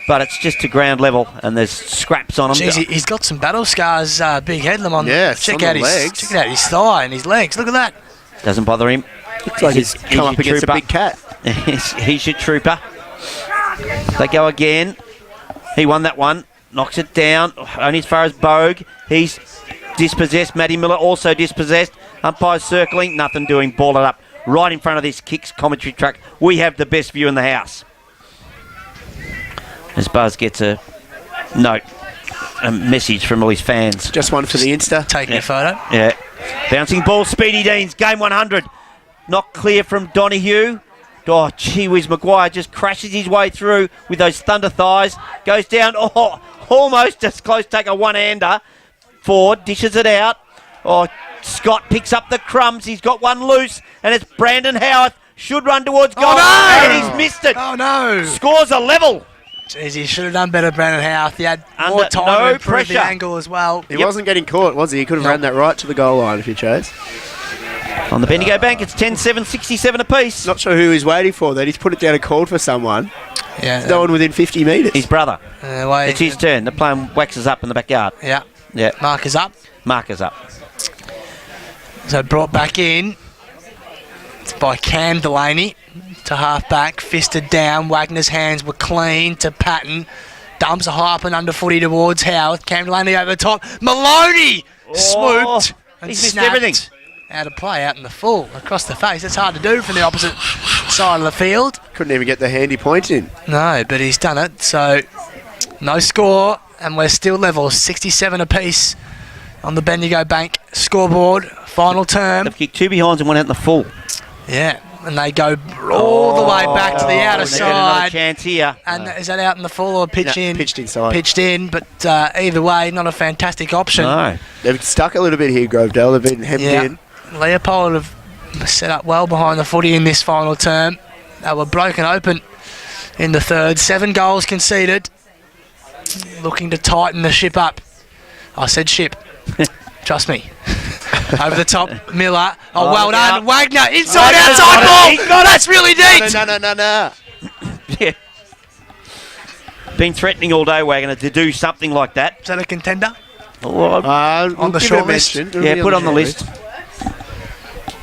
but it's just to ground level and there's scraps on him. Jeez, he's got some battle scars, Big Headlam on. Check out his legs. Check out his thigh and his legs. Look at that. Doesn't bother him. Looks like he's come up against a big cat. He's your trooper. They go again. He won that one. Knocks it down. Only as far as Bogue. He's dispossessed. Matty Miller also dispossessed. Umpires circling. Nothing doing. Ball it up. Right in front of this kicks commentary truck. We have the best view in the house. As Buzz gets a note. A message from all his fans. Just one for the Insta. Taking a photo. Yeah. Bouncing ball. Speedy Deans. Game 100. Not clear from Donahue. Oh, gee whiz, Maguire just crashes his way through with those thunder thighs. Goes down, almost just close to take a one-hander. Ford dishes it out. Oh, Scott picks up the crumbs. He's got one loose, and it's Brandon Howarth. Should run towards goal. Oh, no! And he's missed it. Oh, no. Scores a level. Jeez, he should have done better, Brandon Howarth. He had more Under time no to improve pressure. the angle as well. He wasn't getting caught, was he? He could have ran that right to the goal line if he chose. On the Bendigo Bank, it's 10-7, 67 apiece. Not sure who he's waiting for. Then he's put it down and called for someone. Yeah. No one within 50 metres. His brother. It's his turn. The playing waxes up in the backyard. Yeah. Yeah. Marker's up. Marker's up. So brought back in. It's by Cam Delaney to half back. Fisted down. Wagner's hands were clean to Patton. Dumps a high up and under footy towards Howarth. Cam Delaney over the top. Maloney swooped and he's missed snapped. everything. out of play, out in the full, across the face. It's hard to do from the opposite side of the field. Couldn't even get the handy point in. No, but he's done it. So no score, and we're still level, 67 apiece on the Bendigo Bank scoreboard. Final term. They've kicked 2 behinds and 1 out in the full. Yeah, and they go all the way back to the outer They get another side. chance here. And is that out in the full or pitch No, in? pitched inside. Pitched in, but either way, not a fantastic option. No. They've stuck a little bit here, Grovedale. They've been hemmed in. Leopold have set up well behind the footy in this final term. They were broken open in the third. 7 goals conceded. Looking to tighten the ship up. I said ship. Trust me. Over the top, Miller. Oh, well done. Wagner, inside, outside ball. He's got it. That's really deep. No. Yeah. Been threatening all day, Wagner, to do something like that. Is that a contender? Oh, On the short list. yeah, put on the list.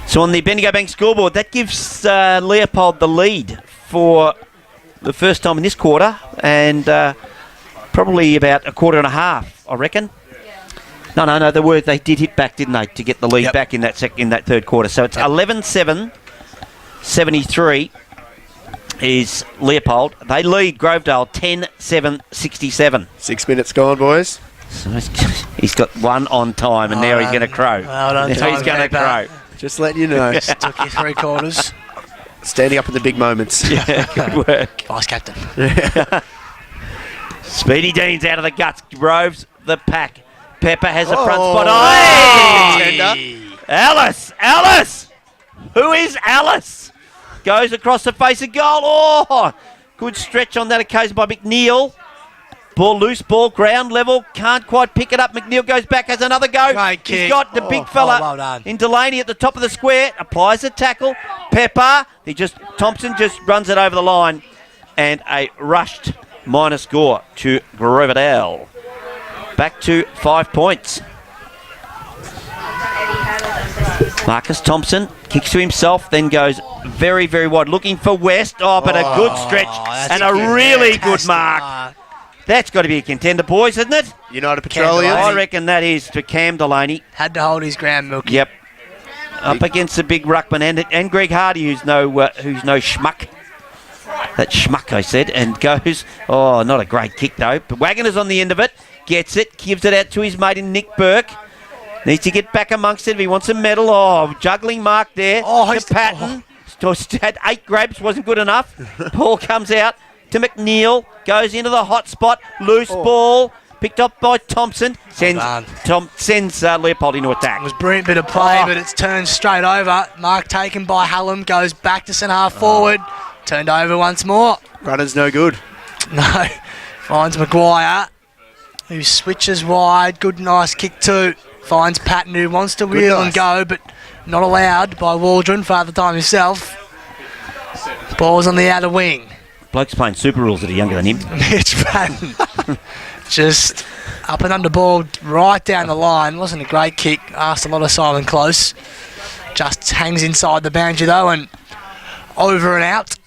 So on the Bendigo Bank scoreboard, that gives Leopold the lead for the first time in this quarter, and probably about a quarter and a half, I reckon. No, they did hit back, didn't they, to get the lead back in that third quarter. So it's 11-7, 73 is Leopold. They lead Grovedale 10-7, 67. 6 minutes gone, boys. So he's got 1 on time, and now he's going to crow. Well done, Now he's going to crow. Just letting you know. Took you 3 quarters. Standing up in the big moments. Yeah, good work. Vice captain. Speedy Dean's out of the guts. Groves the pack. Pepper has the front spot. Contender. Alice! Who is Alice? Goes across the face of goal. Oh, good stretch on that occasion by McNeil. Ball loose, ball ground level. Can't quite pick it up. McNeil goes back, has another go. Great kick. He's got the big fella well done. in Delaney at the top of the square. Applies the tackle. Pepper. Thompson just runs it over the line. And a rushed minor score to Grovedale. Back to 5 points. Marcus Thompson kicks to himself, then goes very, very wide, looking for West. Oh, but a good stretch and a really good mark. That's got to be a contender, boys, isn't it? United Petroleum. I reckon that is to Cam Delaney. Had to hold his ground, Milky. Yep. Up against the big ruckman and Greg Hardy, who's no schmuck. That schmuck, I said, and goes. Oh, not a great kick though. But Wagner's on the end of it. Gets it, gives it out to his mate in Nick Burke. Needs to get back amongst it if he wants a medal. Oh, juggling mark there. To Patton. Had 8 grabs, wasn't good enough. Ball comes out to McNeil. Goes into the hot spot. Loose ball. Picked up by Thompson. Sends Leopold into attack. It was a brilliant bit of play, but it's turned straight over. Mark taken by Hallam. Goes back to centre half forward. Turned over once more. Runner's no good. No. Finds Maguire, who switches wide. Good, nice kick too. Finds Patton, who wants to wheel and go, but not allowed by Waldron. Father time himself. Ball's on the outer wing. Bloke's playing super rules that are younger than him. Mitch Patton. Just up and under ball right down the line. Wasn't a great kick. Asked a lot of Simon Close. Just hangs inside the boundary though and over and out.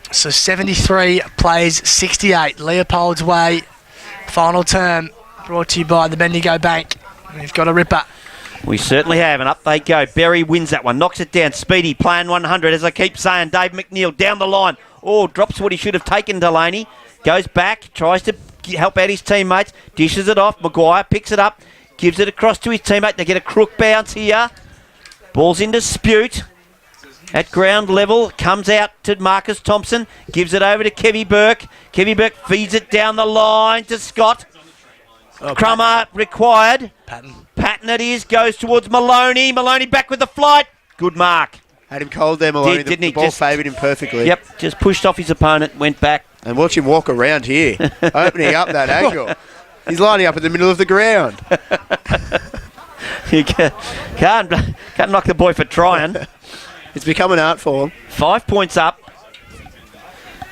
So 73 plays 68. Leopold's way. Final term brought to you by the Bendigo Bank. We've got a ripper. We certainly have, and up they go. Berry wins that one, knocks it down. Speedy playing 100, as I keep saying. Dave McNeil down the line. Oh, drops what he should have taken, Delaney. Goes back, tries to help out his teammates. Dishes it off. Maguire picks it up, gives it across to his teammate. They get a crook bounce here. Ball's in dispute. At ground level, comes out to Marcus Thompson, gives it over to Kevy Burke. Kevy Burke feeds it down the line to Scott. Crummer required. Patton it is, goes towards Maloney. Maloney back with the flight. Good mark. Had him cold there, Maloney. Didn't he? The ball favoured him perfectly. Yep, just pushed off his opponent, went back. And watch him walk around here, opening up that angle. He's lining up in the middle of the ground. You can't knock the boy for trying. It's become an art form. 5 points up.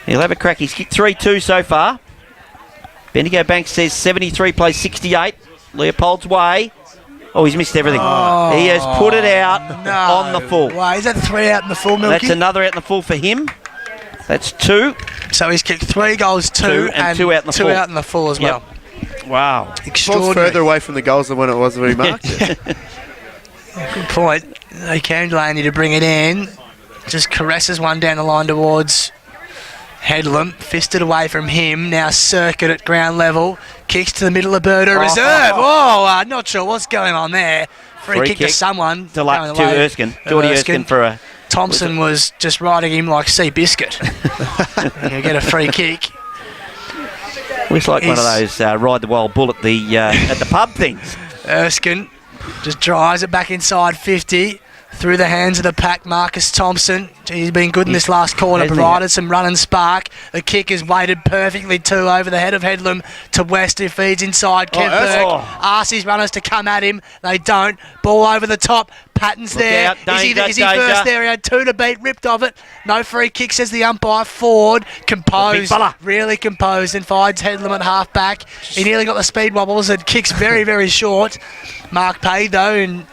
He'll have a crack. He's kicked 3-2 so far. Bendigo Bank says 73 plays 68. Leopold's way. Oh, he's missed everything. He has put it out on the full. Wow, is that 3 out in the full, Milky? That's another out in the full for him. That's 2. So he's kicked 3 goals, 2 and 2 out in the full. 2 out in the full as well. Wow. Ball's Extraordinary. further away from the goals than when it was when he marked it. Good point. They came Delaney to bring it in. Just caresses one down the line towards Headlam. Fisted away from him. Now Circuit at ground level. Kicks to the middle of Birder. Reserve. Oh, not sure what's going on there. Free kick to someone. To Erskine. Geordie Erskine for a... Thompson was just riding him like Sea Biscuit. He'll get a free kick. Looks like one of those ride the wild bull at the pub things. Erskine just drives it back inside 50. Through the hands of the pack, Marcus Thompson. He's been good in this last quarter, provided some run and spark. The kick is weighted perfectly too over the head of Headlam to West, who feeds inside. Kev Burke asks his runners to come at him. They don't. Ball over the top. Patton's there. Is he first there? He had 2 to beat, ripped of it. No free kick, says the umpire. Ford, composed, really composed, and finds Headlam at half back. He nearly got the speed wobbles and kicks very, very short. Mark Pay, though, and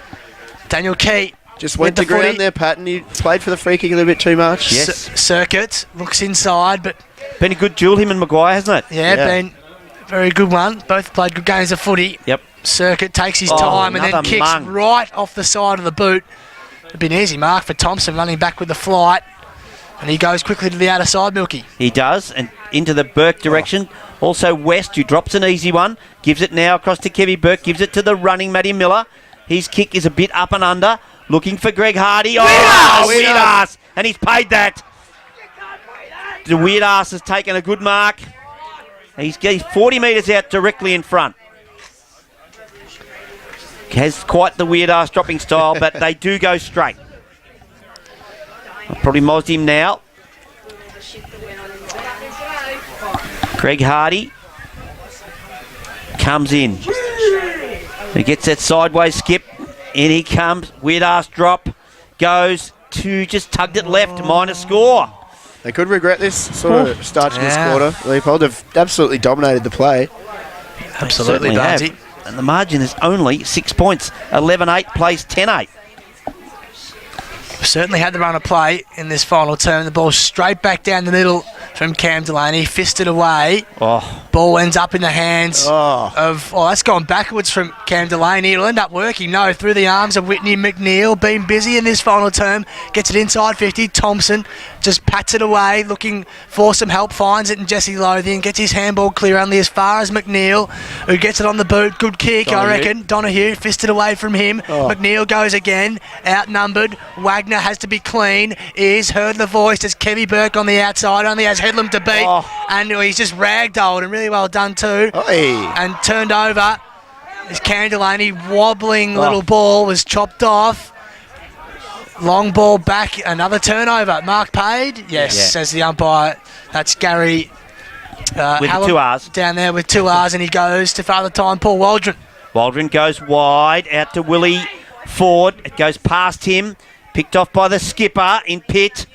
Daniel Key. Just went to ground there, Patton. He played for the free kick a little bit too much. Yes. Circuit looks inside, but... Been a good duel, him and Maguire, hasn't it? Yeah, been a very good one. Both played good games of footy. Yep. Circuit takes his time and then kicks right off the side of the boot. It'd been an easy mark for Thompson running back with the flight. And he goes quickly to the outer side, Milky. He does, and into the Burke direction. Also West, who drops an easy one. Gives it now across to Kevy Burke. Gives it to the running Matty Miller. His kick is a bit up and under. Looking for Greg Hardy. Weird ass. And he's paid that. The weird ass has taken a good mark. He's 40 metres out directly in front. Has quite the weird ass dropping style, but they do go straight. I'll probably mozzed him now. Greg Hardy comes in. He gets that sideways skip. In he comes. Weird ass drop. Goes to just tugged it left. Minor score. They could regret this sort of start to this quarter. Leopold have absolutely dominated the play. Absolutely, Barnsley. And the margin is only 6 points. 11-8 plays 10-8. Certainly had the run of play in this final term. The ball straight back down the middle from Cam Delaney. Fisted away. Ball ends up in the hands of... that's gone backwards from Cam Delaney. It'll end up working. No, through the arms of Whitney McNeil. Been busy in this final term. Gets it inside 50. Thompson just pats it away, looking for some help. Finds it in Jesse Lothian. Gets his handball clear only as far as McNeil, who gets it on the boot. Good kick, I reckon. Donahue fisted away from him. McNeil goes again. Outnumbered. Wagner has to be clean. Heard the voice as Kevy Burke on the outside. Only has Headlam to beat. And he's just ragdolled and really well done too. And turned over. This Cam Delaney wobbling little ball was chopped off. Long ball back. Another turnover. Mark paid. Yes, says the umpire. That's Gary with Hallam 2 R's. Down there with 2 R's, and he goes to Father Time Paul Waldron. Waldron goes wide out to Willie Ford. It goes past him. Picked off by the skipper in pit.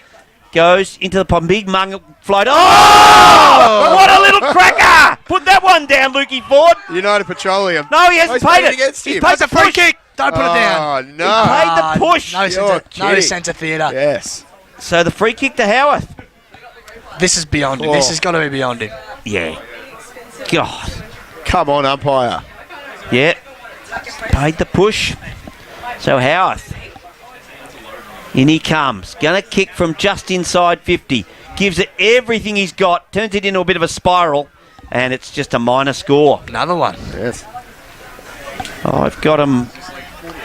Goes into the big mung float. What a little cracker! Put that one down, Lukey Ford. United Petroleum. No, he hasn't paid it. He's paid the free kick. Don't put it down. No. He paid the push. No centre theatre. Yes. So the free kick to Howarth. This is beyond him. This has got to be beyond him. Yeah. God. Come on, umpire. Yeah. Paid the push. So Howarth. In he comes. Going to kick from just inside 50. Gives it everything he's got. Turns it into a bit of a spiral. And it's just a minor score. Another one. Yes. I've got them.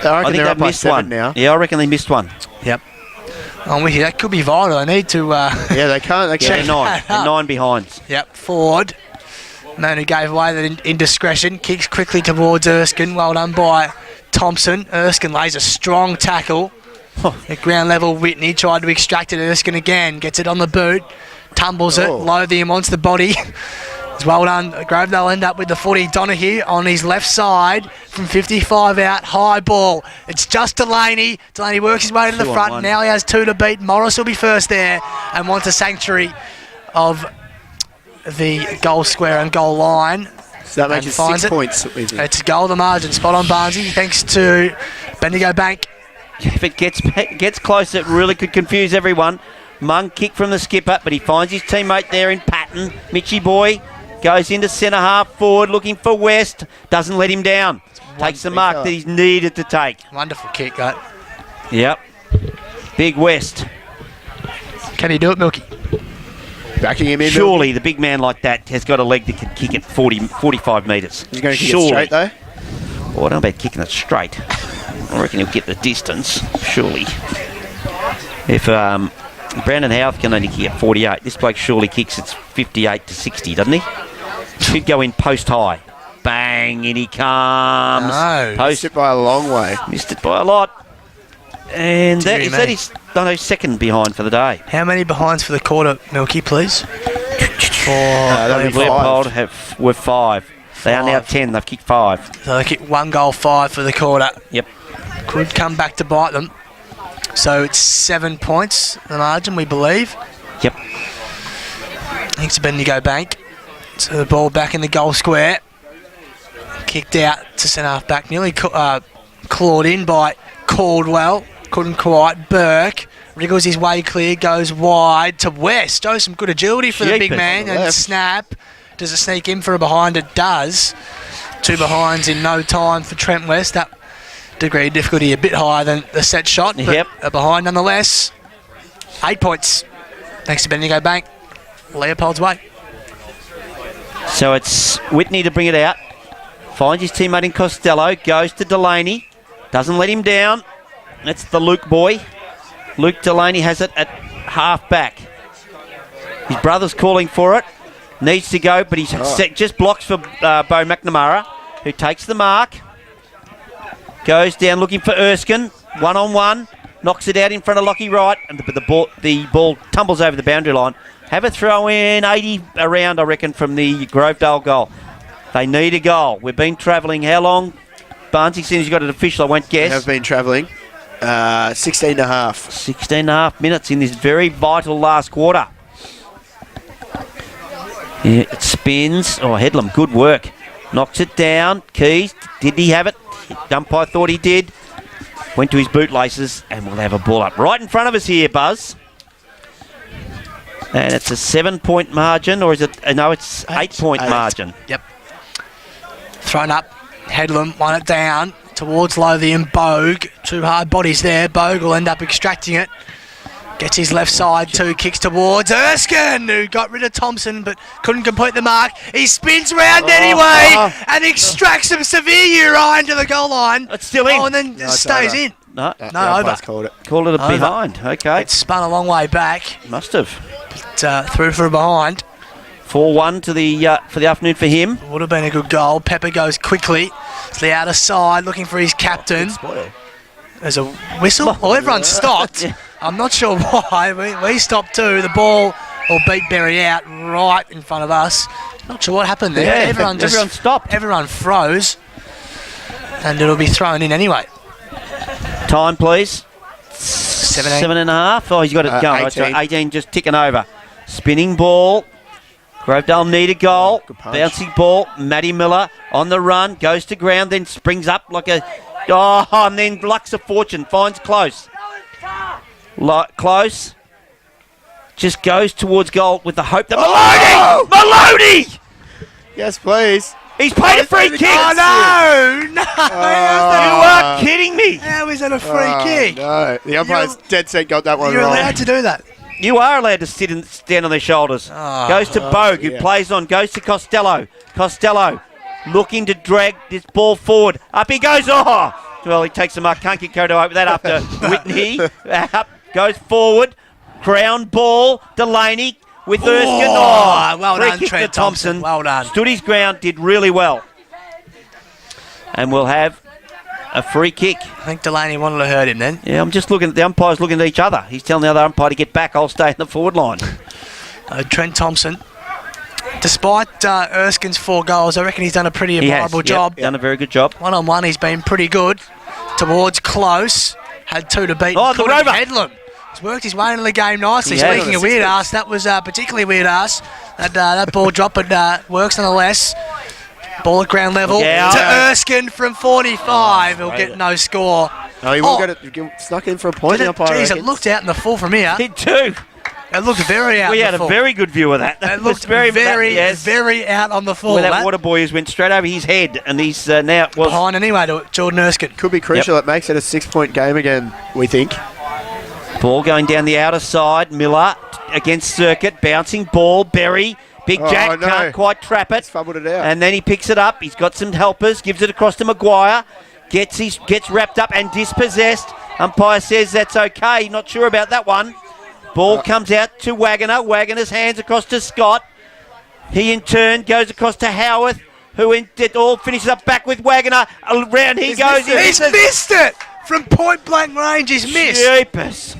I think they've missed one now. Yeah, I reckon they missed one. Yep. I'm with you. That could be vital. I need to... yeah, they can't. They check 9. 9 behinds. Yep. Ford. Man who gave away that indiscretion. Kicks quickly towards Erskine. Well done by Thompson. Erskine lays a strong tackle. At ground level, Whitney tried to extract it. Erskine again. Gets it on the boot. Tumbles it. Lothian wants the body. It's well done. Grovedale end up with the footy. Donahue on his left side from 55 out. High ball. It's just Delaney. Delaney works his way to the front. Now he has 2 to beat. Morris will be first there and wants a sanctuary of the goal square and goal line. So that makes it 6 points. It's a goal the margin. Spot on, Barnesy. Thanks to Bendigo Bank. If it gets close, it really could confuse everyone. Mung kick from the skipper, but he finds his teammate there in Patton. Mitchie boy goes into centre half forward looking for West. Doesn't let him down. Takes the mark that he's needed to take. Wonderful kick, that. Yep. Big West. Can he do it, Milky? Backing him in. Surely the big man like that has got a leg that can kick it 45 metres. He's going to kick it straight, though. Oh, I don't know about kicking it straight. I reckon he'll get the distance, surely. If Brandon Howarth can only kick at 48, this bloke surely kicks it 58 to 60, doesn't he? Should go in post high. Bang, in he comes. No. Missed it by a long way. Missed it by a lot. And that is second behind for the day. How many behinds for the quarter, Milky, please? That'll be Leopold five. were 5. They are now 10. They've kicked 5. So they kick 1 goal, 5 for the quarter. Yep. Could come back to bite them. So it's 7 points, the margin, we believe. Yep. Thanks to Bendigo Bank. So the ball back in the goal square. Kicked out to centre half back. Nearly clawed in by Caldwell. Couldn't quite. Burke wriggles his way clear, goes wide to West. Shows some good agility for the big man. And snap. Does it sneak in for a behind? It does. 2 behinds in no time for Trent West. That degree of difficulty a bit higher than the set shot, but a behind nonetheless. 8 points. Thanks to Bendigo Bank. Leopold's way. So it's Whitney to bring it out. Finds his teammate in Costello. Goes to Delaney. Doesn't let him down. That's the Luke boy. Luke Delaney has it at half back. His brother's calling for it. Needs to go, but he's just blocks for Bo McNamara, who takes the mark. Goes down looking for Erskine. 1-on-1. Knocks it out in front of Lockie Wright. And the ball tumbles over the boundary line. Have a throw in 80 around, I reckon, from the Grovedale goal. They need a goal. We've been travelling how long? Barnes, as soon as you got it official, I won't guess. We have been travelling 16 and a half. 16 and a half minutes in this very vital last quarter. Yeah, it spins. Oh, Headlam, good work. Knocks it down. Keys, did he have it? Umpire thought he did. Went to his bootlaces, and we'll have a ball up right in front of us here, Buzz. And it's a 7-point margin, or is it? No, it's 8-point margin. Yep. Thrown up. Headlam won it down towards Lothian. Bogue. 2 hard bodies there. Bogue will end up extracting it. Gets his left side, 2 kicks towards Erskine, who got rid of Thompson but couldn't complete the mark. He spins round anyway and extracts some severe urine into the goal line. It's still in. Oh, and then stays in. No, over. Called it a behind. Okay. It spun a long way back. Must have. But, through for a behind. 4-1 to the for the afternoon for him. Would have been a good goal. Pepper goes quickly to the outer side, looking for his captain. There's a whistle. Well, everyone stopped. I'm not sure why. We stopped too. The ball will beat Berry out right in front of us. Not sure what happened there. Yeah, everyone stopped. Everyone froze. And it'll be thrown in anyway. Time, please. 17. 7.5. Oh, he's got it going. 18. 18 just ticking over. Spinning ball. Grovedale need a goal. Bouncing ball. Matty Miller on the run. Goes to ground, then springs up like a... Oh, and then lucks a fortune. Finds Close. Close. Just goes towards goal with the hope that... Maloney! Yes, please. He's paid a free kick. Oh, no! No! You are kidding me. How is that a free kick? No, the umpire's dead set got that one You're wrong. allowed to do that. You are allowed to sit and stand on their shoulders. Goes to Bogue, who plays on. Goes to Costello. Costello looking to drag this ball forward. Up he goes. Oh! Well, he takes the mark. Can't get carried away with that after Whitney. Up, goes forward. Ground ball. Delaney with Erskine. Oh, well free done, kick Trent to Thompson. Well done. Stood his ground, did really well. And we'll have a free kick. I think Delaney wanted to hurt him then. Yeah, I'm just looking at the umpires looking at each other. He's telling the other umpire to get back. I'll stay in the forward line. Trent Thompson, despite Erskine's 4 goals, I reckon he's done a pretty admirable job. Done a very good job. 1-on-1, he's been pretty good. Towards Close, had 2 to beat. Oh, the Rover. Headlam. He's worked his way into the game nicely. He has. Speaking of weird ass, that was particularly weird ass. That ball drop, but works nonetheless. Ball at ground level to Erskine from 45. He'll get no score. No, he will get it. Snuck in for a point. Jeez, it looked out in the full from here. Hit 2. It looked very out. We on had the a full. very good view of that. It looked yes. very out on the full. Where that water boy has went straight over his head, and he's now behind anyway to Jordan Erskine. Could be crucial. It makes it a 6-point game again, we think. Ball going down the outer side. Miller against Circuit, bouncing ball. Berry, Big Jack no. can't quite trap it. He's fumbled it out. And then he picks it up. He's got some helpers. Gives it across to Maguire. Gets wrapped up and dispossessed. Umpire says that's okay. Not sure about that one. Ball comes out to Wagner. Wagner's hands across to Scott. He in turn goes across to Howarth, who it all finishes up back with Wagner. Around he goes. He's missed it from point blank range. He's missed. Jeepers.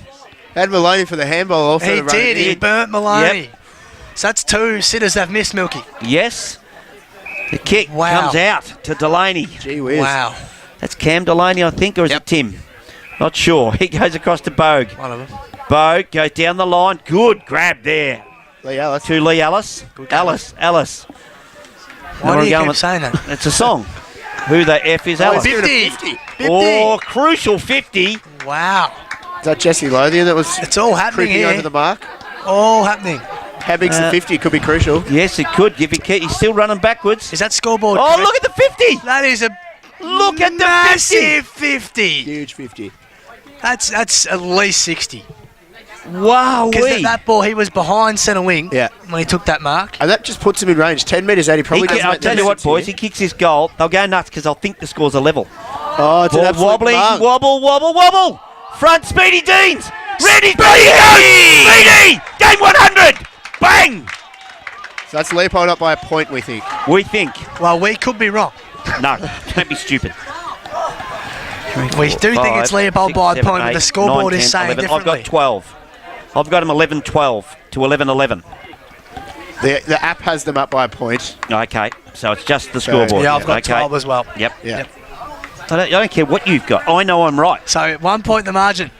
Had Maloney for the handball also. He to run did. it He in. burnt Maloney. Yep. So that's 2 sitters they've missed, Milky. Yes. The kick Wow. comes out to Delaney. Gee whiz. Wow. That's Cam Delaney, I think, or is it Tim? Not sure. He goes across to Bogue. One of them. Bogue goes down the line. Good grab there. Lee Ellis. To Lee Ellis. Alice. Why do you keep saying that? It's a song. Who the F is Alice? 50. 50. Oh, crucial 50. Wow. Is that Jesse Lothian that was It's all happening creeping here. over the mark? All happening. How big's the 50? Could be crucial. Yes, it could. He's still running backwards. Is that scoreboard? Oh, correct? look at the 50. That is a Look at the 50. massive 50. Huge 50. That's at least 60. Wow. Because that ball, he was behind centre wing Yeah. when he took that mark. And that just puts him in range. 10 metres out. He probably doesn't I'll make the tell you what, distance boys. here. He kicks his goal. They'll go nuts because they'll think the score's a level. Oh, it's an Ball absolute wobbly, mark. wobble. Front, Speedy Deans. Ready, Speedy! Game 100. Bang! So that's Leopold up by a point, we think. We think. Well, we could be wrong. No, don't be stupid. We do think it's Leopold by a point, but the scoreboard is saying 11. differently. I've got 12. I've got them 11-12 to 11-11. The app has them up by a point. Okay, so it's just the scoreboard. Yeah, I've got okay. 12 as well. Yep. Yeah. I don't care what you've got. I know I'm right. So 1 point the margin.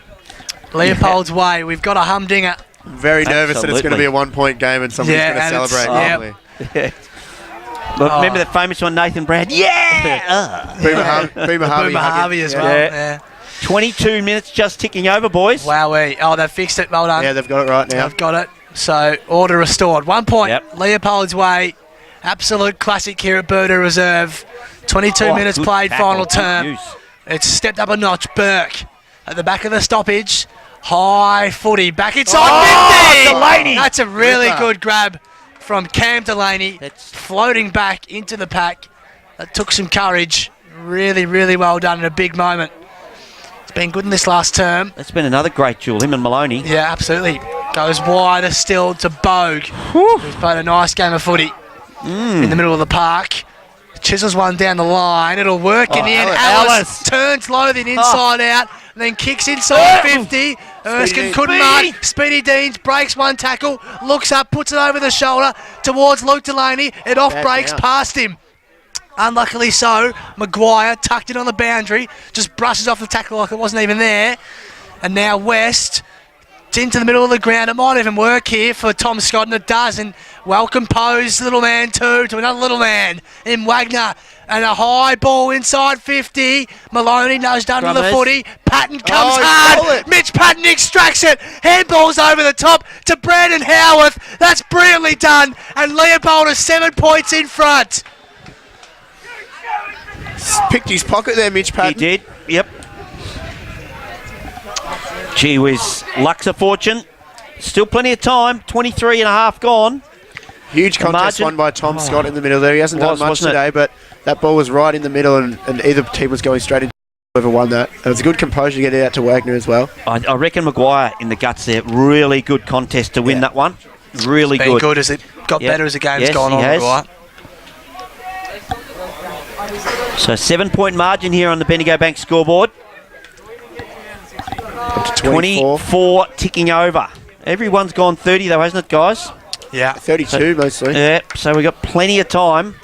Leopold's way. We've got a humdinger. Very nervous that it's going to be a 1 point game and somebody's Yeah, going to and it's- celebrate. yeah. probably. Look, remember that famous one, Nathan Brad? Yeah! Boomer Harvey. Boomer Harvey as well. Yeah. Yeah. 22 minutes just ticking over, boys. Wowee. Oh, they've fixed it. Well done. Yeah, they've got it right now. They've got it. So, order restored. 1 point. Yep. Leopold's way. Absolute classic here at Burda Reserve. 22 minutes good played, tackle, final good term. use. It's stepped up a notch. Burke at the back of the stoppage. High footy. Back inside 50. Delaney. That's a really Ripper. good grab from Cam Delaney. That's- Floating back into the pack. That took some courage. Really, really well done in a big moment. It's been good in this last term. That's been another great duel, him and Maloney. Yeah, absolutely. Goes wider still to Bogue, who's played a nice game of footy in the middle of the park. Chisels one down the line. It'll work in the end. Alice turns Lothian inside out and then kicks inside 50. Erskine couldn't mark. Speedy Deans breaks one tackle, looks up, puts it over the shoulder towards Luke Delaney. It off breaks down. past him. Unluckily so, Maguire tucked it on the boundary, just brushes off the tackle like it wasn't even there. And now West, it's into the middle of the ground. It might even work here for Tom Scott, and it does. And well composed little man too to another little man in Wagner. And a high ball inside 50. Maloney nudged under the Drummers. footy. Patton comes he hard. stole it. Mitch Patton extracts it. Handballs over the top to Brandon Howarth. That's brilliantly done. And Leopold is 7 points in front. Picked his pocket there, Mitch He Patton. did, yep. Gee whiz, luck's a fortune. Still plenty of time, 23 and a half gone. Huge contest margin. won by Tom Scott in the middle there. He hasn't done much wasn't it? today, but that ball was right in the middle, and either team was going straight into whoever won that. And it was a good composure to get it out to Wagner as well. I reckon Maguire in the guts there. Really good contest to win that one. Really Been good. good as it got Yep. better as the game's Yes, gone he on. has. Maguire. So 7 point margin here on the Bendigo Bank scoreboard. Up to 24. 24 ticking over. Everyone's gone 30 though, hasn't it, guys? Yeah. 32 mostly. Yeah, so we've got plenty of time.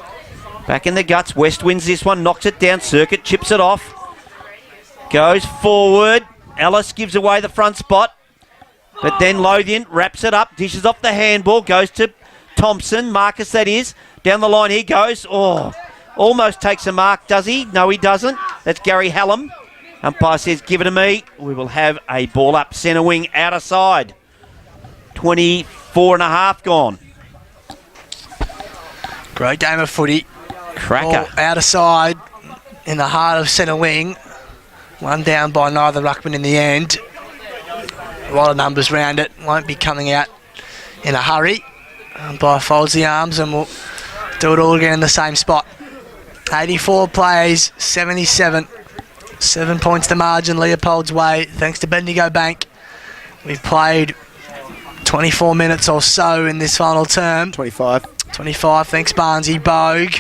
Back in the guts. West wins this one, knocks it down. Circuit chips it off. Goes forward. Ellis gives away the front spot. But then Lothian wraps it up, dishes off the handball, goes to Thompson. Marcus, that is. Down the line he goes. Oh, almost takes a mark, does he? No, he doesn't. That's Gary Hallam. Umpire says, give it to me. We will have a ball up centre wing, outer side. 24 and a half gone. Great game of footy. Cracker. Ball out of side in the heart of centre wing. One down by neither ruckman in the end. A lot of numbers round it. Won't be coming out in a hurry. By folds the arms and we'll do it all again in the same spot. 84 plays, 77. 7 points to margin Leopold's way. Thanks to Bendigo Bank. We've played 24 minutes or so in this final term. 25. 25, thanks Barnesy. Bogue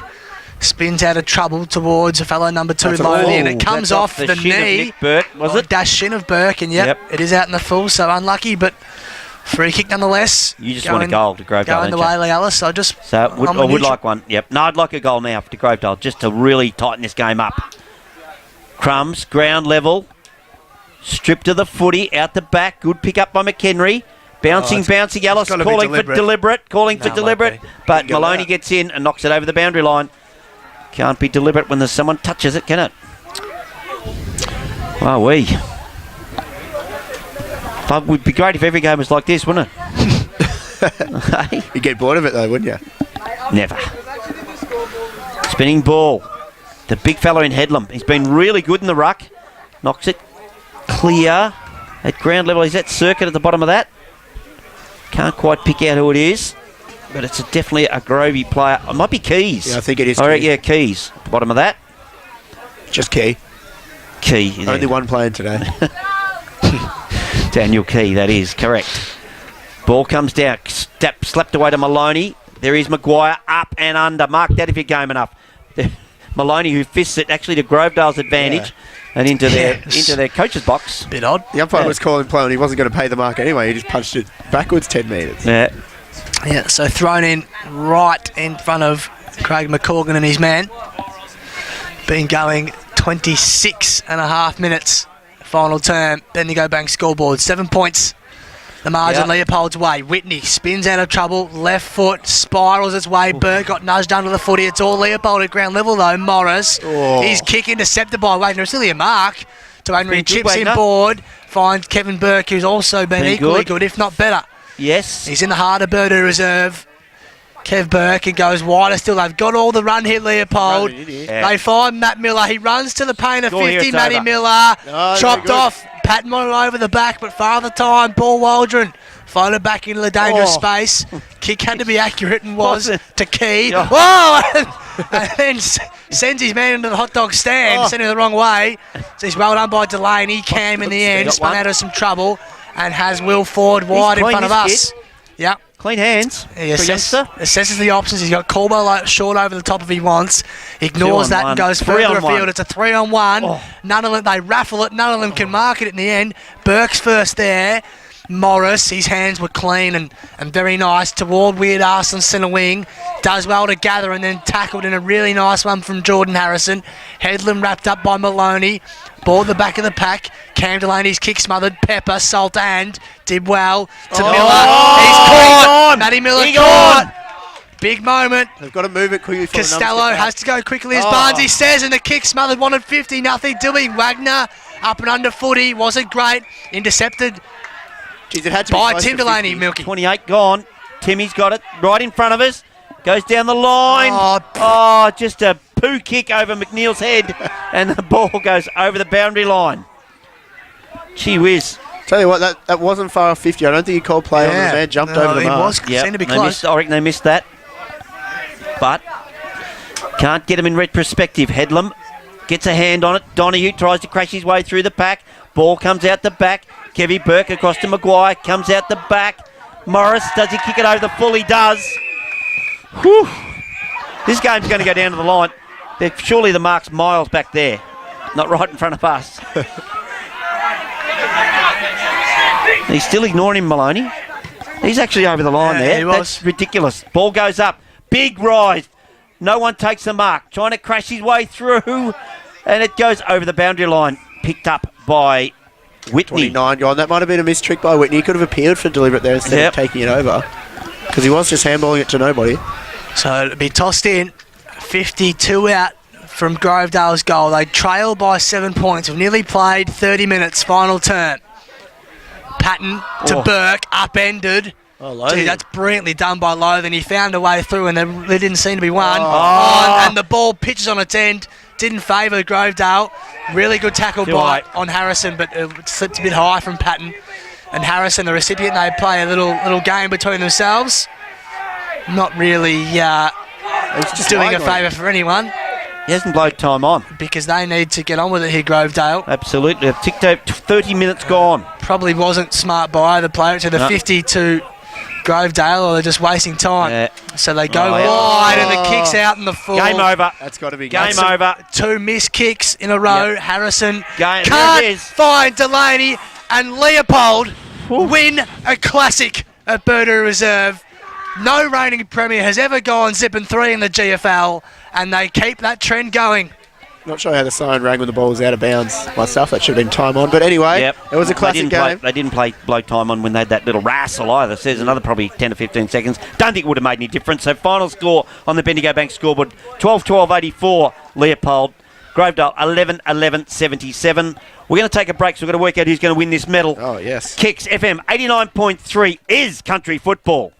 spins out of trouble towards a fellow number 2 That's Lothian, and Oh, it comes that's off the shin of knee. Nick Burke, was it? Dash shin of Burke, and yep, it is out in the full, so unlucky, but free kick nonetheless. You just want a goal to Grovedale, Going the don't way, you? Lee Ellis, so just... So I'm I would neutral. like one. Yep. No, I'd like a goal now to Grovedale, just to really tighten this game up. Crumbs, ground level. Stripped to the footy, out the back. Good pick up by McHenry. Bouncing Ellis, gotta be calling for deliberate. deliberate. But Get Maloney that. gets in and knocks it over the boundary line. Can't be deliberate when there's someone touches it, can it? Wow, It would be great if every game was like this, wouldn't it? You'd get bored of it though, wouldn't you? Never. Spinning ball. The big fellow in Headlam. He's been really good in the ruck. Knocks it clear at ground level. Is that Circuit at the bottom of that? Can't quite pick out who it is, but it's definitely a Grovey player. It might be Keys. Yeah, I think it is. All right, Key. yeah, Keys at the bottom of that. Just Key. Key. Yeah. Only one playing today. Daniel Key, that is correct. Ball comes down, slapped away to Maloney. There is Maguire, up and under. Mark that if you're game enough. Maloney, who fists it actually to Grovedale's advantage and into their coach's box. Bit odd. The umpire was calling play and he wasn't going to pay the mark anyway. He just punched it backwards 10 metres. Yeah. Yeah, so thrown in right in front of Craig McCorgan and his man. Been going 26 and a half minutes. Final term. Bendigo Bank scoreboard. 7 points. The margin Leopold's way. Whitney spins out of trouble. Left foot spirals its way. Burke got nudged under the footy. It's all Leopold at ground level though. Morris. His kick intercepted by Wagner. It's really a mark. Dwayne chips in board. Finds Kevin Burke, who's also been equally good, if not better. Yes. He's in the heart of Burda Reserve. Kev Burke and goes wider still. They've got all the run here, Leopold. They find Matt Miller. He runs to the paint of 50. Matty Miller chopped off. Patton all over the back, but Father Time, Paul Waldron floated back into the dangerous space. Kick had to be accurate and was to Key. And then sends his man into the hot dog stand, sending it the wrong way. So he's well done by Delaney. Cam in the end, spun out of some trouble and has Will Ford wide in front of us. Yep. Clean hands. He assesses the options. He's got Caldwell short over the top if he wants. Ignores that and goes further afield. It's a 3-on-1. None of them, they raffle it. None of them can mark it in the end. Burke's first there. Morris, his hands were clean and very nice toward Weird Arson centre wing. Does well to gather and then tackled in a really nice one from Jordan Harrison. Headlam wrapped up by Maloney. Ball at the back of the pack. Cam Delaney's kick smothered. Pepper, Salt and did well to Miller. He's caught. Matty Miller caught. Big moment. They've got to move it quickly. Costello has to go quickly as Barnesy says, and the kick smothered. Wanted 50-0 doing. Wagner up and under footy. Wasn't great. Intercepted. Jeez, it had to by be Tim Delaney, Milky. 28 gone. Timmy's got it right in front of us. Goes down the line. Just a poo kick over McNeil's head. And the ball goes over the boundary line. Gee whiz. Tell you what, that wasn't far off 50. I don't think he called play on the man. Jumped over the mark. Seemed to be close. I reckon they missed that. But can't get him in retrospective. Headlam gets a hand on it. Donahue tries to crash his way through the pack. Ball comes out the back. Kevy Burke across to Maguire. Comes out the back. Morris, does he kick it over the full? He does. Whew. This game's going to go down to the line. Surely the mark's miles back there. Not right in front of us. He's still ignoring him, Maloney. He's actually over the line there. That's ridiculous. Ball goes up. Big rise. No one takes the mark. Trying to crash his way through. And it goes over the boundary line. Picked up by Whitney. 29 gone. That might have been a missed trick by Whitney. He could have appealed for deliberate there instead of taking it over. Because he was just handballing it to nobody. So it'll be tossed in. 52 out from Grovedale's goal. They trail by 7 points. We've nearly played 30 minutes. Final turn. Patton to Burke. Upended. Oh, Gee, Lothian. that's brilliantly done by Lothian. He found a way through, and there didn't seem to be one. Oh. And the ball pitches on its end. Didn't favour Grovedale. Really good tackle Too by high. on Harrison, but it slipped a bit high from Patton. And Harrison, the recipient, they play a little game between themselves. Not really It's just doing a lying on favour it. for anyone, He hasn't blowed time on. because they need to get on with it here, Grovedale. Absolutely. They've ticked out 30 minutes gone. Probably wasn't smart by either player. It's either No. 50 to Grovedale, or they're just wasting time. Yeah. So they go Oh, yeah. wide, and the kick's out in the full. Game over. That's got to be Game good. over. 2 missed kicks in a row. Yep. Harrison There can't it is. find Delaney, and Leopold win a classic at Burda Reserve. No reigning Premier has ever gone zipping 3 in the GFL, and they keep that trend going. Not sure how the siren rang when the ball was out of bounds myself. That should have been time on. But anyway, Yep. it was a classic game. They didn't play blow time on when they had that little wrestle either. So there's another probably 10 to 15 seconds. Don't think it would have made any difference. So final score on the Bendigo Bank scoreboard, 12-12-84 Leopold. Grovedale 11-11-77. We're going to take a break, so we're going to work out who's going to win this medal. Oh, yes. Kicks FM 89.3 is country football.